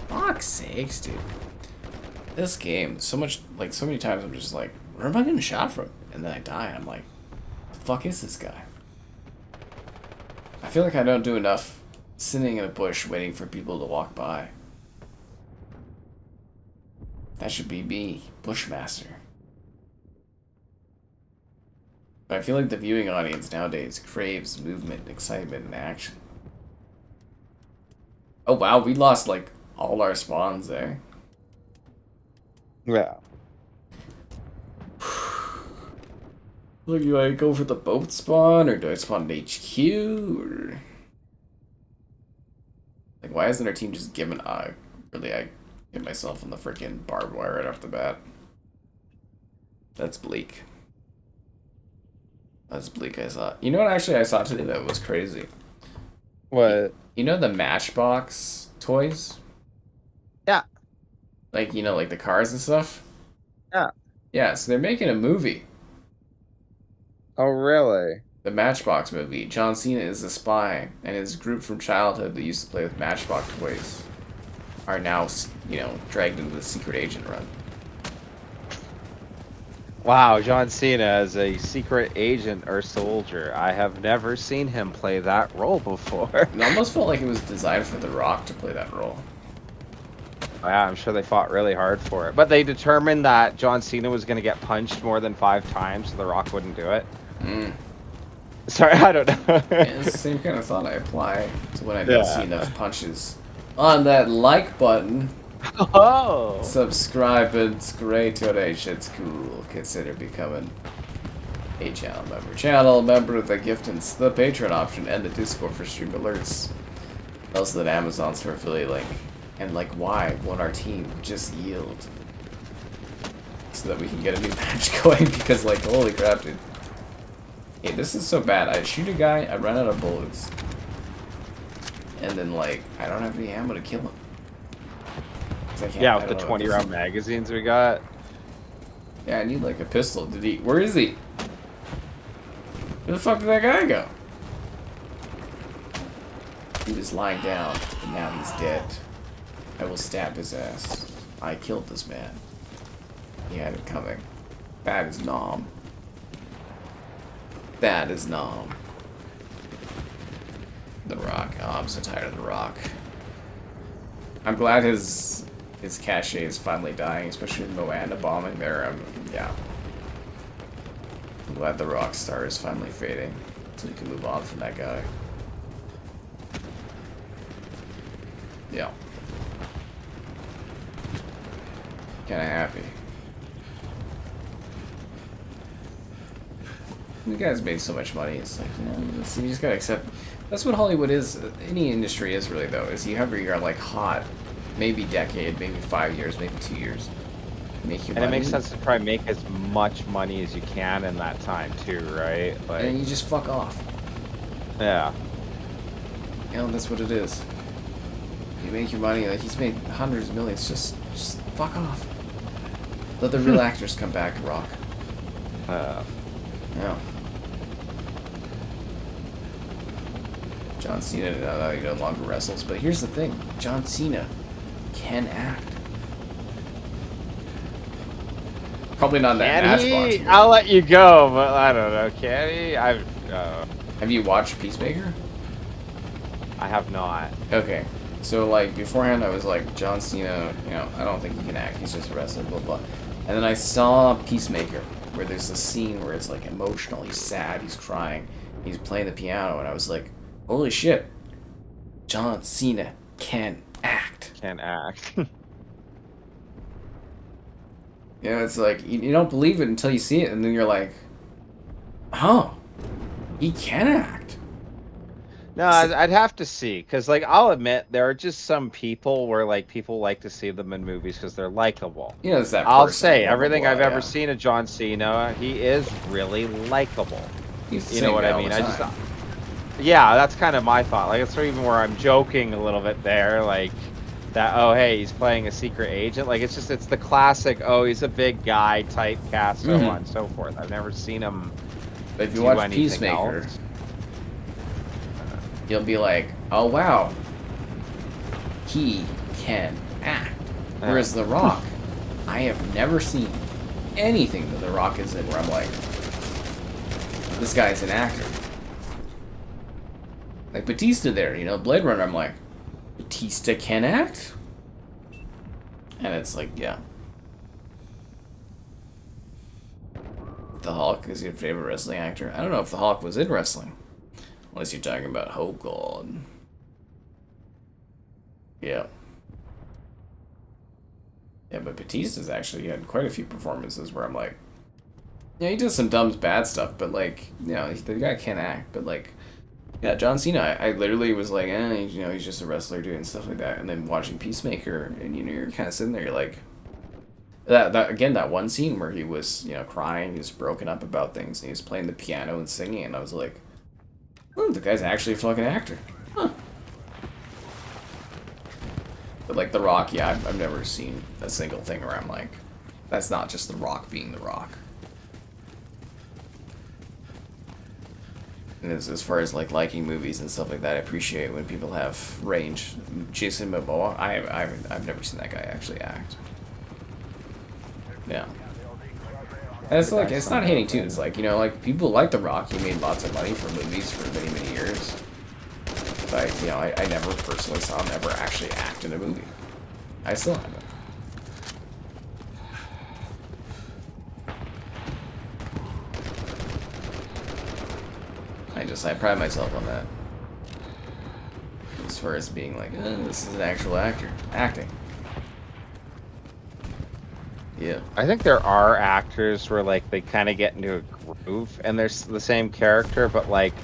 A: Fuck's sakes, dude. This game, so many times I'm just like, where am I getting shot from? And then I die, and I'm like, the fuck is this guy? I feel like I don't do enough sitting in a bush waiting for people to walk by. That should be me, Bushmaster. But I feel like the viewing audience nowadays craves movement, excitement, and action. Oh wow, we lost like all our spawns there.
B: Yeah.
A: Look, do I go for the boat spawn, or do I spawn an HQ, or... Like, why isn't our team just given... really, I hit myself on the freaking barbed wire right off the bat. That's bleak. That's bleak, I saw. You know what, actually, I saw today that was crazy?
B: What?
A: You know the Matchbox toys?
B: Yeah.
A: Like, you know, like the cars and stuff?
B: Yeah.
A: Yeah, so they're making a movie.
B: Oh, really?
A: The Matchbox movie. John Cena is a spy, and his group from childhood that used to play with Matchbox toys are now, you know, dragged into the secret agent run.
B: Wow, John Cena as a secret agent or soldier. I have never seen him play that role before.
A: It almost felt like it was designed for The Rock to play that role.
B: Yeah, I'm sure they fought really hard for it. But they determined that John Cena was going to get punched more than 5 times, so The Rock wouldn't do it. Sorry, I don't know.
A: Yeah, it's the same kind of thought I apply to when I don't see enough punches. On that like button,
B: Oh!
A: subscribe, it's great donation, it's cool. Consider becoming a channel member with the gift and the Patreon option, and the Discord for stream alerts. Also that Amazon store affiliate link. And like why won't our team just yield? So that we can get a new match going, because like holy crap, dude. Hey, this is so bad. I shoot a guy, I run out of bullets. And then like I don't have any ammo to kill him.
B: Yeah, with the 20-round magazines we got.
A: Yeah, I need like a pistol. Where is he? Where the fuck did that guy go? He was lying down, and now he's dead. I will stab his ass. I killed this man. He had it coming. That is Nom. That is Nom. The Rock. Oh, I'm so tired of The Rock. I'm glad his cachet is finally dying, especially with Moana bombing there. Yeah. I'm glad the rock star is finally fading, so we can move on from that guy. Yeah. Kinda happy. You guys made so much money, it's like, you know, you just gotta accept. That's what Hollywood is, any industry is really though, is you have your like hot, maybe decade, maybe 5 years, maybe 2 years. Make your money.
B: And it makes sense to try and make as much money as you can in that time too, right? Like,
A: and then you just fuck off.
B: Yeah.
A: You know, that's what it is. You make your money, like he's made hundreds of millions, just fuck off. Let the real actors come back, Rock. Yeah. John Cena he no longer wrestles, but here's the thing. John Cena can act. Probably not in that Matchbox movie.
B: I'll let you go, but I don't know. Can he?
A: Have you watched Peacemaker?
B: I have not.
A: Okay. So, like, beforehand I was like, John Cena, you know, I don't think he can act. He's just a wrestler, blah, blah. And then I saw Peacemaker, where there's a scene where it's, like, emotional. He's sad. He's crying. He's playing the piano. And I was like, holy shit. John Cena can act.
B: Can act.
A: You know, it's like, you don't believe it until you see it, and then you're like, oh, he can act.
B: No, I'd have to see, because, like, I'll admit, there are just some people where, like, people like to see them in movies because they're likable.
A: You know, it's that
B: I'll
A: person,
B: say, everything I've ever
A: yeah.
B: seen of John Cena, he is really likable.
A: He's the
B: You
A: same
B: know what
A: guy
B: I
A: all
B: mean?
A: the
B: I just,
A: time.
B: yeah, that's kind of my thought. Like, it's even where I'm joking a little bit there, like, that, oh, hey, he's playing a secret agent. Like, it's the classic, oh, he's a big guy type cast, so on and so forth. I've never seen him
A: But if you
B: do
A: watch
B: anything
A: Peacemaker,
B: else.
A: you'll be like, oh, wow, he can act. Whereas The Rock, I have never seen anything that The Rock is in where I'm like, this guy's an actor. Like Batista there, you know, Blade Runner, I'm like, Batista can act? And it's like, yeah. The Hulk is your favorite wrestling actor? I don't know if the Hulk was in wrestling. Unless you're talking about Hogan. Yeah. Yeah, but Batista's actually had quite a few performances where I'm like, yeah, he does some dumb bad stuff, but like, you know, the guy can act, but like, yeah, John Cena, I literally was like, you know, he's just a wrestler doing stuff like that. And then watching Peacemaker, and, you know, you're kind of sitting there, you're like, that one scene where he was, you know, crying, he was broken up about things, and he was playing the piano and singing, and I was like, oh, the guy's actually a fucking actor. Huh. But like The Rock, yeah, I've never seen a single thing where I'm like, that's not just The Rock being The Rock. And as far as like liking movies and stuff like that, I appreciate when people have range. Jason Momoa, I've never seen that guy actually act. Yeah. And it's like, it's not hating too. It's like, like people like The Rock. He made lots of money for movies for many, many years. But, I never personally saw him ever actually act in a movie. I still haven't. I pride myself on that. As far as being like, this is an actual actor. Acting. Yeah.
B: I think there are actors where like they kind of get into a groove and they're the same character, but like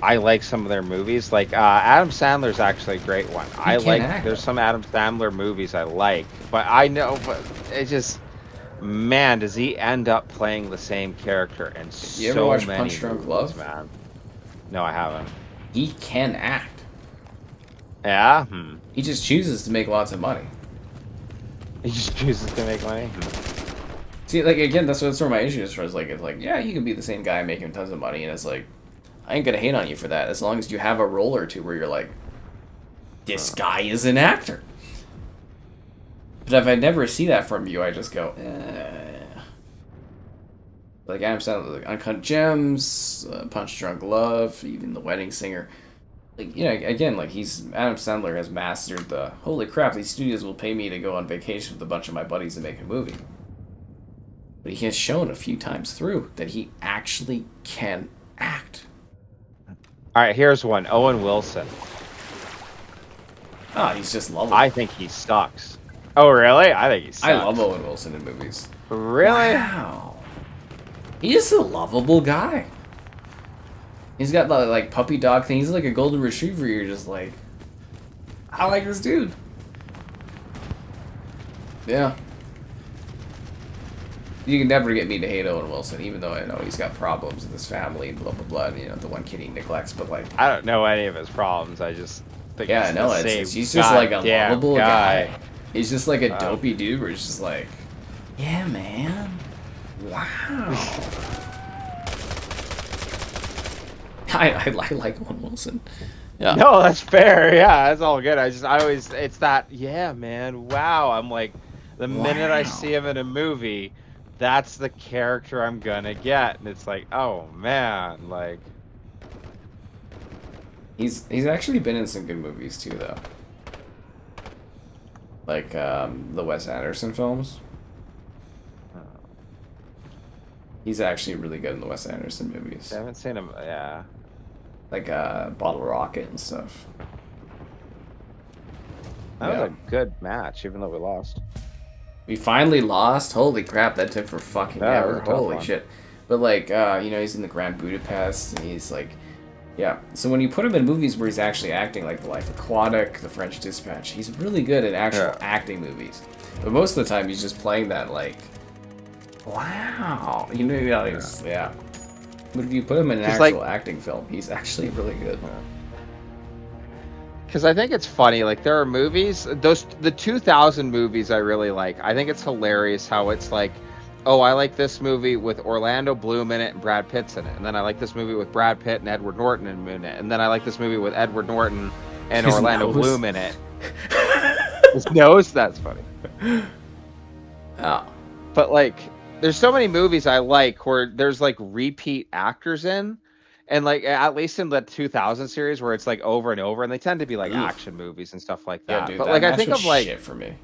B: I like some of their movies. Like Adam Sandler's actually a great one. There's some Adam Sandler movies I like, but it just, man, does he end up playing the same character in
A: you ever
B: so
A: watch
B: many
A: Punch Drunk
B: movies,
A: Love?
B: man? No, I haven't.
A: He can act.
B: Yeah.
A: He just chooses to make lots of money.
B: He just chooses to make money.
A: See, like again, that's where my issue is. For it's like, yeah, you can be the same guy making tons of money, and it's like, I ain't gonna hate on you for that as long as you have a role or two where you're like, this guy is an actor. But if I never see that from you, I just go, Like Adam Sandler, like Uncut Gems, Punch Drunk Love, even The Wedding Singer. Like, again, like Adam Sandler has mastered the, holy crap, these studios will pay me to go on vacation with a bunch of my buddies and make a movie. But he has shown a few times through that he actually can act.
B: All right, here's one. Owen Wilson.
A: He's just lovable.
B: I think he sucks. Oh, really? I think he sucks.
A: I love Owen Wilson in movies.
B: Really?
A: Wow. He's a lovable guy. He's got the like puppy dog thing. He's like a golden retriever. You're just like, I like this dude. Yeah. You can never get me to hate Owen Wilson, even though I know he's got problems in his family and blah blah blah. And, the one kid he neglects, but like,
B: I don't know any of his problems. I just think
A: yeah,
B: he's
A: no, he's just like a lovable guy. He's just like a dopey dude where he's just like, yeah, man. Wow. I like Owen Wilson. Yeah.
B: No, that's fair. Yeah, that's all good. It's that, yeah, man. Wow. I'm like, the minute I see him in a movie, that's the character I'm gonna get, and it's like, oh man, like.
A: He's actually been in some good movies too, though. Like the Wes Anderson films. He's actually really good in the Wes Anderson movies.
B: I haven't seen him. Yeah.
A: Like Bottle Rocket and stuff.
B: That was a good match, even though we lost.
A: We finally lost? Holy crap, that took for fucking ever. Holy shit. But like, he's in the Grand Budapest, and he's like, yeah. So when you put him in movies where he's actually acting, like The Life Aquatic, The French Dispatch, he's really good at actual acting movies. But most of the time, he's just playing that like, wow. Yeah. But if you put him in an actual acting film, he's actually really good.
B: Because I think it's funny, like there are movies, the 2000 movies I really like. I think it's hilarious how it's like, oh, I like this movie with Orlando Bloom in it and Brad Pitt's in it, and then I like this movie with Brad Pitt and Edward Norton in it, and then I like this movie with Edward Norton and Orlando Bloom in it. His nose, that's funny.
A: Oh.
B: But like, there's so many movies I like where there's like repeat actors in. And like, at least in the 2000 series where it's like over and over, and they tend to be like action movies and stuff like that.
A: Yeah, dude,
B: but
A: that
B: like, I
A: match
B: think
A: was
B: of like,
A: shit for me.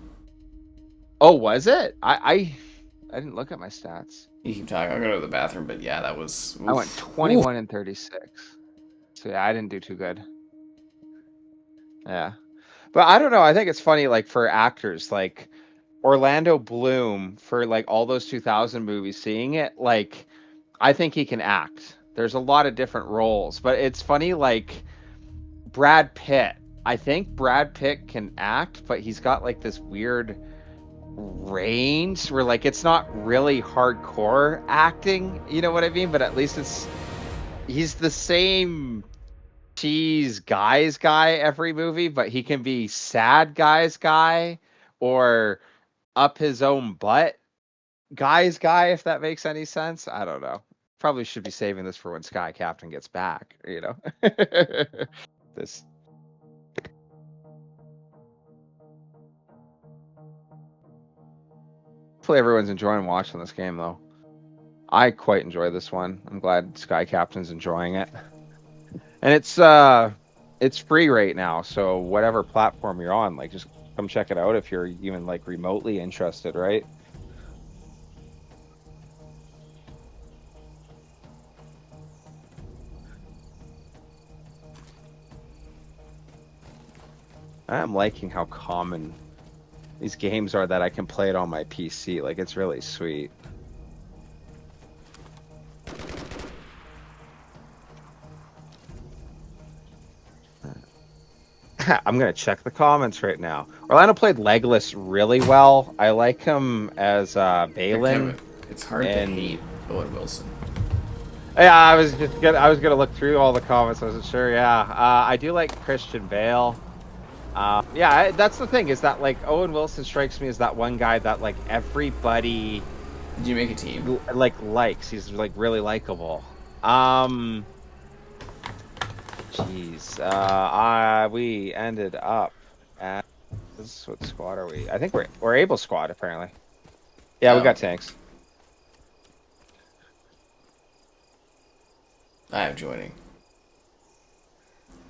B: Oh, was it? I didn't look at my stats.
A: You keep talking. I'll go to the bathroom, but yeah, that was. Oof.
B: I went 21 and 36. So yeah, I didn't do too good. Yeah, but I don't know. I think it's funny, like for actors, like Orlando Bloom for like all those 2000 movies, seeing it, like I think he can act. There's a lot of different roles, but it's funny, like Brad Pitt. I think Brad Pitt can act, but he's got like this weird range where like it's not really hardcore acting, you know what I mean? But at least he's the same cheese guy every movie, but he can be sad guy or up his own butt guy, if that makes any sense. I don't know. Probably should be saving this for when Sky Captain gets back, you know. This. Hopefully everyone's enjoying watching this game though. I quite enjoy this one. I'm glad Sky Captain's enjoying it. And it's free right now, so whatever platform you're on, like just come check it out if you're even like remotely interested, right? I'm liking how common these games are that I can play it on my PC. Like, it's really sweet. I'm gonna check the comments right now. Orlando played Legolas really well. I like him as Balin.
A: It's hard to hate Owen Wilson.
B: Yeah, I was gonna look through all the comments. I wasn't sure. Yeah, I do like Christian Bale. Yeah, that's the thing, is that like Owen Wilson strikes me as that one guy that like everybody.
A: Did you make a team?
B: Likes. He's like really likable. Jeez. We ended up at. What squad are we? I think we're able squad apparently. Yeah, we got tanks.
A: I am joining.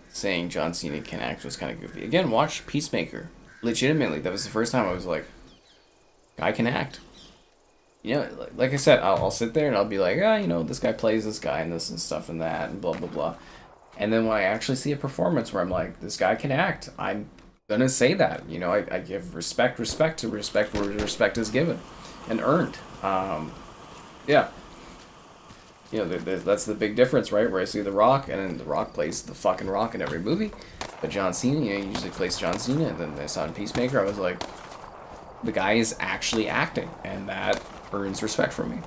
A: Saying John Cena can act was kind of goofy. Again, watch Peacemaker. Legitimately, that was the first time I was like, I can act. You know, like I said, I'll sit there and I'll be like, you know, this guy plays this guy and this and stuff and that and blah, blah, blah. And then when I actually see a performance where I'm like, this guy can act, I'm going to say that. You know, I give respect to respect where respect is given and earned. Yeah. You know, that's the big difference, right? Where I see The Rock, and then The Rock plays the fucking Rock in every movie. But John Cena, you know, usually plays John Cena, and then I saw in Peacemaker, I was like, the guy is actually acting, and that earns respect from me.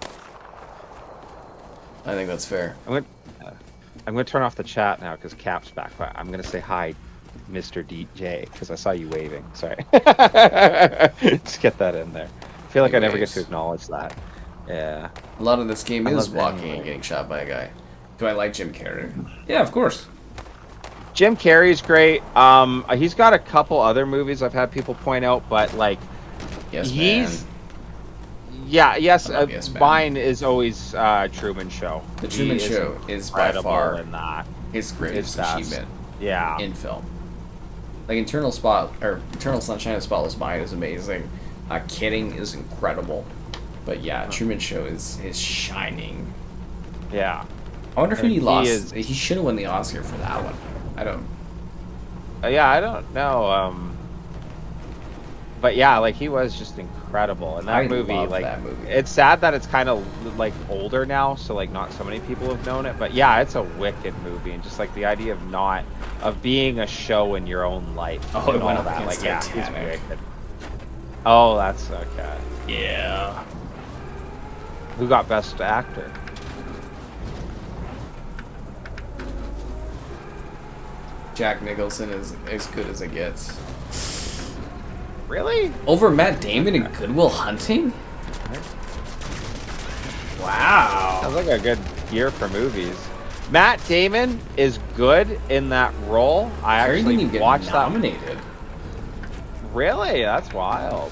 A: I think that's fair.
B: I'm gonna turn off the chat now because Cap's back. But I'm gonna say hi, Mr. DJ, because I saw you waving. Sorry. Just get that in there. I feel like I never get to acknowledge that. Yeah.
A: A lot of this game is walking and getting shot by a guy. Do I like Jim Carrey? Yeah, of course.
B: Jim Carrey's great. He's got a couple other movies I've had people point out, but like,
A: Yes,
B: he's.
A: Man.
B: Yeah, yes.
A: Yes,
B: mine is always Truman Show.
A: The Truman Show is by far
B: in that.
A: his greatest achievement.
B: Yeah.
A: In film. Like Eternal Sunshine of the Spotless Mind is amazing. Kidding is incredible. But yeah, Truman Show is shining.
B: Yeah.
A: I wonder who he lost. He should have won the Oscar for that one. I don't.
B: Yeah, I don't know. But yeah, like he was just incredible in that movie. Like
A: that movie.
B: It's sad that it's kind of like older now, so like not so many people have known it. But yeah, it's a wicked movie, and just like the idea of being a show in your own life.
A: Oh,
B: and
A: all
B: that. Like
A: yeah,
B: he's wicked. Oh, that's okay.
A: Yeah.
B: Who got Best Actor?
A: Jack Nicholson is as good as it gets.
B: Really?
A: Over Matt Damon in Good Will Hunting? Wow.
B: Sounds like a good year for movies. Matt Damon is good in that role. I actually watched
A: nominated.
B: That. Really? That's wild.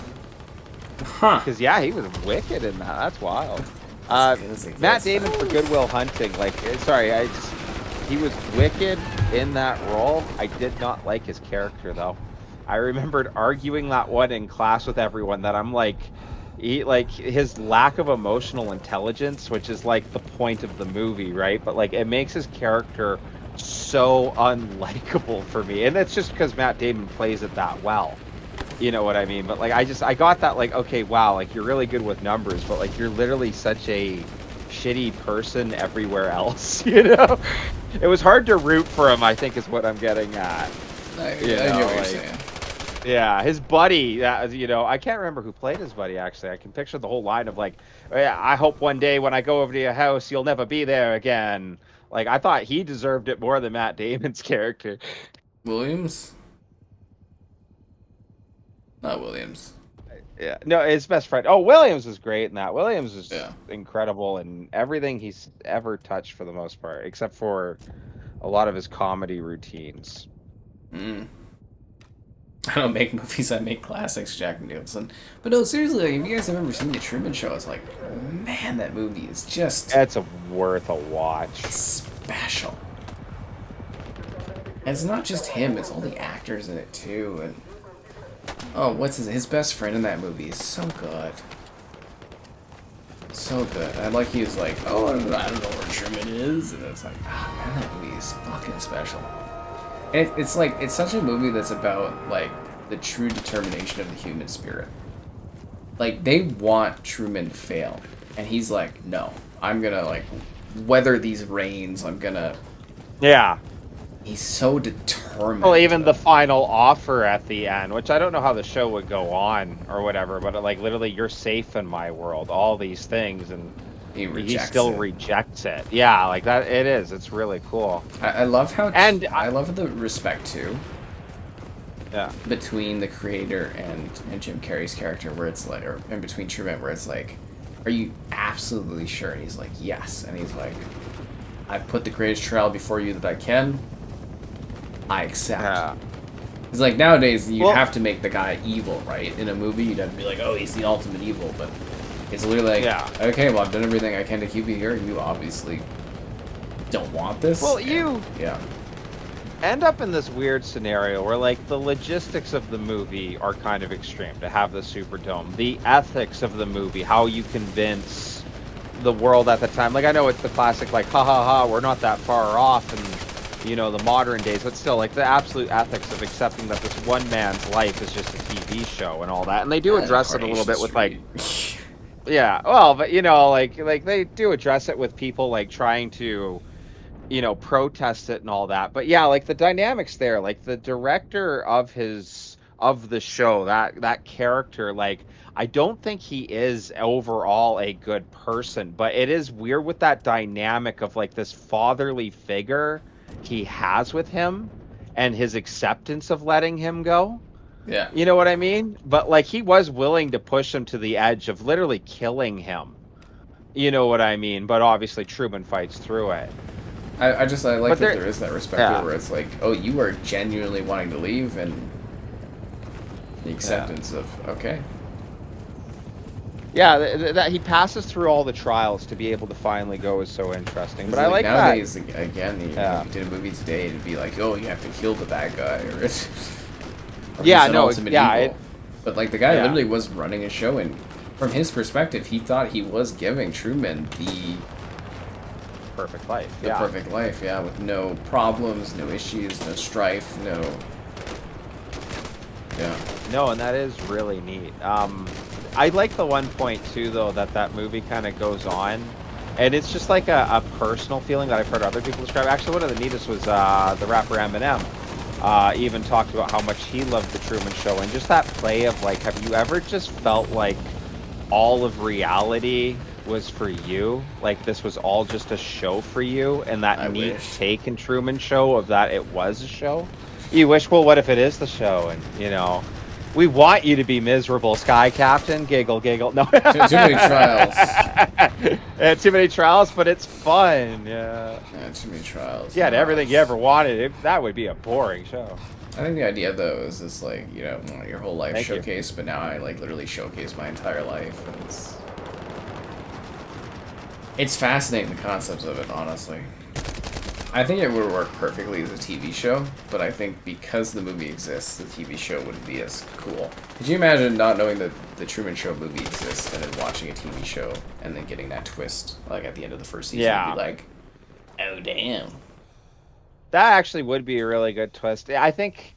A: Huh.
B: Because yeah, he was wicked in that. That's wild. Matt Damon for Good Will Hunting. Like, sorry, he was wicked in that role. I did not like his character though. I remembered arguing that one in class with everyone that I'm like, his lack of emotional intelligence, which is like the point of the movie, right? But like, it makes his character so unlikable for me, and it's just because Matt Damon plays it that well. You know what I mean? But like, I got that, like, okay, wow, like you're really good with numbers, but like you're literally such a shitty person everywhere else. You know, it was hard to root for him, I think, is what I'm getting at.
A: I get what you're saying.
B: Yeah, his buddy, you know, I can't remember who played his buddy, actually. I can picture the whole line of like, yeah, I hope one day when I go over to your house, you'll never be there again. Like, I thought he deserved it more than Matt Damon's character.
A: Williams? Not Williams.
B: Yeah, no, his best friend. Oh, Williams is great in that. Williams is
A: Yeah.
B: incredible in everything he's ever touched for the most part, except for a lot of his comedy routines.
A: Mm. I don't make movies, I make classics, Jack Nicholson. But no, seriously, like, if you guys have ever seen The Truman Show, it's like, man, that movie is just
B: It's worth a watch.
A: special. And it's not just him, it's all the actors in it too. And oh, what's his best friend in that movie is so good. So good. I like he was like, oh, I don't know where Truman is. And it's like, ah, man, that movie is fucking special. And it's like, it's such a movie that's about, like, the true determination of the human spirit. Like, they want Truman to fail. And he's like, no, I'm gonna, like, weather these rains. I'm gonna...
B: Yeah.
A: He's so determined.
B: Well, even the final offer at the end, which I don't know how the show would go on or whatever, but like literally, you're safe in my world. All these things, and he still rejects it. Yeah, like that. It is. It's really cool.
A: I love how,
B: and
A: I love the respect too.
B: Yeah.
A: Between the creator and Jim Carrey's character, where it's like, or in between Truman, where it's like, are you absolutely sure? And he's like, yes. And he's like, I've put the greatest trial before you that I can. I accept.
B: Yeah.
A: It's like nowadays you have to make the guy evil, right? In a movie, you'd have to be like, oh, he's the ultimate evil, but it's literally like, okay, well, I've done everything I can to keep you here. You obviously don't want this.
B: Well,
A: yeah,
B: end up in this weird scenario where like the logistics of the movie are kind of extreme to have the Superdome. The ethics of the movie, how you convince the world at the time. Like I know it's the classic like ha ha ha, we're not that far off, and you know, the modern days, but still, like, the absolute ethics of accepting that this one man's life is just a TV show and all that. And they do address it a little bit with, like... Yeah, well, but, you know, like they do address it with people, like, trying to, you know, protest it and all that. But, yeah, like, the dynamics there, like, the director of the show, that character, like, I don't think he is overall a good person, but it is weird with that dynamic of, like, this fatherly figure he has with him and his acceptance of letting him go.
A: Yeah.
B: You know what I mean? But like he was willing to push him to the edge of literally killing him. You know what I mean? But obviously Truman fights through it.
A: I like that there is that respect where it's like, oh, you are genuinely wanting to leave, and the acceptance of, okay.
B: Yeah, that he passes through all the trials to be able to finally go is so interesting. But I like
A: nowadays,
B: that.
A: Again, you did a movie today, it'd be like, oh, you have to kill the bad guy, or it's but like the guy literally was running a show, and from his perspective, he thought he was giving Truman the
B: perfect life.
A: The perfect life, with no problems, no issues, no strife, no. Yeah.
B: No, and that is really neat. I like the one point too, though, that movie kind of goes on, and it's just like a personal feeling that I've heard other people describe. Actually, one of the neatest was the rapper Eminem. Even talked about how much he loved the Truman Show, and just that play of like, have you ever just felt like all of reality was for you? Like this was all just a show for you, and that neat take in Truman Show of that it was a show. You wish, well, what if it is the show? And you know. We want you to be miserable, Sky Captain. Giggle, giggle. No.
A: Too many trials.
B: Too many trials, but it's fun. Yeah.
A: Too many trials.
B: Yeah, everything you ever wanted. That would be a boring show.
A: I think the idea, though, is this, like, you know, your whole life showcased, but now I, like, literally showcase my entire life. And it's fascinating, the concepts of it, honestly. I think it would work perfectly as a TV show, but I think because the movie exists, the TV show wouldn't be as cool. Could you imagine not knowing that the Truman Show movie exists and then watching a TV show and then getting that twist, like at the end of the first season, and be like, oh damn.
B: That actually would be a really good twist. I think,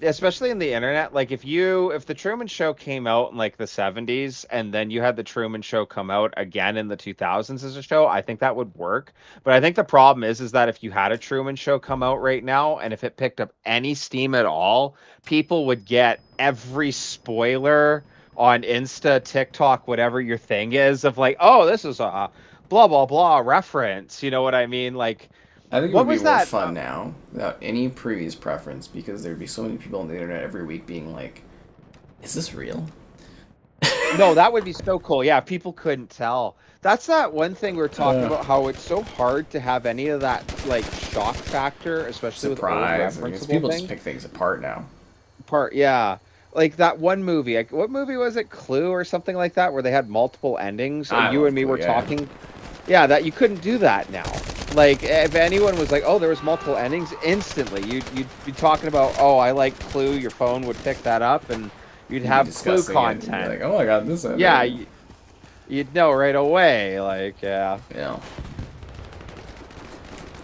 B: especially in the internet, like if the Truman Show came out in like the 70s and then you had the Truman Show come out again in the 2000s as a show, I think that would work. But I think the problem is that if you had a Truman Show come out right now and if it picked up any steam at all, people would get every spoiler on Insta, TikTok, whatever your thing is of like, oh, this is a blah, blah, blah reference. You know what I mean? Like,
A: I think it would be more fun now without any previous preference because there'd be so many people on the internet every week being like, is this real?
B: No, that would be so cool. Yeah, people couldn't tell. That's that one thing we are talking about, how it's so hard to have any of that like shock factor, especially with old
A: Surprise. I guess
B: referenceable
A: people just
B: things.
A: pick things apart now.
B: Yeah. Like that one movie. Like, what movie was it? Clue or something like that, where they had multiple endings, and
A: I
B: you
A: love
B: and me
A: Clue,
B: were
A: yeah.
B: talking. Yeah, that you couldn't do that now. Like, if anyone was like, "Oh, there was multiple endings," instantly you'd be talking about, "Oh, I like Clue." Your phone would pick that up, and you'd
A: You'd be
B: have Clue
A: discussing it and be
B: content.
A: like, oh my god, this
B: Yeah,
A: ending.
B: you'd know right away. Like, yeah.
A: You know.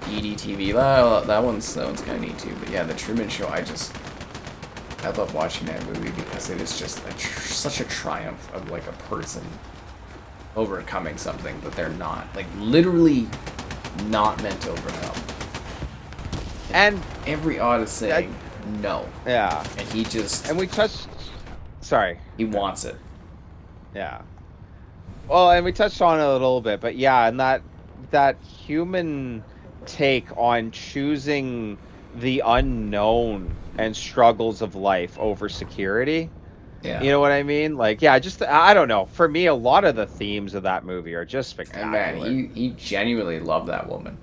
A: EDTV, that one's kind of neat too. But yeah, the Truman Show, I love watching that movie because it is just such a triumph of like a person overcoming something that they're not, like literally not meant to overcome.
B: And
A: Every odd is saying no,
B: yeah,
A: and he just
B: and we touched. Sorry.
A: he wants it.
B: Yeah. Well, and we touched on it a little bit, but yeah, and that human take on choosing the unknown and struggles of life over security.
A: Yeah,
B: You know what I mean? Like, yeah, just I don't know. For me, a lot of the themes of that movie are just
A: and man,
B: spectacular.
A: he genuinely loved that woman.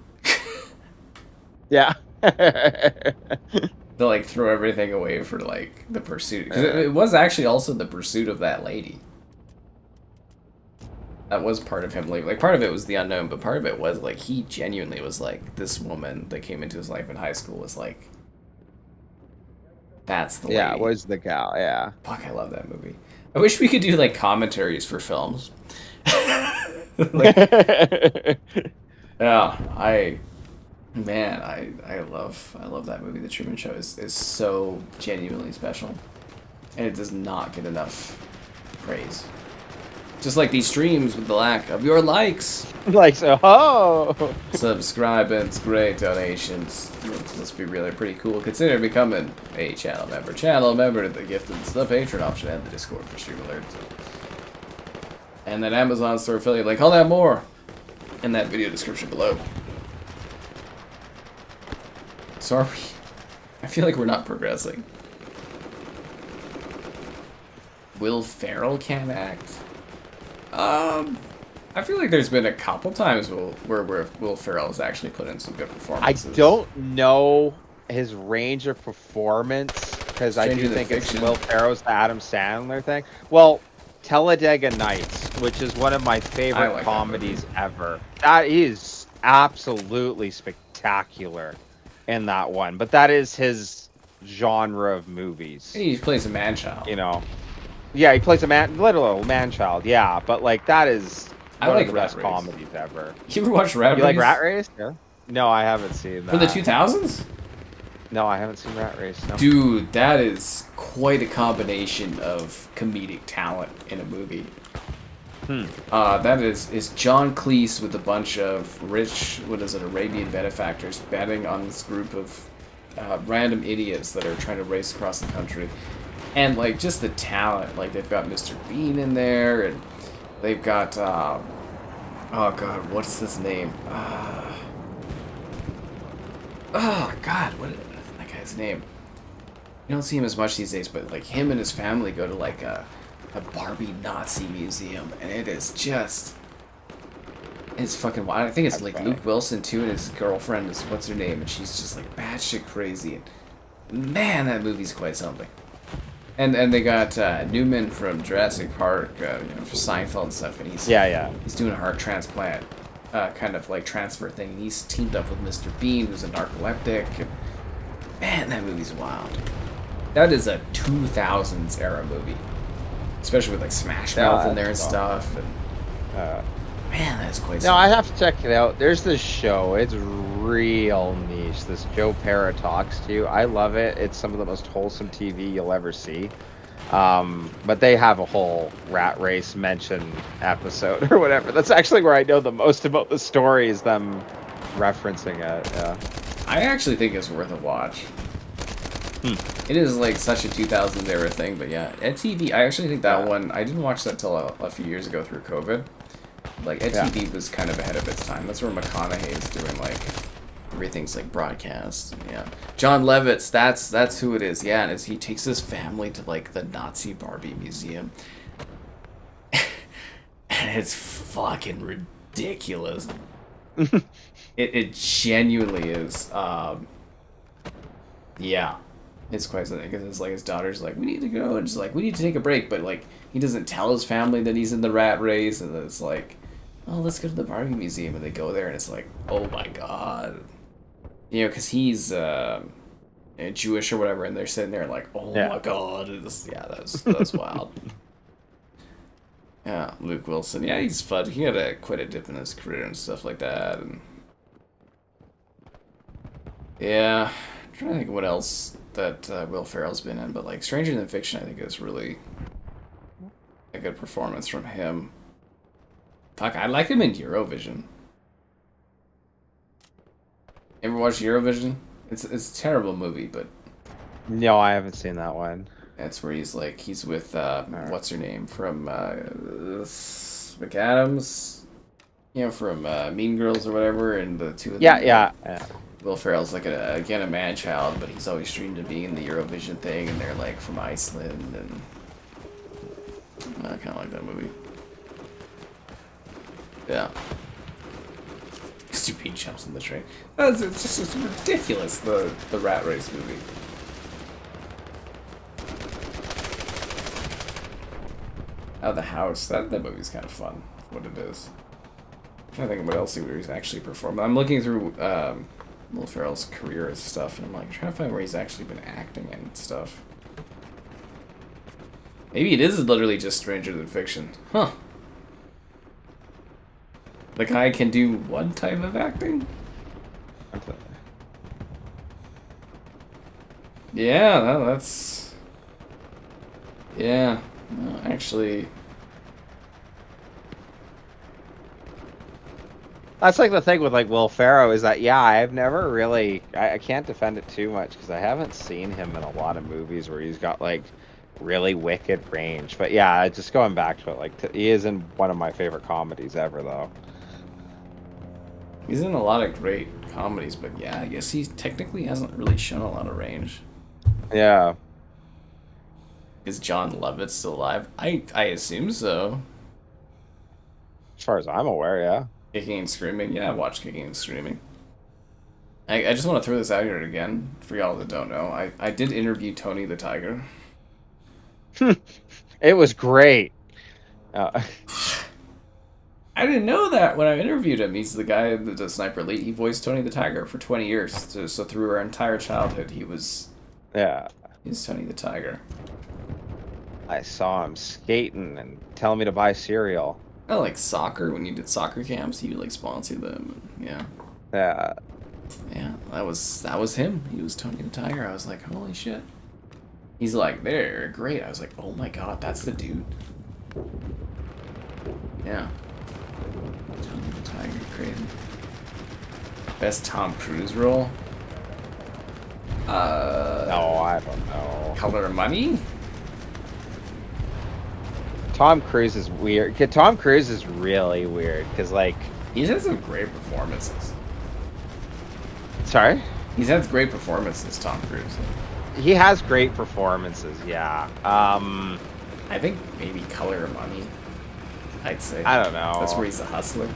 B: Yeah.
A: To like throw everything away for like the pursuit, because it was actually also the pursuit of that lady. That was part of him leaving. Like, part of it was the unknown, but part of it was like he genuinely was like, this woman that came into his life in high school was like, that's the
B: Yeah,
A: lady.
B: was the gal. Yeah.
A: Fuck, I love that movie. I wish we could do like commentaries for films. Like, yeah, man, I love that movie. The Truman Show is so genuinely special, and it does not get enough praise. Just like these streams with the lack of your likes,
B: Like, so, oh.
A: subscribance, great donations. Let's be really pretty cool. Consider becoming a channel member. Channel member to the gifteds, the Patreon option, and the Discord for stream alerts. And then Amazon store affiliate link. All that more in that video description below. So are we? I feel like we're not progressing. Will Ferrell can act. I feel like there's been a couple times where Will Ferrell has actually put in some good
B: I
A: performances.
B: don't know his range of performance because I
A: Stranger
B: do
A: Than
B: think it's
A: Fiction.
B: Will Ferrell's the Adam Sandler thing. Well, Talladega Nights, which is one of my favorite
A: like that
B: comedies ever. That is absolutely spectacular in that one. But that is his genre of movies.
A: He plays a man-child.
B: You know. Yeah, he plays a literal man-child. Yeah, but like that is
A: I
B: one
A: like
B: of the
A: Rat
B: best
A: Race.
B: comedies ever.
A: You ever watched Rat Race?
B: You like Rat Race? Yeah. No, I haven't seen that.
A: For the 2000s?
B: No, I haven't seen Rat Race. No.
A: Dude, that is quite a combination of comedic talent in a movie. That is John Cleese with a bunch of rich, Arabian benefactors betting on this group of random idiots that are trying to race across the country. And, like, just the talent. Like, they've got Mr. Bean in there, and they've got, oh god, what's his name? Oh god, what is that guy's name? You don't see him as much these days, but, like, him and his family go to, like, a Barbie Nazi museum, and it is just... It's fucking wild. I think it's, like, Luke Wilson, too, and his girlfriend is, what's her name, and she's just, like, batshit crazy. And, man, that movie's quite something. And they got Newman from Jurassic Park, for Seinfeld and stuff, and he's doing a heart transplant, kind of like transfer thing. And he's teamed up with Mr. Bean, who's a narcoleptic. And man, that movie's wild. That is a 2000s era movie, especially with like Smash Mouth in there and stuff. And man, that's quite.
B: No, I have to check it out. There's this show. It's real niche. This Joe Pera Talks to You. I love it. It's some of the most wholesome TV you'll ever see. But they have a whole Rat Race mention episode or whatever. That's actually where I know the most about the story is them referencing it. Yeah.
A: I actually think it's worth a watch. It is like such a 2000s era thing, but yeah, Ed TV. I actually think that one. I didn't watch that till a few years ago through COVID. Like, Ed TV was kind of ahead of its time. That's where McConaughey's doing, like, everything's, like, broadcast. Yeah. John Lovitz, that's who it is. Yeah, and he takes his family to, like, the Nazi Barbie Museum. and it's fucking ridiculous. It genuinely is. Yeah, it's quite something because it's like his daughter's like, we need to go, and she's like, we need to take a break, but like he doesn't tell his family that he's in the rat race, and then it's like, oh, let's go to the barbecue museum, and they go there, and it's like, oh my god, you know, because he's Jewish or whatever, and they're sitting there like, oh my god, that's wild. Yeah, Luke Wilson. Yeah, he's fun. He had quite a dip in his career and stuff like that. And yeah, I'm trying to think of what else that Will Ferrell's been in, but like Stranger Than Fiction, I think is really a good performance from him. Fuck, I like him in Eurovision. Ever watched Eurovision? It's a terrible movie, but
B: No, I haven't seen that one.
A: that's where he's with what's her name from McAdams, you know, from Mean Girls or whatever, and the two of them.
B: Yeah.
A: Will Ferrell's like a man child, but he's always dreamed of being in the Eurovision thing, and they're like from Iceland, and I kind of like that movie. Yeah. Stupid jumps on the train. It's ridiculous, the rat race movie. Oh, The House. That movie's kind of fun, what it is. I'm trying to think of what else he's actually performed. I'm looking through Will Ferrell's career and stuff, and I'm like trying to find where he's actually been acting and stuff. Maybe it is literally just Stranger Than Fiction. Huh. The guy can do one type of acting? Yeah, that's... Yeah. No, actually...
B: That's like the thing with like Will Ferrell is that, yeah, I've never really, I can't defend it too much because I haven't seen him in a lot of movies where he's got like really wicked range. But yeah, just going back to it, like he is in one of my favorite comedies ever though.
A: He's in a lot of great comedies, but yeah, I guess he technically hasn't really shown a lot of range.
B: Yeah.
A: Is John Lovett still alive? I assume so.
B: As far as I'm aware, yeah.
A: Kicking and Screaming? Yeah, I watched Kicking and Screaming. I just want to throw this out here again, for y'all that don't know. I did interview Tony the Tiger.
B: It was great.
A: I didn't know that when I interviewed him. He's the guy that does Sniper Elite. He voiced Tony the Tiger for 20 years. So through our entire childhood, he was...
B: Yeah.
A: He's Tony the Tiger.
B: I saw him skating and telling me to buy cereal.
A: Oh, like soccer, when you did soccer camps, he would like sponsor them. Yeah.
B: Yeah.
A: Yeah, that was him. He was Tony the Tiger. I was like, holy shit. He's like, they're great. I was like, oh my god, that's the dude. Yeah. Tony the Tiger, crazy. Best Tom Cruise role?
B: No, I don't know.
A: Color of Money?
B: Tom Cruise is weird. Tom Cruise is really weird because, like,
A: He's had some great performances.
B: Sorry?
A: He's had great performances, Tom Cruise.
B: He has great performances, yeah.
A: I think maybe Color of Money, I'd say.
B: I don't know.
A: That's where he's a hustler.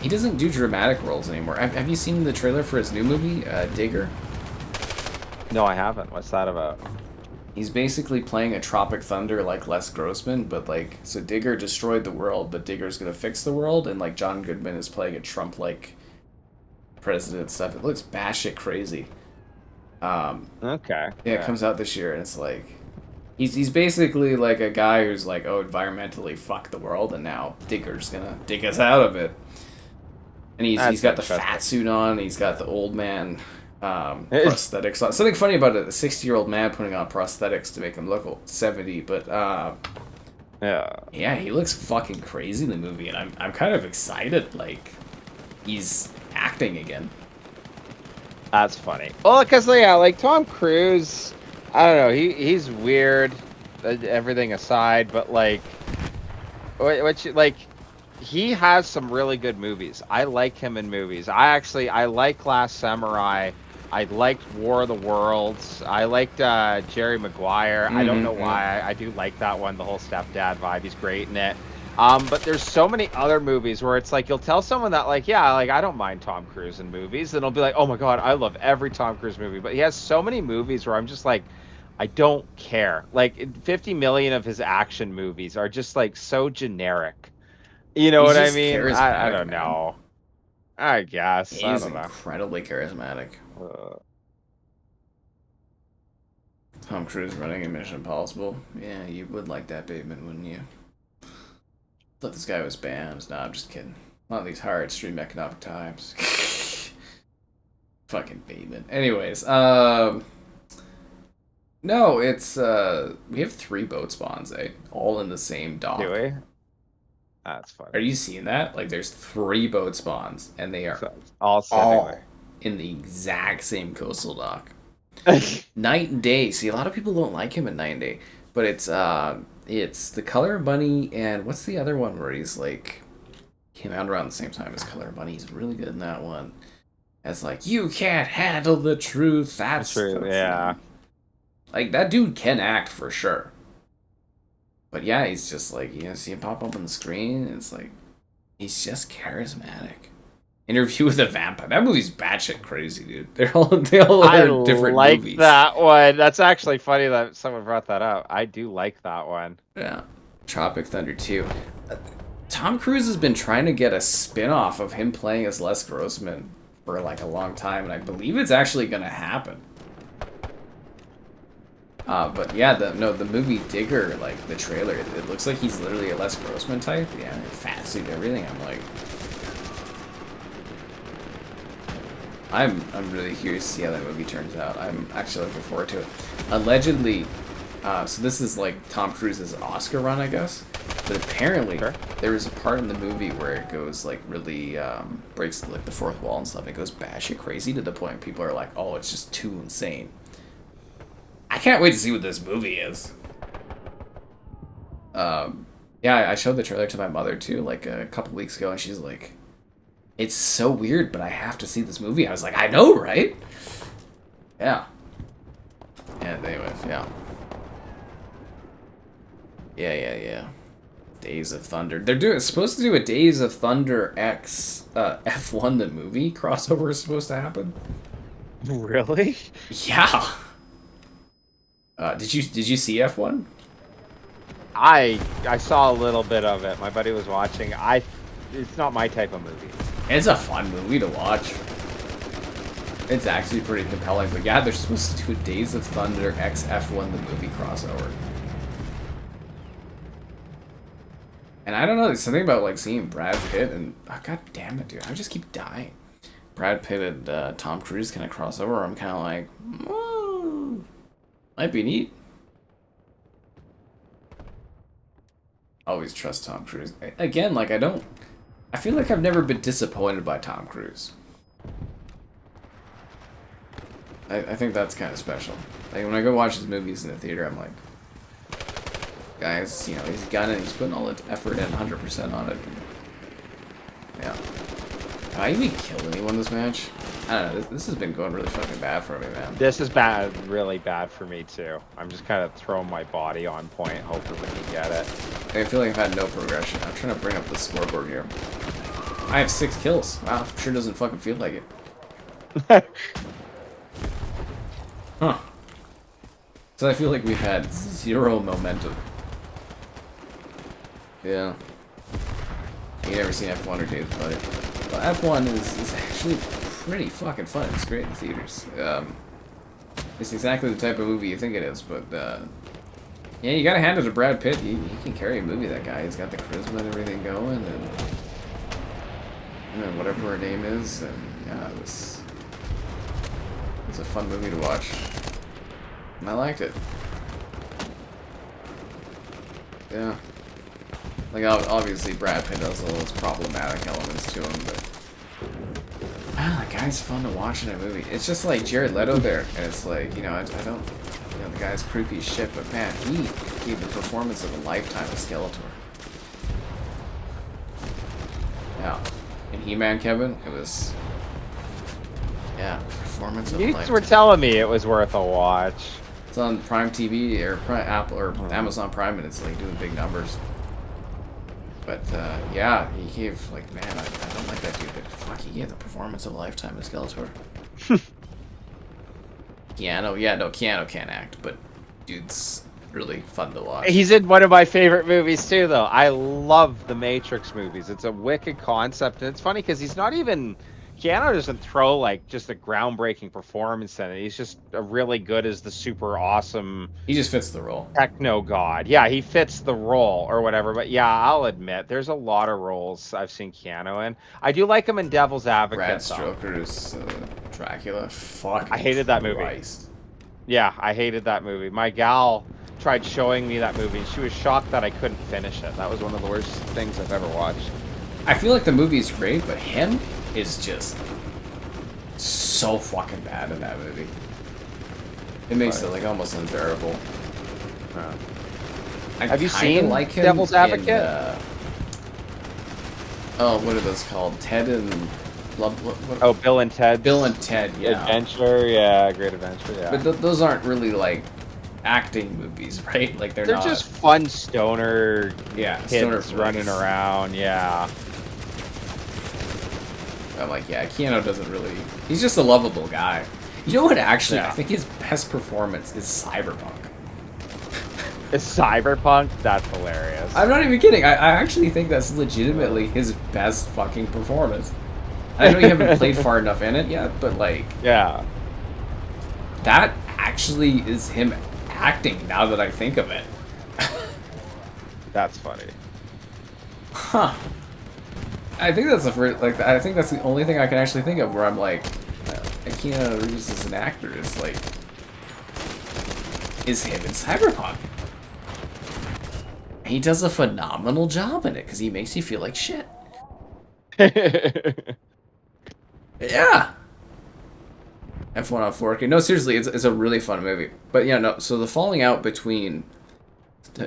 A: He doesn't do dramatic roles anymore. Have you seen the trailer for his new movie, Digger?
B: No, I haven't. What's that about?
A: He's basically playing a Tropic Thunder like Les Grossman, but like, so Digger destroyed the world, but Digger's gonna fix the world, and like John Goodman is playing a Trump-like president stuff. It looks batshit crazy.
B: Okay.
A: Yeah, it comes out this year, and it's like, he's basically like a guy who's like, oh, environmentally fuck the world, and now Digger's gonna dig us out of it. And he's got the fat suit on, he's got the old man prosthetics on. Something funny about it, a 60-year-old man putting on prosthetics to make him look 70, but yeah, he looks fucking crazy in the movie, and I'm kind of excited, like, he's acting again.
B: That's funny. Well, because, yeah, like, Tom Cruise, I don't know, he's weird, everything aside, but, like, he has some really good movies. I like him in movies. I like Last Samurai. I liked War of the Worlds. I liked Jerry Maguire. I don't know why. I do like that one. The whole stepdad vibe. He's great in it. But there's so many other movies where it's like you'll tell someone that like, yeah, like I don't mind Tom Cruise in movies, and they'll be like, oh my god, I love every Tom Cruise movie. But he has so many movies where I'm just like, I don't care. Like 50 million of his action movies are just like so generic. You know
A: He's
B: what I
A: just
B: mean? I
A: charismatic,
B: don't
A: man.
B: know. I guess. I
A: He's
B: don't know.
A: incredibly charismatic. Tom Cruise running a Mission Impossible. Yeah, you would like that, Bateman, wouldn't you? Thought this guy was banned. Nah, I'm just kidding. A lot of these hard extreme economic times. Fucking Bateman. Anyways, no, it's we have 3 boat spawns, all in the same dock.
B: Do we? That's funny.
A: Are you seeing that? Like, there's 3 boat spawns, and they are
B: all
A: in the exact same coastal dock. Night and Day. See, a lot of people don't like him at Night and Day, but it's the Color Bunny, and what's the other one where he's like came out around the same time as Color Bunny? He's really good in that one. It's like, you can't handle the truth. That's
B: true. Yeah.
A: Like, that dude can act for sure. But yeah, he's just like, you know, see him pop up on the screen, and it's like, he's just charismatic. Interview with a Vampire. That movie's batshit crazy, dude. They all are different
B: like
A: movies.
B: That one. That's actually funny that someone brought that up. I do like that one.
A: Yeah. Tropic Thunder 2. Tom Cruise has been trying to get a spin-off of him playing as Les Grossman for like a long time, and I believe it's actually gonna happen. But yeah, the movie Digger, like the trailer, it looks like he's literally a Les Grossman type. Yeah, fat suit, everything. I'm like, I'm really curious to see how that movie turns out. I'm actually looking forward to it. Allegedly, so this is like Tom Cruise's Oscar run, I guess. But apparently, there is a part in the movie where it goes like really breaks like the fourth wall and stuff. It goes batshit crazy to the point people are like, "Oh, it's just too insane." I can't wait to see what this movie is. Yeah, I showed the trailer to my mother too, like a couple weeks ago, and she's like, "It's so weird, but I have to see this movie." I was like, "I know, right?" Yeah. And anyways, yeah. Yeah. Days of Thunder. It's supposed to do a Days of Thunder X F1 the movie crossover is supposed to happen.
B: Really?
A: Yeah. Did you see F1?
B: I saw a little bit of it. My buddy was watching. It's not my type of movie.
A: It's a fun movie to watch. It's actually pretty compelling, but yeah, they're supposed to do a Days of Thunder X F1 the movie crossover. And I don't know, there's something about like seeing Brad Pitt and god damn it, dude, I just keep dying. Brad Pitt and Tom Cruise kind of crossover. I'm kind of like, might be neat. Always trust Tom Cruise. Again, like I feel like I've never been disappointed by Tom Cruise. I think that's kind of special. Like when I go watch his movies in the theater, I'm like, guys, you know, he's got it, he's putting all the effort in, 100% on it. Yeah. Did I even kill anyone this match? I don't know, this has been going really fucking bad for me, man.
B: This is bad, really bad for me too. I'm just kind of throwing my body on point, hoping we can get it.
A: I feel like I've had no progression. I'm trying to bring up the scoreboard here. I have 6 kills. Wow, sure doesn't fucking feel like it. Huh. So I feel like we've had 0 momentum. Yeah. You never seen F1 or Days of Thunder. But F1 is actually pretty fucking fun. It's great in theaters. It's exactly the type of movie you think it is, but yeah, you gotta hand it to Brad Pitt. He can carry a movie, that guy. He's got the charisma and everything going, and then whatever her name is, and yeah, it's a fun movie to watch. And I liked it. Yeah. Like, obviously Brad Pitt has all those problematic elements to him, but that guy's fun to watch in a movie. It's just like Jared Leto there, and it's like, you know, I don't, you know, the guy's creepy as shit, but man, he gave the performance of a lifetime of Skeletor. Yeah. In He-Man, Kevin, it was Yeah, performance of
B: You
A: life.
B: were telling me it was worth a watch.
A: It's on Prime TV or Apple or Amazon Prime, and it's like doing big numbers. But yeah, he gave like, man, I don't like that dude, but fuck, he gave the performance of a lifetime as Skeletor. Keanu can't act, but dude's really fun to watch.
B: He's in one of my favorite movies too, though. I love the Matrix movies. It's a wicked concept, and it's funny because he's not even. Keanu doesn't throw like just a groundbreaking performance in it. He's just really good as the super awesome.
A: He just fits the role.
B: Techno god. Yeah, he fits the role or whatever. But yeah, I'll admit there's a lot of roles I've seen Keanu in. I do like him in Devil's Advocate.
A: Brad
B: though.
A: Stoker's Dracula. Fuck.
B: I hated that movie.
A: Christ.
B: Yeah, I hated that movie. My gal tried showing me that movie, and she was shocked that I couldn't finish it. That was one of the worst things I've ever watched.
A: I feel like the movie's great, but him is just so fucking bad in that movie. It makes it like almost unbearable.
B: Have you seen
A: like him
B: Devil's Advocate?
A: What are those called? Ted and what?
B: Oh, Bill and Ted.
A: Bill and Ted, yeah.
B: Adventure, yeah, Great Adventure, yeah.
A: But those aren't really like acting movies, right? Like they're not
B: just fun stoner
A: stoner
B: kids running around, yeah.
A: I'm like, yeah, Keanu doesn't really... He's just a lovable guy. You know what, actually, I think his best performance is Cyberpunk.
B: Is Cyberpunk? That's hilarious.
A: I'm not even kidding. I actually think that's legitimately his best fucking performance. I know you haven't played far enough in it yet, but like...
B: Yeah.
A: That actually is him acting, now that I think of it.
B: That's funny.
A: Huh. I think that's the first, like, I think that's the only thing I can actually think of where I'm like, Keanu Reeves as an actor is like, is him in Cyberpunk. He does a phenomenal job in it because he makes you feel like shit. Yeah. F1 on 4K. No, seriously, it's a really fun movie. But yeah, no. So the falling out between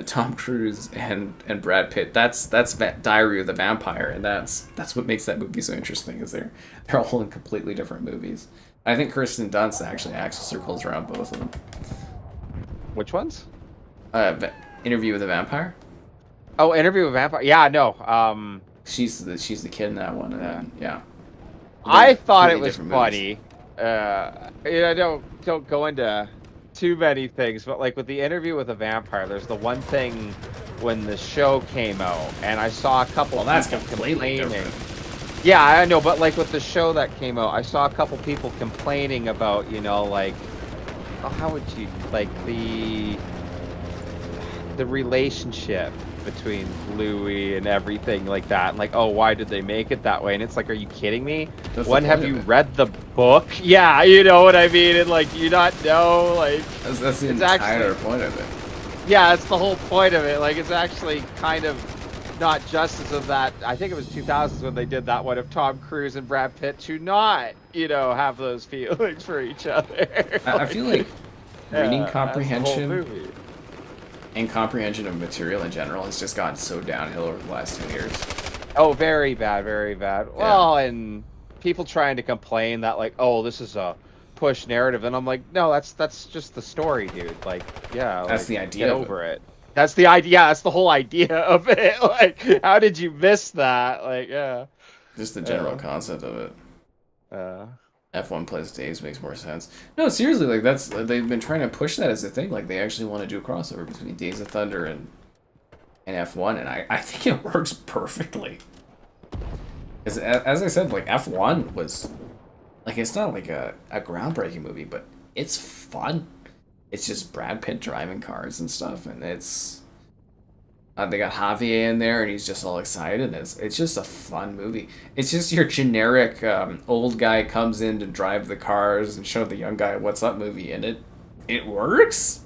A: Tom Cruise and Brad Pitt, that's Diary of the Vampire, and that's what makes that movie so interesting. Is they're all in completely different movies. I think Kirsten Dunst actually acts circles around both of them.
B: Which ones?
A: Interview with the Vampire.
B: Oh, Interview with Vampire. Yeah, no.
A: She's the kid in that one, and then, yeah.
B: I thought it was funny. Don't go into too many things, but like with the Interview with a Vampire, there's the one thing when the show came out, and I saw a couple.
A: Well, that's completely different.
B: Yeah, I know, but like with the show that came out, I saw a couple people complaining about, like, oh, how would you like the relationship between Louis and everything like that, and like, oh, why did they make it that way? And it's like, are you kidding me? When have you read the book? Yeah, you know what I mean. And like, you not know, like,
A: that's the entire point of it.
B: Yeah, that's the whole point of it. Like, it's actually kind of not justice of that. I think it was 2000s when they did that one of Tom Cruise and Brad Pitt to not, have those feelings for each other.
A: I feel like reading comprehension and comprehension of material in general has just gotten so downhill over the last 2 years.
B: Oh, very bad, very bad. Yeah. Well, and people trying to complain that like, oh, this is a push narrative, and I'm like, no, that's just the story, dude. Like, yeah,
A: that's
B: like,
A: the idea.
B: Get over it. That's the idea. Yeah, that's the whole idea of it. Like, how did you miss that? Like, yeah.
A: Just the general concept of it. F1 plus Days makes more sense. No, seriously, like they've been trying to push that as a thing. Like they actually want to do a crossover between Days of Thunder and F1, and I think it works perfectly. As I said, like F1 was, like, it's not like a groundbreaking movie, but it's fun. It's just Brad Pitt driving cars and stuff, and it's they got Javier in there, and he's just all excited. And it's just a fun movie. It's just your generic old guy comes in to drive the cars and show the young guy what's up movie, and it works.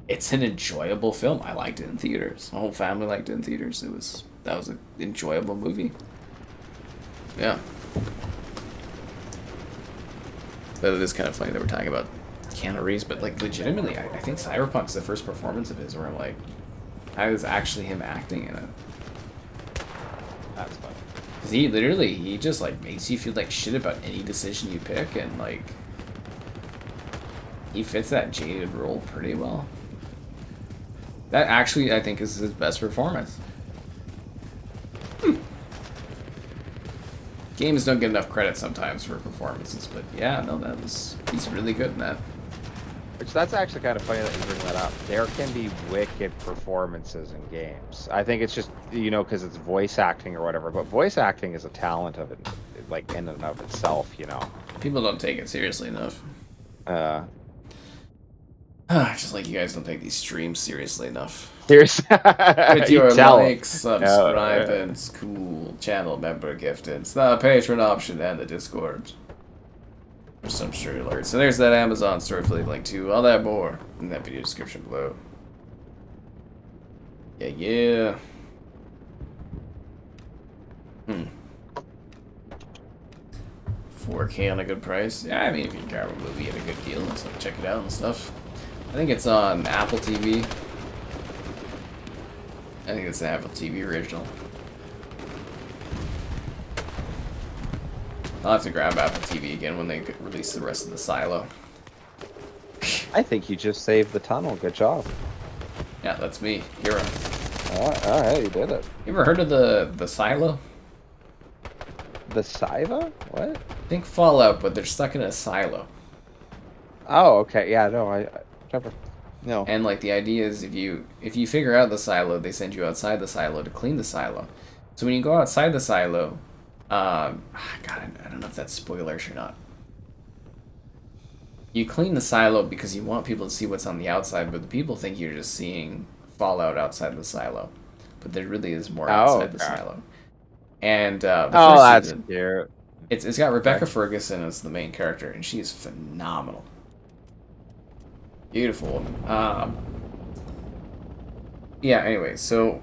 A: It's an enjoyable film. I liked it in theaters. My whole family liked it in theaters. That was an enjoyable movie. Yeah. But it is kind of funny that we're talking about Keanu Reeves, but like legitimately, I think Cyberpunk's the first performance of his where I'm like, I was actually him acting in it.
B: That's funny.
A: Because he just, like, makes you feel like shit about any decision you pick, and, like, he fits that jaded role pretty well. That actually, I think, is his best performance. Games don't get enough credit sometimes for performances, but yeah, no, he's really good in that.
B: Which, that's actually kind of funny that you bring that up. There can be wicked performances in games. I think it's just, you know, because it's voice acting or whatever, but voice acting is a talent of it, like, in and of itself, you know.
A: People don't take it seriously enough. Just like you guys don't take these streams seriously enough.
B: Here's
A: With your likes, subscribe, and cool channel member giftings, the Patreon option, and the Discord. For some sure alerts. So there's that Amazon store affiliate link too. All that more in that video description below. Yeah. 4K on a good price. Yeah, I mean, if you grab a movie at a good deal and stuff, check it out and stuff. I think it's on Apple TV. I think it's an Apple TV original. I'll have to grab Apple TV again when they release the rest of the silo.
B: I think you just saved the tunnel. Good job.
A: Yeah, that's me. Hero.
B: Alright, you did it.
A: You ever heard of the silo?
B: The Siva? What?
A: Think Fallout, but they're stuck in a silo.
B: Oh, okay. Yeah, no, I never. No.
A: And like the idea is if you figure out the silo, they send you outside the silo to clean the silo. So when you go outside the silo, God, I don't know if that's spoilers or not. You clean the silo because you want people to see what's on the outside, but the people think you're just seeing Fallout outside the silo. But there really is more outside the silo. And
B: that's cute.
A: It's got Rebecca Ferguson as the main character, and she is phenomenal. Beautiful woman. Yeah, anyway, so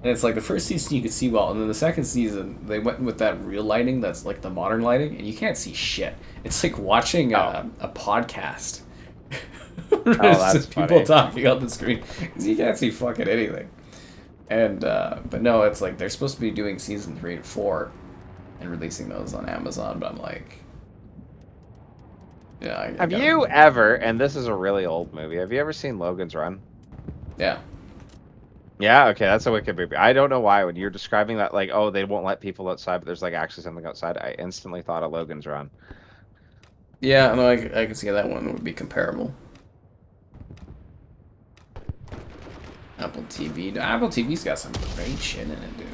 A: and it's like the first season you could see well, and then the second season they went with that real lighting that's like the modern lighting, and you can't see shit. It's like watching a podcast.
B: That's
A: just people talking on the screen because you can't see fucking anything. And but no, it's like they're supposed to be doing season 3 and 4 and releasing those on Amazon, but I'm like, yeah.
B: Have you ever? And this is a really old movie. Have you ever seen Logan's Run?
A: Yeah.
B: Yeah, okay, that's a wicked movie. I don't know why when you're describing that, like, oh, they won't let people outside, but there's like actually something outside. I instantly thought of Logan's Run.
A: Yeah, no, I can see that one would be comparable. Apple TV. Apple TV's got some great shit in it, dude.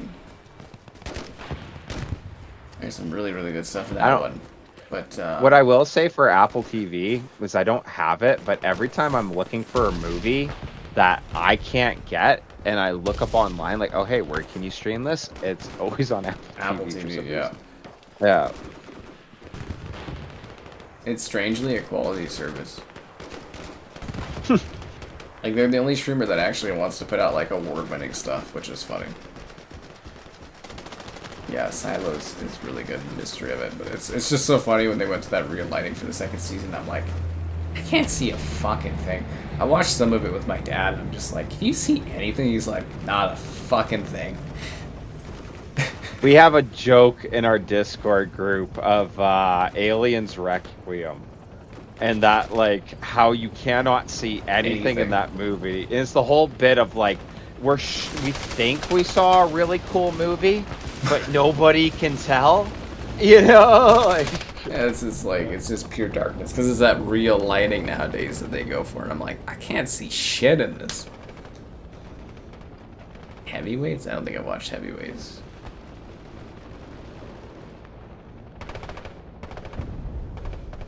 A: There's some really, really good stuff in that one. But
B: what I will say for Apple TV is I don't have it, but every time I'm looking for a movie that I can't get, and I look up online, like, oh, hey, where can you stream this? It's always on Apple TV.
A: Yeah.
B: Yeah.
A: It's strangely a quality service. Like, they're the only streamer that actually wants to put out, like, award-winning stuff, which is funny. Yeah, Silos is really good in the mystery of it, but it's just so funny when they went to that real lighting for the second season. I'm like, I can't see a fucking thing. I watched some of it with my dad, and I'm just like, can you see anything? He's like, not a fucking thing.
B: We have a joke in our Discord group of Aliens Requiem. And that, like, how you cannot see anything in that movie. And it's the whole bit of, like, we think we saw a really cool movie, but nobody can tell. You know? Like,
A: yeah, it's just pure darkness. Because it's that real lighting nowadays that they go for. And I'm like, I can't see shit in this. Heavyweights? I don't think I watched Heavyweights.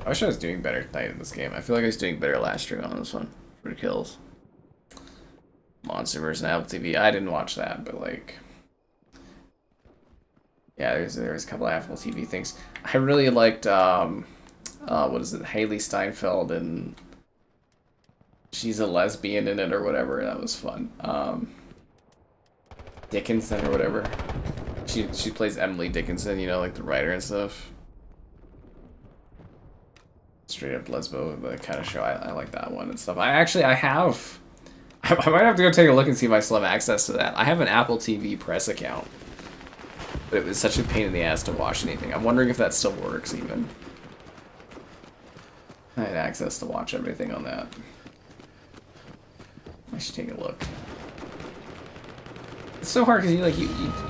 A: I wish I was doing better tonight in this game. I feel like I was doing better last stream on this one for kills. Monster vs. Apple TV. I didn't watch that, but like, yeah, there's a couple of Apple TV things. I really liked what is it? Haley Steinfeld, and she's a lesbian in it or whatever. That was fun. Dickinson or whatever. She plays Emily Dickinson, you know, like the writer and stuff. Straight up lesbo, the kind of show. I like that one and stuff. I might have to go take a look and see if I still have access to that. I have an Apple TV Press account. But it was such a pain in the ass to wash anything. I'm wondering if that still works even. I had access to watch everything on that. I should take a look. It's so hard because you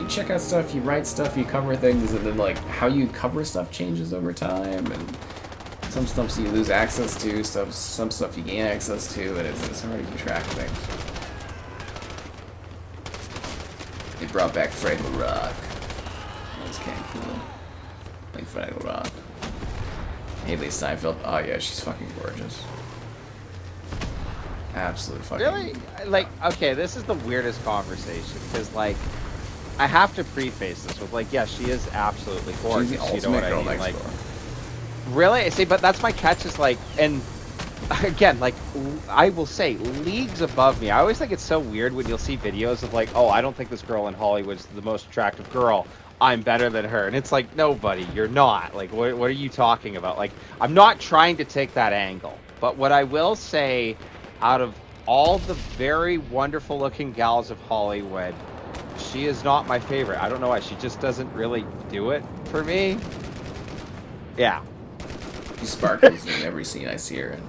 A: check out stuff, you write stuff, you cover things, and then like how you cover stuff changes over time, and some stuff you lose access to, some stuff you gain access to, and it's hard to keep track of things. They brought back Fred LaRock. That was kind of cool. Like Fred LaRock. Haley Steinfeld. Oh yeah, she's fucking gorgeous. Absolute fucking.
B: Really? Like, okay, this is the weirdest conversation because, like, I have to preface this with, like, yeah, she is absolutely gorgeous.
A: She's the
B: you know what
A: ultimate girl
B: I mean?
A: next
B: Like,
A: door.
B: really? See, but that's my catch. Is like, and again, like, I will say, leagues above me. I always think it's so weird when you'll see videos of like, oh, I don't think this girl in Hollywood's the most attractive girl. I'm better than her, and it's like, no, buddy, you're not. Like, what are you talking about? Like, I'm not trying to take that angle, but what I will say, out of all the very wonderful looking gals of Hollywood, she is not my favorite. I don't know why. She just doesn't really do it for me. Yeah.
A: She sparkles in every scene I see her in.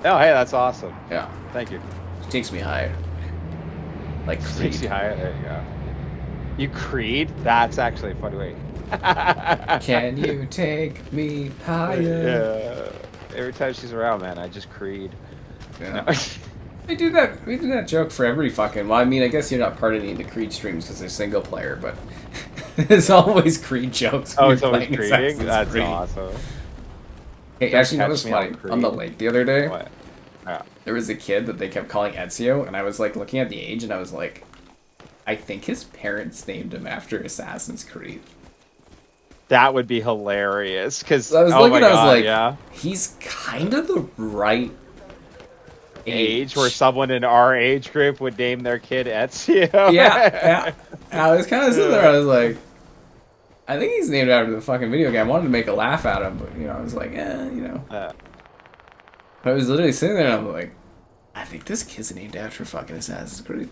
B: Oh, hey, that's awesome.
A: Yeah.
B: Thank you.
A: She takes me higher. Like Creed.
B: Takes you higher. There you go. You Creed? That's actually a funny way.
A: Can you take me higher?
B: Yeah. Every time she's around, man, I just Creed.
A: Yeah.
B: No.
A: We do that joke for every fucking. Well, I mean, I guess you're not part of any of the Creed streams because they're single player, but there's always Creed jokes.
B: Oh,
A: when
B: it's
A: you're
B: always
A: playing
B: Creeding?
A: Assassin's
B: That's
A: Creed.
B: awesome.
A: Hey,
B: Don't
A: actually, you know
B: catch
A: what's
B: me
A: funny?
B: on
A: On the
B: Creed.
A: lake the other day,
B: What? Yeah.
A: there was a kid that they kept calling Ezio, and I was like looking at the age, and I was like, I think his parents named him after Assassin's Creed.
B: That would be hilarious. Because,
A: I was
B: oh
A: looking,
B: my
A: I was
B: God,
A: like,
B: yeah.
A: he's kind of the right
B: Age where someone in our age group would name their kid Ezio.
A: Yeah. I was kind of sitting there, I was like, I think he's named after the fucking video game. I wanted to make a laugh at him, but, I was like, But I was literally sitting there, and I'm like, I think this kid's named after fucking Assassin's Creed.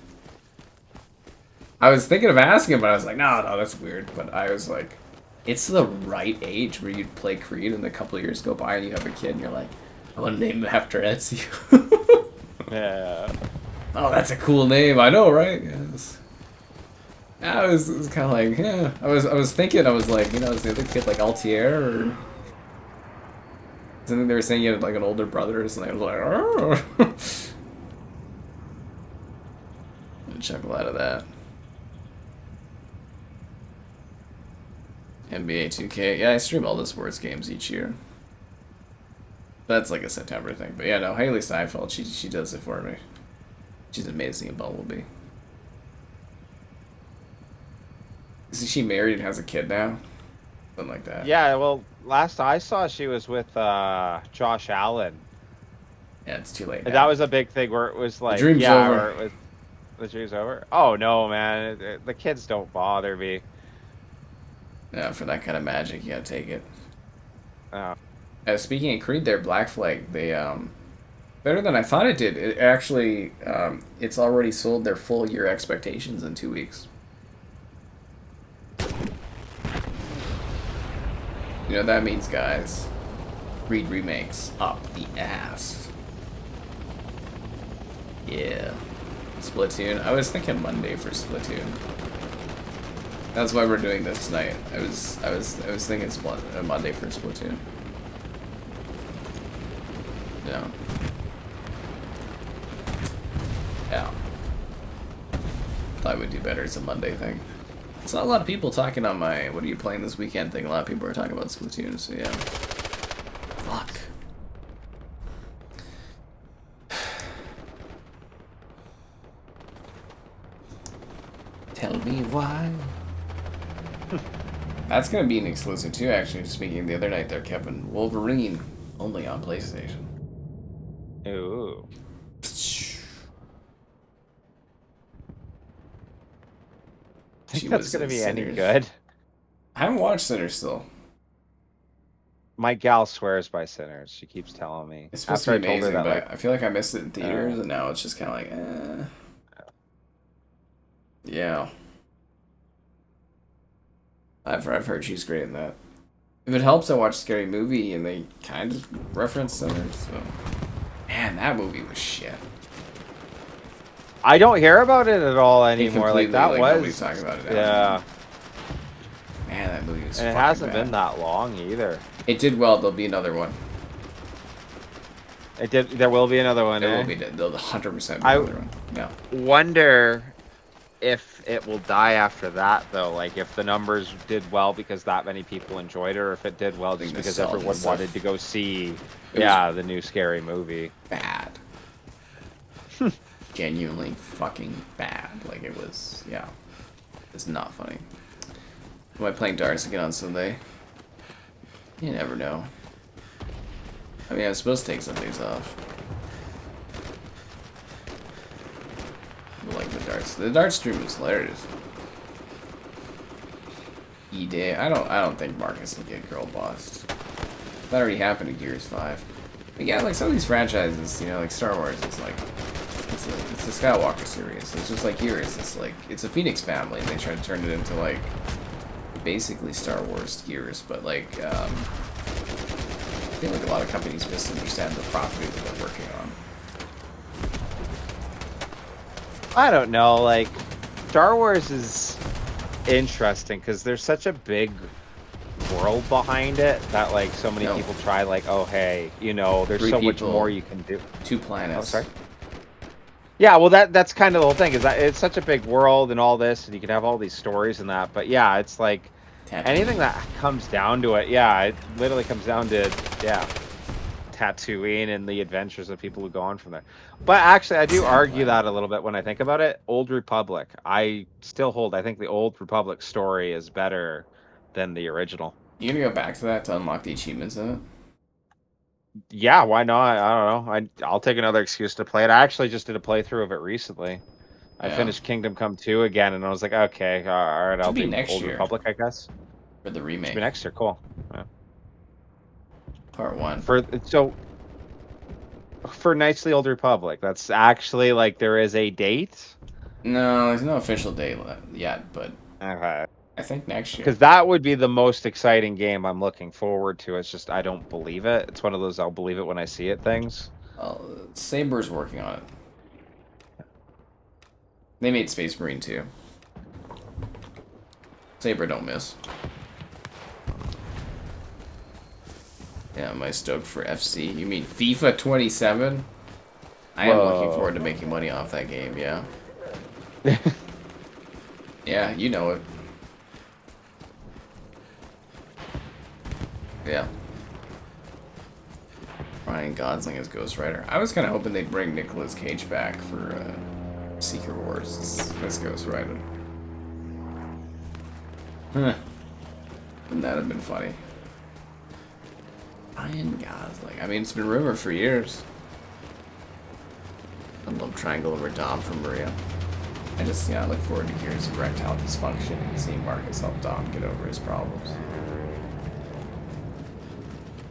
A: I was thinking of asking him, but I was like, no, that's weird. But I was like, it's the right age where you'd play Creed, and a couple of years go by, and you have a kid, and you're like, I want to name him after Ezio.
B: Yeah.
A: Oh, that's a cool name. I know, right? Yes. I was kind of like, yeah. I was thinking, I was like, is the other kid like Altier or something? They were saying he had like an older brother or something. I was like, oh. I'd chuckle out of that. NBA 2K. Yeah, I stream all the sports games each year. That's like a September thing. But yeah, no, Haley Steinfeld, she does it for me. She's amazing in Bumblebee. Isn't she married and has a kid now? Something like that.
B: Yeah, well, last I saw, she was with Josh Allen.
A: Yeah, it's too late now.
B: And that was a big thing where it was like,
A: The dream's over.
B: where it was, the dream's over? Oh, no, man. The kids don't bother me.
A: Yeah, for that kind of magic, you gotta take it.
B: Oh.
A: Speaking of Creed there, Black Flag, they, better than I thought it did. It actually, it's already sold their full year expectations in 2 weeks. You know what that means, guys? Creed remakes up the ass. Yeah. Splatoon. I was thinking Monday for Splatoon. That's why we're doing this tonight. I was thinking Monday for Splatoon. Yeah. Yeah. Thought we'd do better as a Monday thing. It's not a lot of people talking on my what are you playing this weekend thing. A lot of people are talking about Splatoon, so yeah. Fuck. Tell me why. That's gonna be an exclusive too, actually. Just speaking the other night there, Kevin. Wolverine only on PlayStation.
B: Ooh. Think that's gonna be any good?
A: I haven't watched Sinners still.
B: My gal swears by Sinners. She keeps telling me.
A: It's supposed to be amazing, but I feel like I missed it in theaters, and now it's just kind of like, eh. Yeah. I've heard she's great in that. If it helps, I watched Scary Movie and they kind of referenced her. So, man, that movie was shit.
B: I don't hear about it at all anymore. Like that
A: nobody's
B: was.
A: talking about it now.
B: Yeah.
A: Man, that movie was.
B: And it
A: fucking
B: hasn't
A: bad.
B: been that long either.
A: It did well. There'll be another one.
B: It did. There will be another one.
A: There
B: eh?
A: will be. There'll 100% be another one. Yeah.
B: Wonder if it will die after that though. Like if the numbers did well because that many people enjoyed it, or if it did well just because everyone wanted to go see. The new Scary Movie.
A: Bad. Genuinely fucking bad. Like it was. Yeah. It's not funny. Am I playing darts again on Sunday? You never know. I mean, I'm supposed to take some days off. I like the darts. The dart stream is hilarious. E-Day. I don't think Marcus will get girl bossed. That already happened in Gears 5. But yeah, like some of these franchises, you know, like Star Wars, it's like it's a Skywalker series. It's just like Gears. It's like it's a Phoenix family, and they try to turn it into like basically Star Wars Gears, but like I feel like a lot of companies misunderstand the property that they're working on.
B: I don't know. Like Star Wars is interesting because there's such a big world behind it that like so many people try like, oh hey, you know, there's so much more you can do. 2 planets. Oh, sorry. Yeah, well that's kind of the whole thing is that it's such a big world and all this, and you can have all these stories and that. But yeah, it's like anything that comes down to it. Yeah, it literally comes down to Tatooine and the adventures of people who go on from there. But actually, I do argue that a little bit when I think about it. Old Republic, I still hold. I think the Old Republic story is better than the original.
A: You gonna go back to that to unlock the achievements in it?
B: Yeah, why not? I don't know. I'll take another excuse to play it. I actually just did a playthrough of it recently. I finished Kingdom Come 2 again, and I was like, okay, all right, I'll do Old Republic, I guess.
A: For the remake.
B: Should be next year, cool. Yeah.
A: Part 1.
B: For Knights of the Old Republic, that's actually like there is a date.
A: No, there's no official date yet, but
B: okay.
A: I think next year.
B: Because that would be the most exciting game I'm looking forward to. It's just I don't believe it. It's one of those I'll believe it when I see it things.
A: Well, Saber's working on it. They made Space Marine too. Saber don't miss. Yeah, am I stoked for FC? You mean FIFA 27? I am looking forward to making money off that game, yeah. Yeah, you know it. Yeah. Ryan Gosling as Ghost Rider. I was kind of hoping they'd bring Nicolas Cage back for Secret Wars as Ghost Rider. Huh. Wouldn't that have been funny? Ryan Gosling. I mean, it's been rumored for years. I love Triangle over Dom from Maria. I just, I look forward to Gears of erectile dysfunction and seeing Marcus help Dom get over his problems.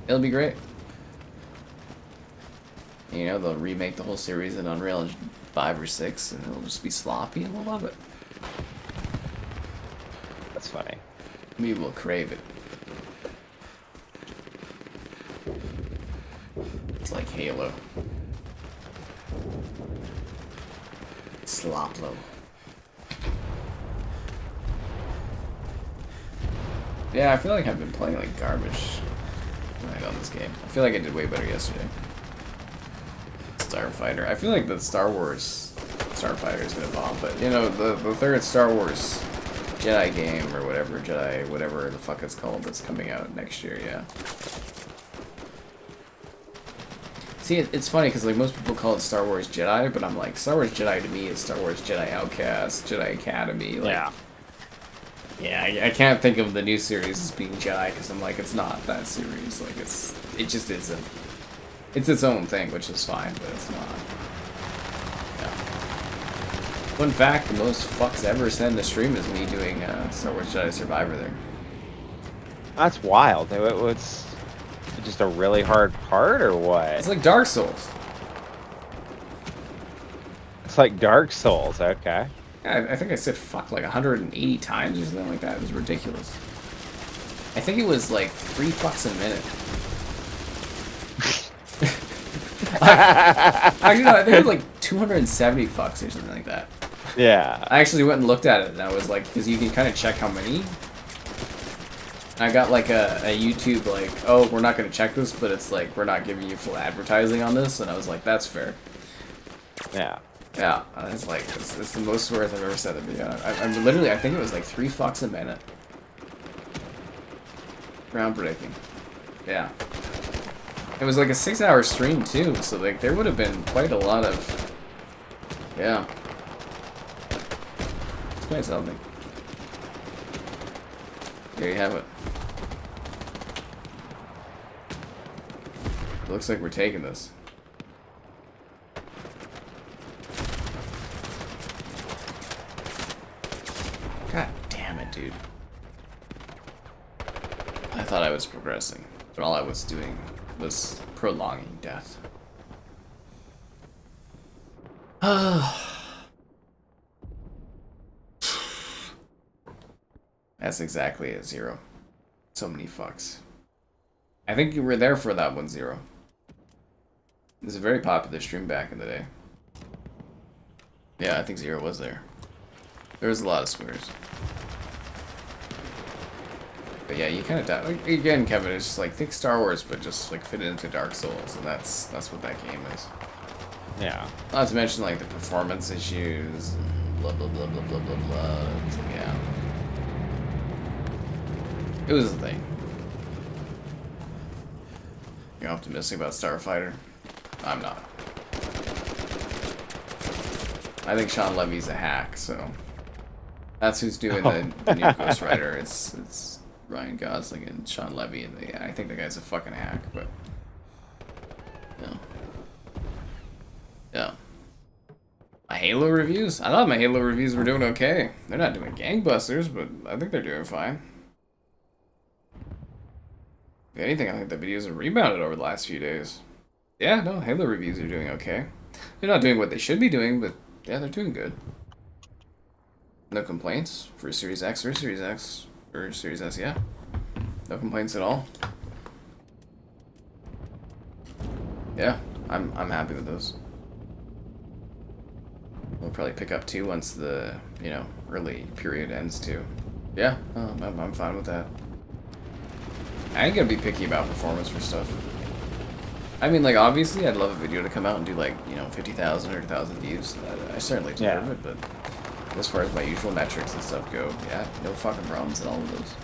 A: It'll be great. You know, they'll remake the whole series in Unreal 5 or 6, and it'll just be sloppy, and we'll love it.
B: That's funny.
A: We will crave it. It's like Halo. Sloplo. Yeah, I feel like I've been playing like garbage tonight on this game. I feel like I did way better yesterday. Starfighter. I feel like the Star Wars Starfighter is gonna bomb, but you know, the third Star Wars Jedi game or whatever, whatever the fuck it's called, that's coming out next year, yeah. See, it's funny because like most people call it Star Wars Jedi, but I'm like, Star Wars Jedi to me is Star Wars Jedi Outcast, Jedi Academy, like.
B: Yeah.
A: Yeah, I can't think of the new series as being Jedi because I'm like, it's not that series. Like, it just isn't. It's its own thing, which is fine, but it's not. Yeah. Fun fact, the most fucks ever sent to stream is me doing Star Wars Jedi Survivor there.
B: That's wild. It's just a really hard part, or what?
A: It's like Dark Souls.
B: It's like Dark Souls, okay.
A: Yeah, I think I said fuck like 180 times or something like that. It was ridiculous. I think it was like $3 a minute. Actually, no, I think it was like 270 fucks or something like that.
B: Yeah.
A: I actually went and looked at it, and I was like, because you can kind of check how many. I got like a YouTube like, oh, we're not going to check this, but it's like, we're not giving you full advertising on this, and I was like, that's fair.
B: Yeah.
A: Yeah, it's like, it's the most worth I've ever said in a video. I'm literally, I think it was like $3 a minute. Groundbreaking. Yeah. It was like a 6-hour stream too, so like there would have been quite a lot of, yeah. It's quite something. There you have it. It looks like we're taking this. God damn it, dude. I thought I was progressing, but all I was doing was prolonging death. That's exactly a 0. So many fucks. I think you were there for that 1-0. It was a very popular stream back in the day. Yeah, I think 0 was there. There was a lot of swears. But yeah, you kind of die. Like, again, Kevin, it's just like, think Star Wars, but just like fit it into Dark Souls, and that's what that game is.
B: Yeah.
A: Not to mention like the performance issues, and blah blah blah blah blah blah blah. So, yeah. It was a thing. You're optimistic about Starfighter? I'm not. I think Sean Levy's a hack, so that's who's doing the new Ghost Rider. It's Ryan Gosling and Sean Levy, and yeah, I think the guy's a fucking hack, but yeah. Yeah. My Halo reviews? I thought my Halo reviews were doing okay. They're not doing gangbusters, but I think they're doing fine. If anything, I think the videos have rebounded over the last few days. Yeah, no, Halo reviews are doing okay. They're not doing what they should be doing, but yeah, they're doing good. No complaints for Series X or Series X or Series S, yeah. No complaints at all. Yeah, I'm happy with those. We'll probably pick up 2 once the, you know, early period ends too. Yeah, I'm fine with that. I ain't gonna be picky about performance for stuff. I mean, like, obviously, I'd love a video to come out and do, like, you know, 50,000 or 1,000 views. I certainly deserve it, but as far as my usual metrics and stuff go, yeah, no fucking problems in all of those.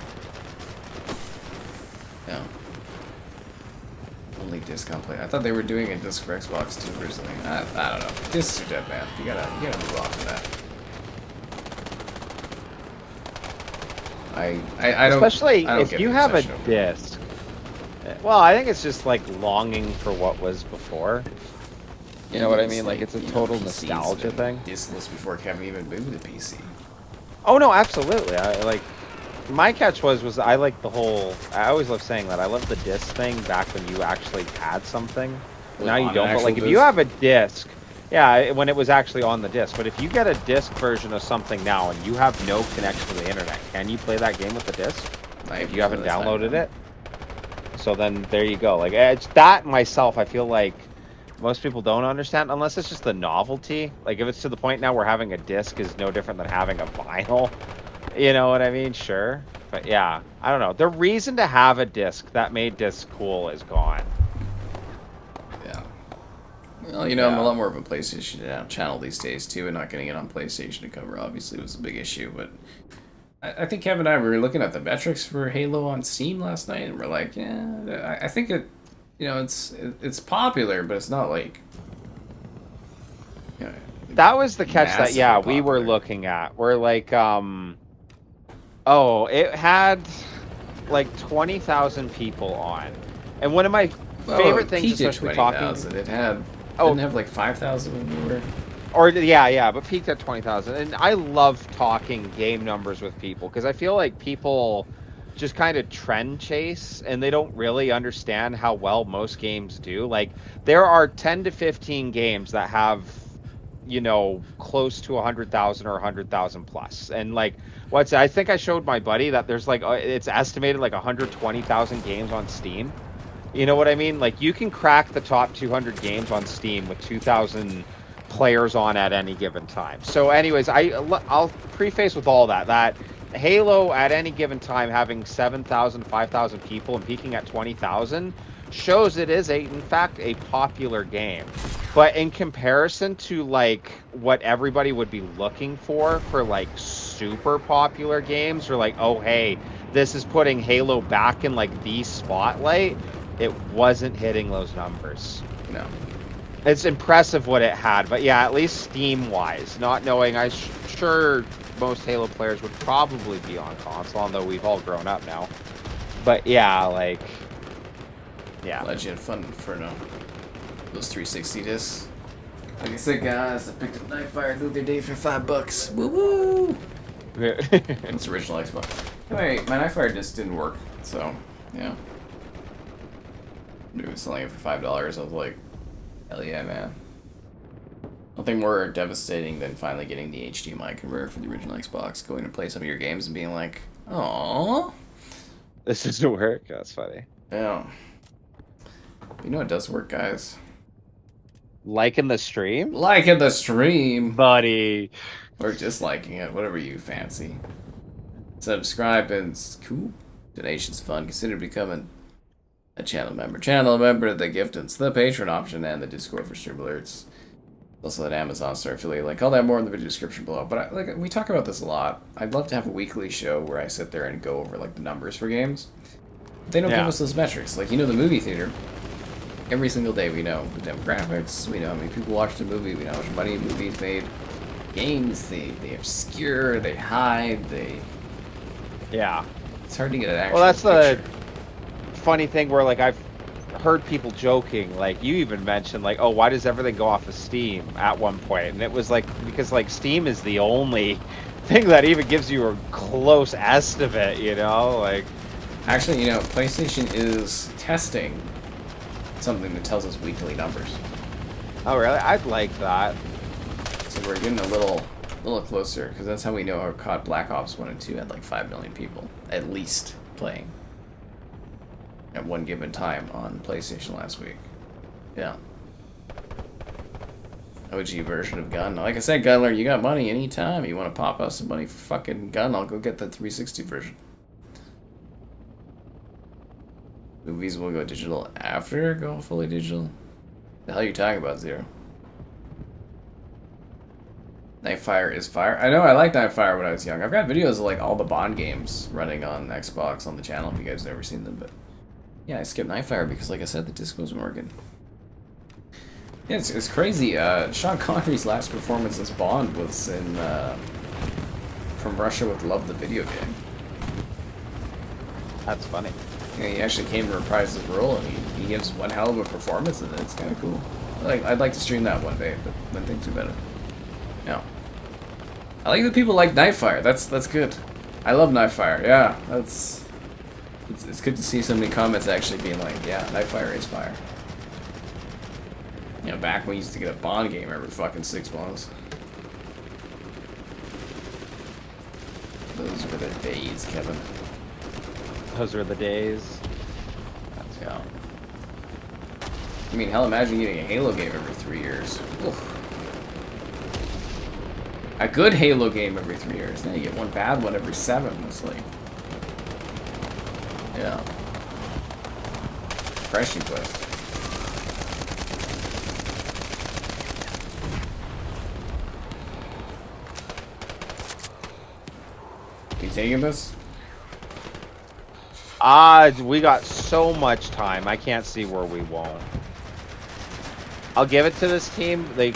A: Yeah. Only disc play. I thought they were doing a disc for Xbox too or something. I don't know. Discs are dead, man. You gotta move off of that. I don't.
B: Especially
A: I don't
B: if you have a disc. Well, I think it's just like longing for what was before. You know what I mean? Like it's a total nostalgia thing.
A: Discless before Kevin even moved the PC.
B: Oh no, absolutely. I like. My catch was I like the whole. I always love saying that. I love the disc thing back when you actually had something. Now you don't. But like if you have a disc, yeah, when it was actually on the disc. But if you get a disc version of something now and you have no connection to the internet, can you play that game with the disc? If you haven't downloaded it. So then there you go. Like it's that myself. I feel like most people don't understand unless it's just the novelty. Like if it's to the point now where having a disc is no different than having a vinyl. You know what I mean? Sure. But yeah, I don't know. The reason to have a disc that made discs cool is gone.
A: Yeah. Well, you know, I'm a lot more of a PlayStation channel these days, too, and not getting it on PlayStation to cover obviously was a big issue. But I think Kevin and I were looking at the metrics for Halo on Steam last night, and we're like, yeah, I think it, you know, it's popular, but it's not like, you know,
B: that was the catch that, yeah,
A: popular.
B: we were looking at. We're like, oh, it had like 20,000 people on. And one of my favorite things, especially talking...
A: It had, didn't have like 5,000 when we were...
B: Or, yeah, but peaked at 20,000. And I love talking game numbers with people, because I feel like people just kind of trend chase, and they don't really understand how well most games do. Like, there are 10 to 15 games that have you know, close to 100,000 or 100,000 plus. And like, I think I showed my buddy that there's like, it's estimated like 120,000 games on Steam. You know what I mean? Like, you can crack the top 200 games on Steam with 2,000 players on at any given time. So, anyways, I'll preface with all that Halo at any given time having 7,000, 5,000 people and peaking at 20,000 shows it is in fact a popular game. But in comparison to like what everybody would be looking for like super popular games, or like, oh hey, this is putting Halo back in like the spotlight, it wasn't hitting those numbers.
A: No.
B: It's impressive what it had, but yeah, at least Steam-wise, not knowing, sure most Halo players would probably be on console, although we've all grown up now. But yeah, like, yeah.
A: Glad you had fun for those 360 discs. Like I said, guys, I picked up Nightfire the other day for $5. Woo woo! It's original Xbox. Anyway, my Nightfire disc didn't work, so yeah. They were selling it for $5. I was like, hell yeah, man. Nothing more devastating than finally getting the HDMI converter for the original Xbox, going to play some of your games and being like, "Aww,
B: this doesn't work." That's funny.
A: Yeah. You know it does work, guys.
B: Liking the stream?
A: Liking the stream,
B: buddy.
A: Or just liking it, whatever you fancy. Subscribe and it's cool. Donation's fun. Consider becoming a channel member. Channel member, the giftants, the Patreon option, and the Discord for stream alerts. Also that Amazon Star affiliate link. All that more in the video description below. But like we talk about this a lot. I'd love to have a weekly show where I sit there and go over like the numbers for games. They don't give us those metrics. Like, you know, the movie theater. Every single day we know the demographics. We know how many people watch the movie. We know how much money movies made. Games, they obscure, they hide, they...
B: Yeah.
A: It's hard to get an actual
B: Well, that's
A: picture.
B: The funny thing where, like, I've heard people joking, like, you even mentioned, like, oh, why does everything go off of Steam at one point? And it was, like, because, like, Steam is the only thing that even gives you a close estimate, you know? Like...
A: Actually, you know, PlayStation is testing something that tells us weekly numbers.
B: Oh, really? I'd like that.
A: So we're getting a little closer, because that's how we know our COD Black Ops 1 and 2 had like 5 million people, at least, playing at one given time on PlayStation last week. Yeah. OG version of Gun. Like I said, Gunler, you got money anytime. You want to pop us some money for fucking Gun, I'll go get the 360 version. Movies will go digital after go fully digital? The hell are you talking about, Zero? Nightfire is fire. I know I liked Nightfire when I was young. I've got videos of like all the Bond games running on Xbox on the channel if you guys have never seen them, but yeah, I skipped Nightfire because like I said, the disc wasn't working. Yeah, it's crazy. Sean Connery's last performance as Bond was in From Russia with Love, the video game.
B: That's funny.
A: Yeah, he actually came to reprise his role, and he gives one hell of a performance in it. It's kind of cool. I'd like to stream that one day, but when things are better. Yeah. I like that people like Nightfire. That's good. I love Nightfire. Yeah, it's good to see so many comments actually being like, yeah, Nightfire is fire. You know, back when we used to get a Bond game every fucking 6 months. Those were the days, Kevin.
B: Those were the days.
A: That's, yeah. I mean, hell, imagine getting a Halo game every 3 years. Oof. A good Halo game every 3 years. Now you get one bad one every 7. It's like... Yeah. Refreshing twist. You taking this?
B: We got so much time. I can't see where we won't. I'll give it to this team. They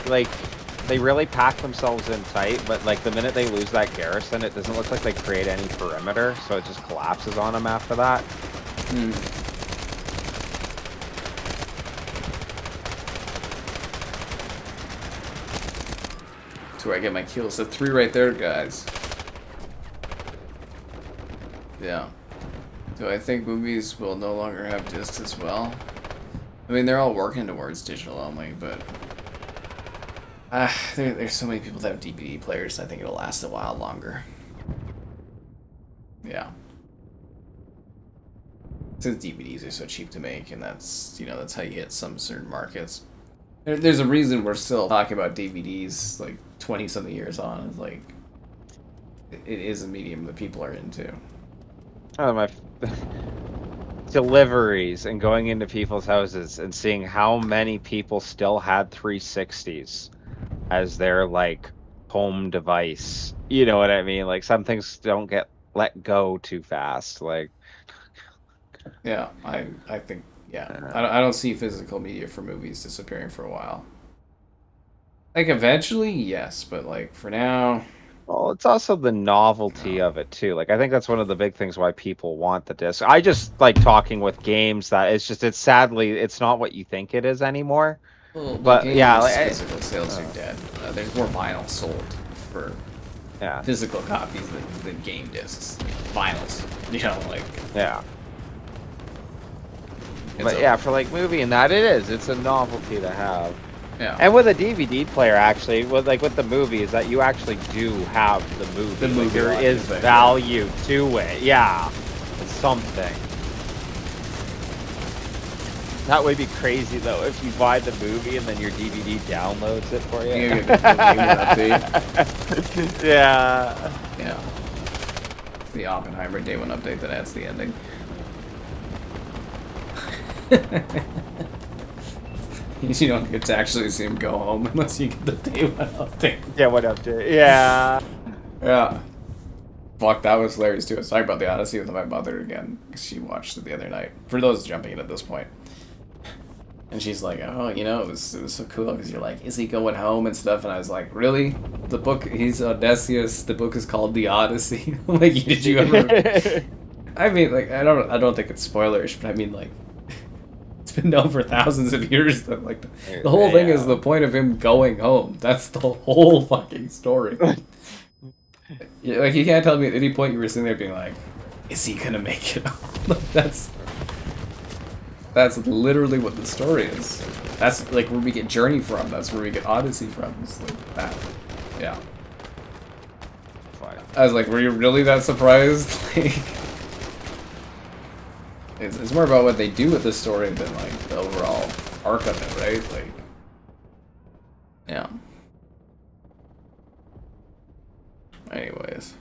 B: really pack themselves in tight, but like the minute they lose that garrison, it doesn't look like they create any perimeter, so it just collapses on them after that.
A: That's where I get my kills. So 3 right there, guys. Yeah. Do I think movies will no longer have discs as well? I mean, they're all working towards digital only, but There's so many people that have DVD players. I think it'll last a while longer. Yeah. Since DVDs are so cheap to make, and that's how you hit some certain markets. There's a reason we're still talking about DVDs like 20-something years on. It's like it is a medium that people are into.
B: Oh, my deliveries and going into people's houses and seeing how many people still had 360s as their like home device. You know what I mean? Like some things don't get let go too fast. Like
A: Yeah, I think yeah.
B: uh,
A: I don't see physical media for movies disappearing for a while. Like eventually, yes, but like for now,
B: well, it's also the novelty
A: no.
B: of it too. Like I think that's one of the big things why people want the disc. I just like talking with games that it's sadly it's not what you think it is anymore.
A: Well,
B: But yeah,
A: games physical sales are dead. There's more vinyl sold for
B: yeah,
A: physical copies than game discs, vinyls. You know, like
B: yeah.
A: it's
B: But yeah, for like movie and that it's a novelty to have.
A: yeah.
B: And with a DVD player, actually, with the movie, is that you actually do have the movie.
A: The movie
B: there
A: like
B: is
A: thing,
B: value to it. Yeah, it's something. That would be crazy though if you buy the movie and then your DVD downloads it for you.
A: You get the update.
B: Yeah.
A: Yeah. The Oppenheimer Day 1 update that adds the ending. You don't get to actually see him go home unless you get the Day 1 update.
B: Yeah, what update? Yeah.
A: Yeah. Fuck, that was hilarious too. I was talking about the Odyssey with my mother again, because she watched it the other night. For those jumping in at this point. And she's like, oh, it was so cool, because you're like, is he going home and stuff? And I was like, really? The book, he's Odysseus, the book is called The Odyssey. Like, did you ever... I mean, like, I don't think it's spoilerish, but I mean, like, it's been known for thousands of years that, like, the whole thing is the point of him going home. That's the whole fucking story. Yeah, like, you can't tell me at any point you were sitting there being like, is he gonna make it home? That's literally what the story is. That's, like, where we get Journey from. That's where we get Odyssey from. It's like that. Yeah.
B: Fine.
A: I was like, were you really that surprised? Like... It's more about what they do with the story than, like, the overall arc of it, right? Like, yeah. Anyways.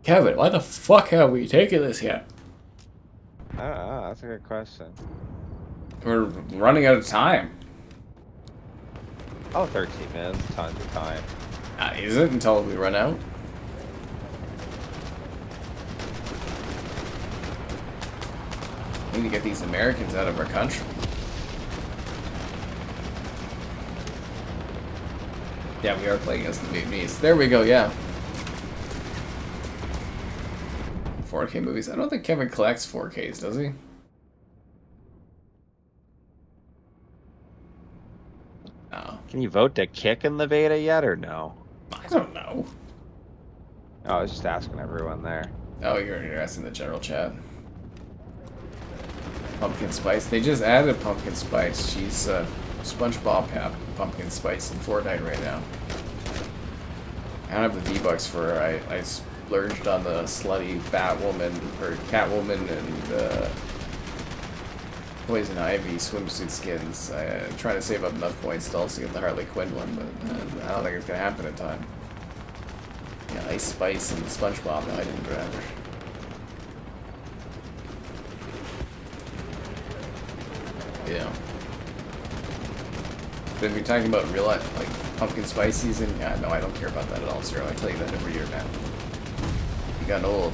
A: Kevin, why the fuck have we taken this yet?
B: I don't know, that's a good question.
A: We're running out of time.
B: Oh, 13 minutes, tons of time.
A: Is it until we run out? We need to get these Americans out of our country. Yeah, we are playing as the Vietnamese. There we go, yeah. 4K movies. I don't think Kevin collects 4Ks, does he? No.
B: Can you vote to kick in the beta yet or no?
A: I don't know.
B: Oh, I was just asking everyone there.
A: Oh, you're asking the general chat. Pumpkin spice. They just added pumpkin spice. She's SpongeBob pumpkin spice in Fortnite right now. I don't have the V-Bucks for her. I splurged on the slutty Batwoman or Catwoman and Poison Ivy swimsuit skins. I'm trying to save up enough points to also get the Harley Quinn one, but I don't think it's gonna happen in time. Yeah, Ice Spice and SpongeBob. No, I didn't grab her. Yeah. But if you're talking about real life, like pumpkin spice season, yeah, no, I don't care about that at all, Zero. I tell you that every year, man. You got old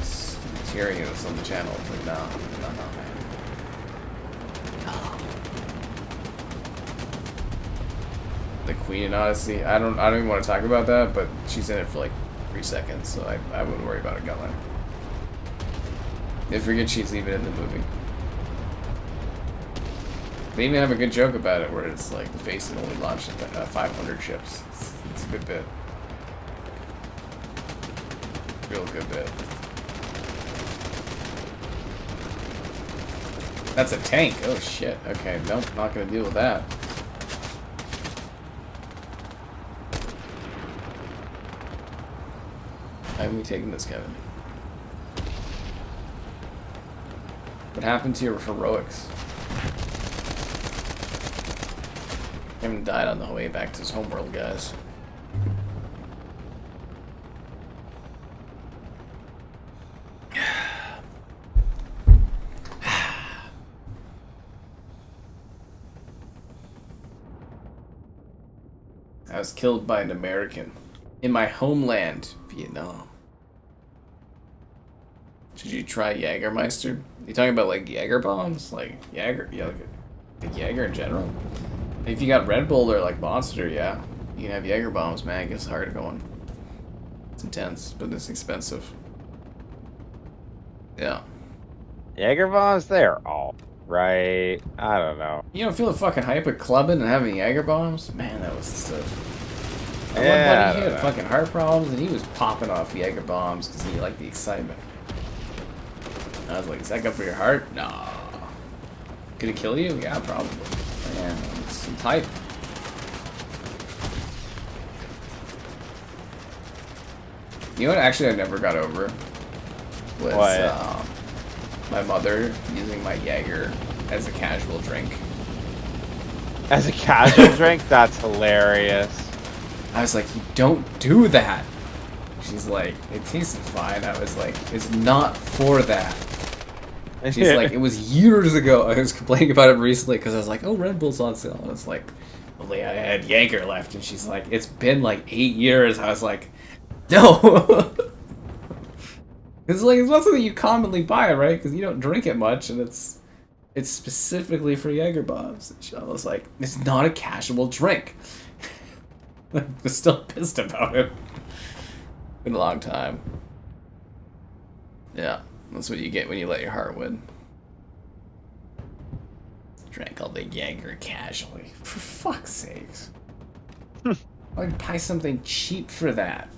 A: hearing us on the channel. It's like, no, man. No. The Queen in Odyssey, I don't even want to talk about that, but she's in it for like 3 seconds, so I wouldn't worry about it, Gunler. I forget she's even in the movie. They even have a good joke about it, where it's like the face can only launch 500 ships. It's a good bit. Real good bit. That's a tank. Oh shit. Okay, nope, not gonna deal with that. haven't we taken this, Kevin? What happened to your heroics? Kevin died on the way back to his homeworld, guys. I was killed by an American in my homeland, Vietnam. Did you try Jägermeister? You talking about like Jaeger bombs? Like Jaeger, yeah, like Jaeger in general? If you got Red Bull or like Monster, yeah. You can have Jaeger bombs, man. It gets hard going. It's intense, but it's expensive. Yeah.
B: Jaeger bombs, they're all right. I don't know.
A: You don't feel the fucking hype of clubbing and having Jaeger bombs? Man, that was the stuff. My one
B: Yeah,
A: buddy, he had fucking heart problems, and he was popping off Jaeger bombs because he liked the excitement. I was like, is that good for your heart? Nah. Could it kill you? Yeah, probably. Man, it's hype. You know what actually I never got over? Was my mother using my Jaeger as a casual drink.
B: As a casual drink? That's hilarious.
A: I was like, you don't do that. She's like, it tasted fine. I was like, it's not for that. She's like, it was years ago. I was complaining about it recently because I was like, oh, Red Bull's on sale. I was like, only I had Jaeger left. And she's like, it's been like 8 years. I was like, no. It's like, it's not something you commonly buy, right? Because you don't drink it much. And it's specifically for Jaeger bombs. And she was like, it's not a casual drink. I'm still pissed about it. Been a long time. Yeah, that's what you get when you let your heart win. Drank all the Jaeger casually. For fuck's sakes. I'd buy something cheap for that.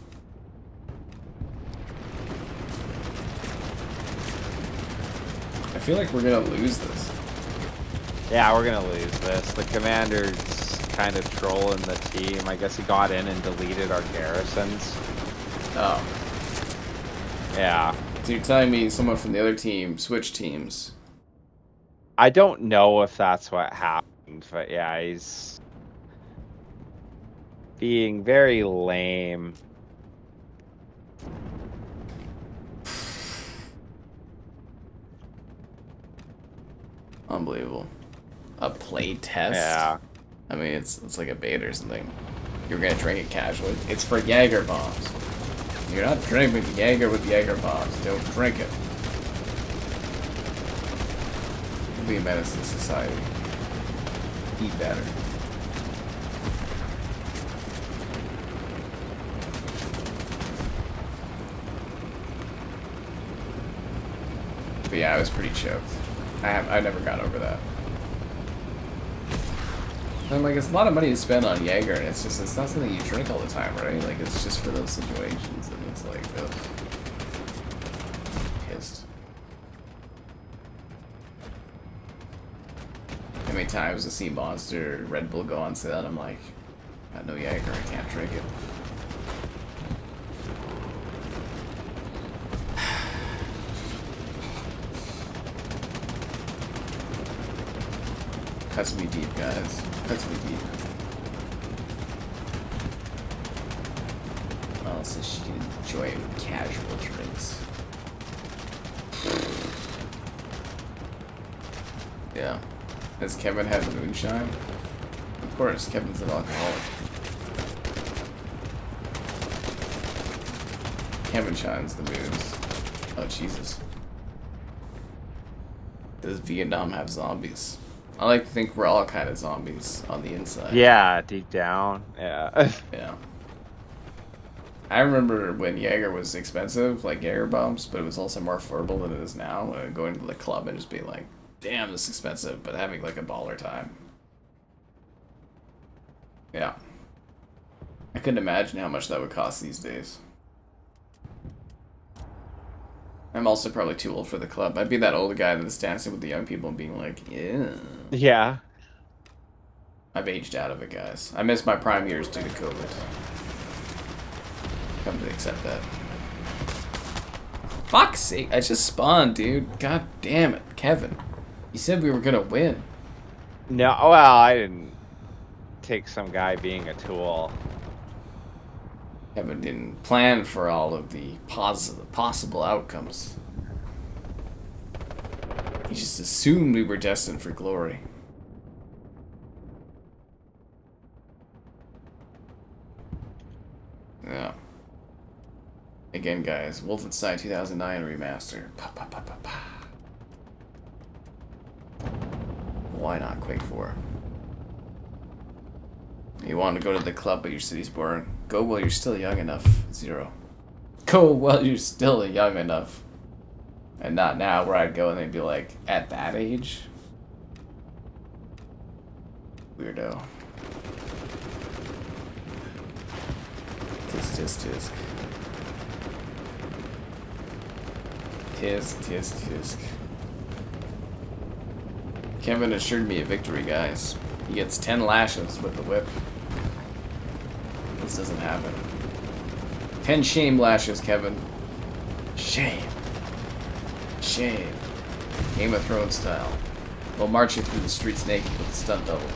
A: I feel like we're gonna lose this.
B: Yeah, we're gonna lose this. The commander's kind of trolling the team. I guess he got in and deleted our garrisons.
A: Oh.
B: Yeah.
A: So you're telling me someone from the other team switched teams?
B: I don't know if that's what happened, but yeah, he's being very lame.
A: Unbelievable. A play test?
B: Yeah.
A: I mean, it's like a bait or something. You're gonna drink it casually. It's for Jaeger bombs. You're not drinking Jaeger with Jaeger bombs. Don't drink it. Be a menace to society. Eat better. But yeah, I was pretty choked. I never got over that. I'm like, it's a lot of money to spend on Jaeger, and it's not something you drink all the time, right? Like, it's just for those situations, and it's like, ugh. Pissed. How many times I see Monster Red Bull go on sale, and I'm like, got no Jaeger, I can't drink it. Cuts me deep, guys. Cuts me deep. Oh, so she can enjoy it with casual drinks. Yeah. Does Kevin have the moonshine? Of course, Kevin's an alcoholic. Kevin shines the moons. Oh, Jesus. Does Vietnam have zombies? I like to think we're all kind of zombies on the inside.
B: Yeah, deep down. Yeah.
A: Yeah. I remember when Jaeger was expensive, like Jaeger bombs, but it was also more affordable than it is now. Going to the club and just being like, damn, this is expensive, but having like a baller time. Yeah. I couldn't imagine how much that would cost these days. I'm also probably too old for the club. I'd be that old guy that's dancing with the young people and being like, yeah.
B: Yeah.
A: I've aged out of it, guys. I missed my prime years due to COVID. Come to accept that. Fuck's sake, I just spawned, dude. God damn it, Kevin. You said we were gonna win.
B: No, well, I didn't take some guy being a tool.
A: Kevin didn't plan for all of the possible outcomes. He just assumed we were destined for glory. Yeah. Again, guys, Wolfenstein 2009 remaster. Pa, pa, pa, pa, pa. Why not Quake 4? You want to go to the club, but your city's boring. Go while you're still young enough. 0. Go while you're still young enough. And not now, where I'd go and they'd be like, at that age? Weirdo. Tisk, tisk, tisk. Tisk, tisk, tisk. Kevin assured me a victory, guys. He gets 10 lashes with the whip. This doesn't happen. 10 shame lashes, Kevin. Shame. Shame. Game of Thrones style. While marching through the streets naked with a stunt double.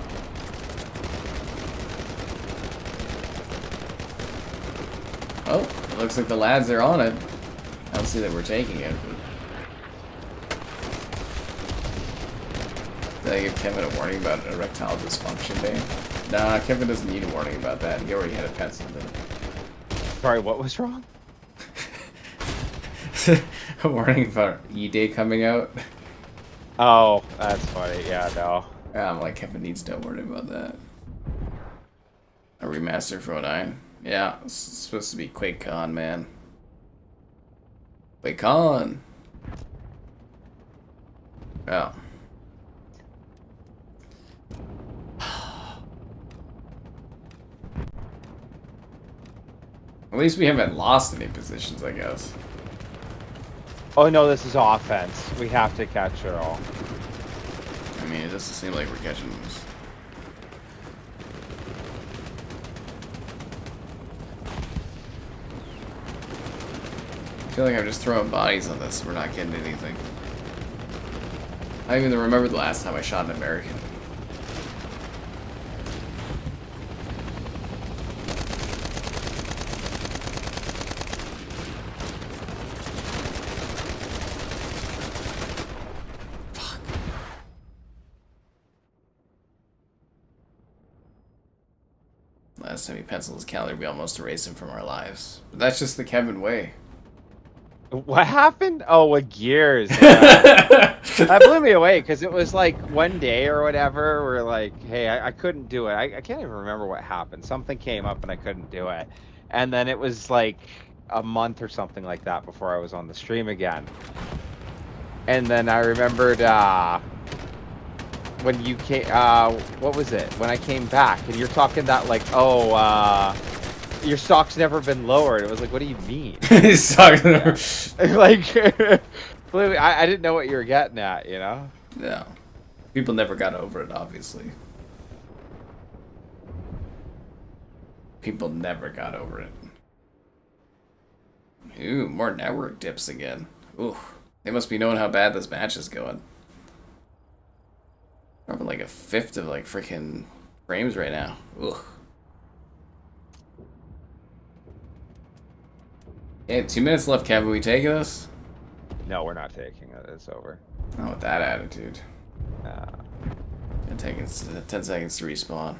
A: Oh, it looks like the lads are on it. I don't see that we're taking it. Did I give Kevin a warning about erectile dysfunction day? Nah, Kevin doesn't need a warning about that. He already had it penciled in.
B: Sorry, what was wrong?
A: A warning about E-Day coming out.
B: Oh, that's funny. Yeah, no.
A: I'm like, Kevin needs no warning about that. A remaster for 09. Yeah, it's supposed to be QuakeCon, man. QuakeCon! Yeah. At least we haven't lost any positions, I guess.
B: Oh no, this is offense. We have to catch it all.
A: I mean, it doesn't seem like we're catching this. I feel like I'm just throwing bodies on this. We're not getting anything. I don't even remember the last time I shot an American. Last time he penciled his calendar, we almost erased him from our lives. But that's just the Kevin way.
B: What happened? Oh, with gears. Yeah. That blew me away because it was like one day or whatever. We're like, hey, I couldn't do it. I can't even remember what happened. Something came up and I couldn't do it. And then it was like a month or something like that before I was on the stream again. And then I remembered when you came, what was it? When I came back and you're talking that like, oh, your stock's never been lowered. It was like, what do you mean?
A: His stock's never...
B: Like, I didn't know what you were getting at, you know?
A: No. People never got over it, obviously. People never got over it. Ooh, more network dips again. Ooh. They must be knowing how bad this match is going. Probably like a fifth of like freaking frames right now. Ooh. Okay, 2 minutes left, Kevin. We taking this?
B: No, we're not taking it. It's over.
A: Not with that attitude. It's taking 10 seconds to respawn.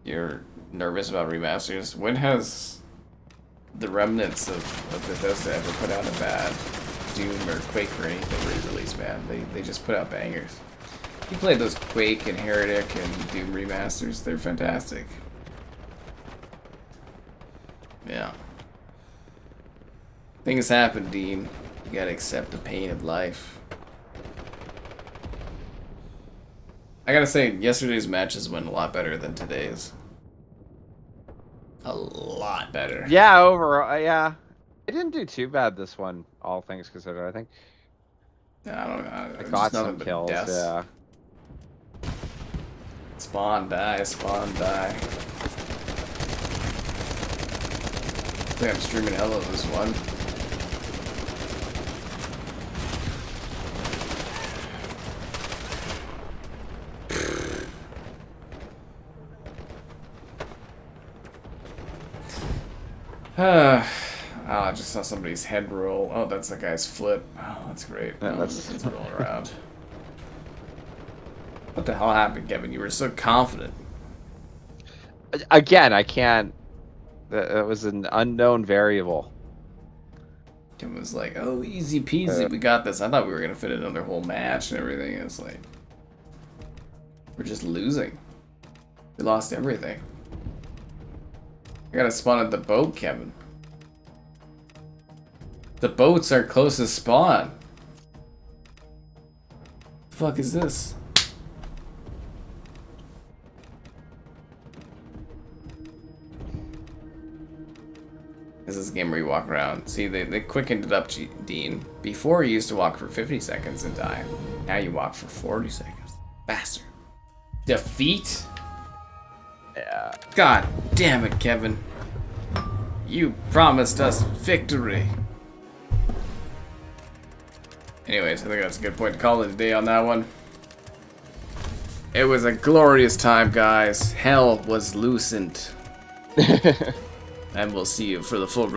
A: You're nervous about remasters? When has the remnants of Bethesda ever put out a bad Doom or Quake or anything re-release, man? They just put out bangers. You played those Quake and Heretic and Doom remasters, they're fantastic. Yeah. Things happen, Dean. You gotta accept the pain of life. I gotta say, yesterday's matches went a lot better than today's. A lot better.
B: Yeah, overall, yeah. It didn't do too bad, this one, all things considered, I think.
A: I don't know.
B: I got some kills,
A: deaths.
B: yeah.
A: Spawn, die, spawn, die. think I'm streaming hell of this one. Oh, I just saw somebody's head roll. Oh, that's the guy's flip. Oh, that's great.
B: Yeah,
A: Oh,
B: that's-
A: he's rolling around. What the hell happened, Kevin? You were so confident.
B: Again, I can't. That was an unknown variable.
A: Kevin was like, "Oh, easy peasy, we got this." I thought we were gonna fit another whole match and everything. It's like we're just losing. We lost everything. I gotta spawn at the boat, Kevin. The boat's our closest spawn. The fuck is this? This is a game where you walk around. See, they quickened it up, Dean. Before you used to walk for 50 seconds and die. Now you walk for 40 seconds. Faster. Defeat?
B: Yeah.
A: God damn it, Kevin. You promised us victory. Anyways, I think that's a good point to call it a day on that one. It was a glorious time, guys. Hell was loosened. And we'll see you for the full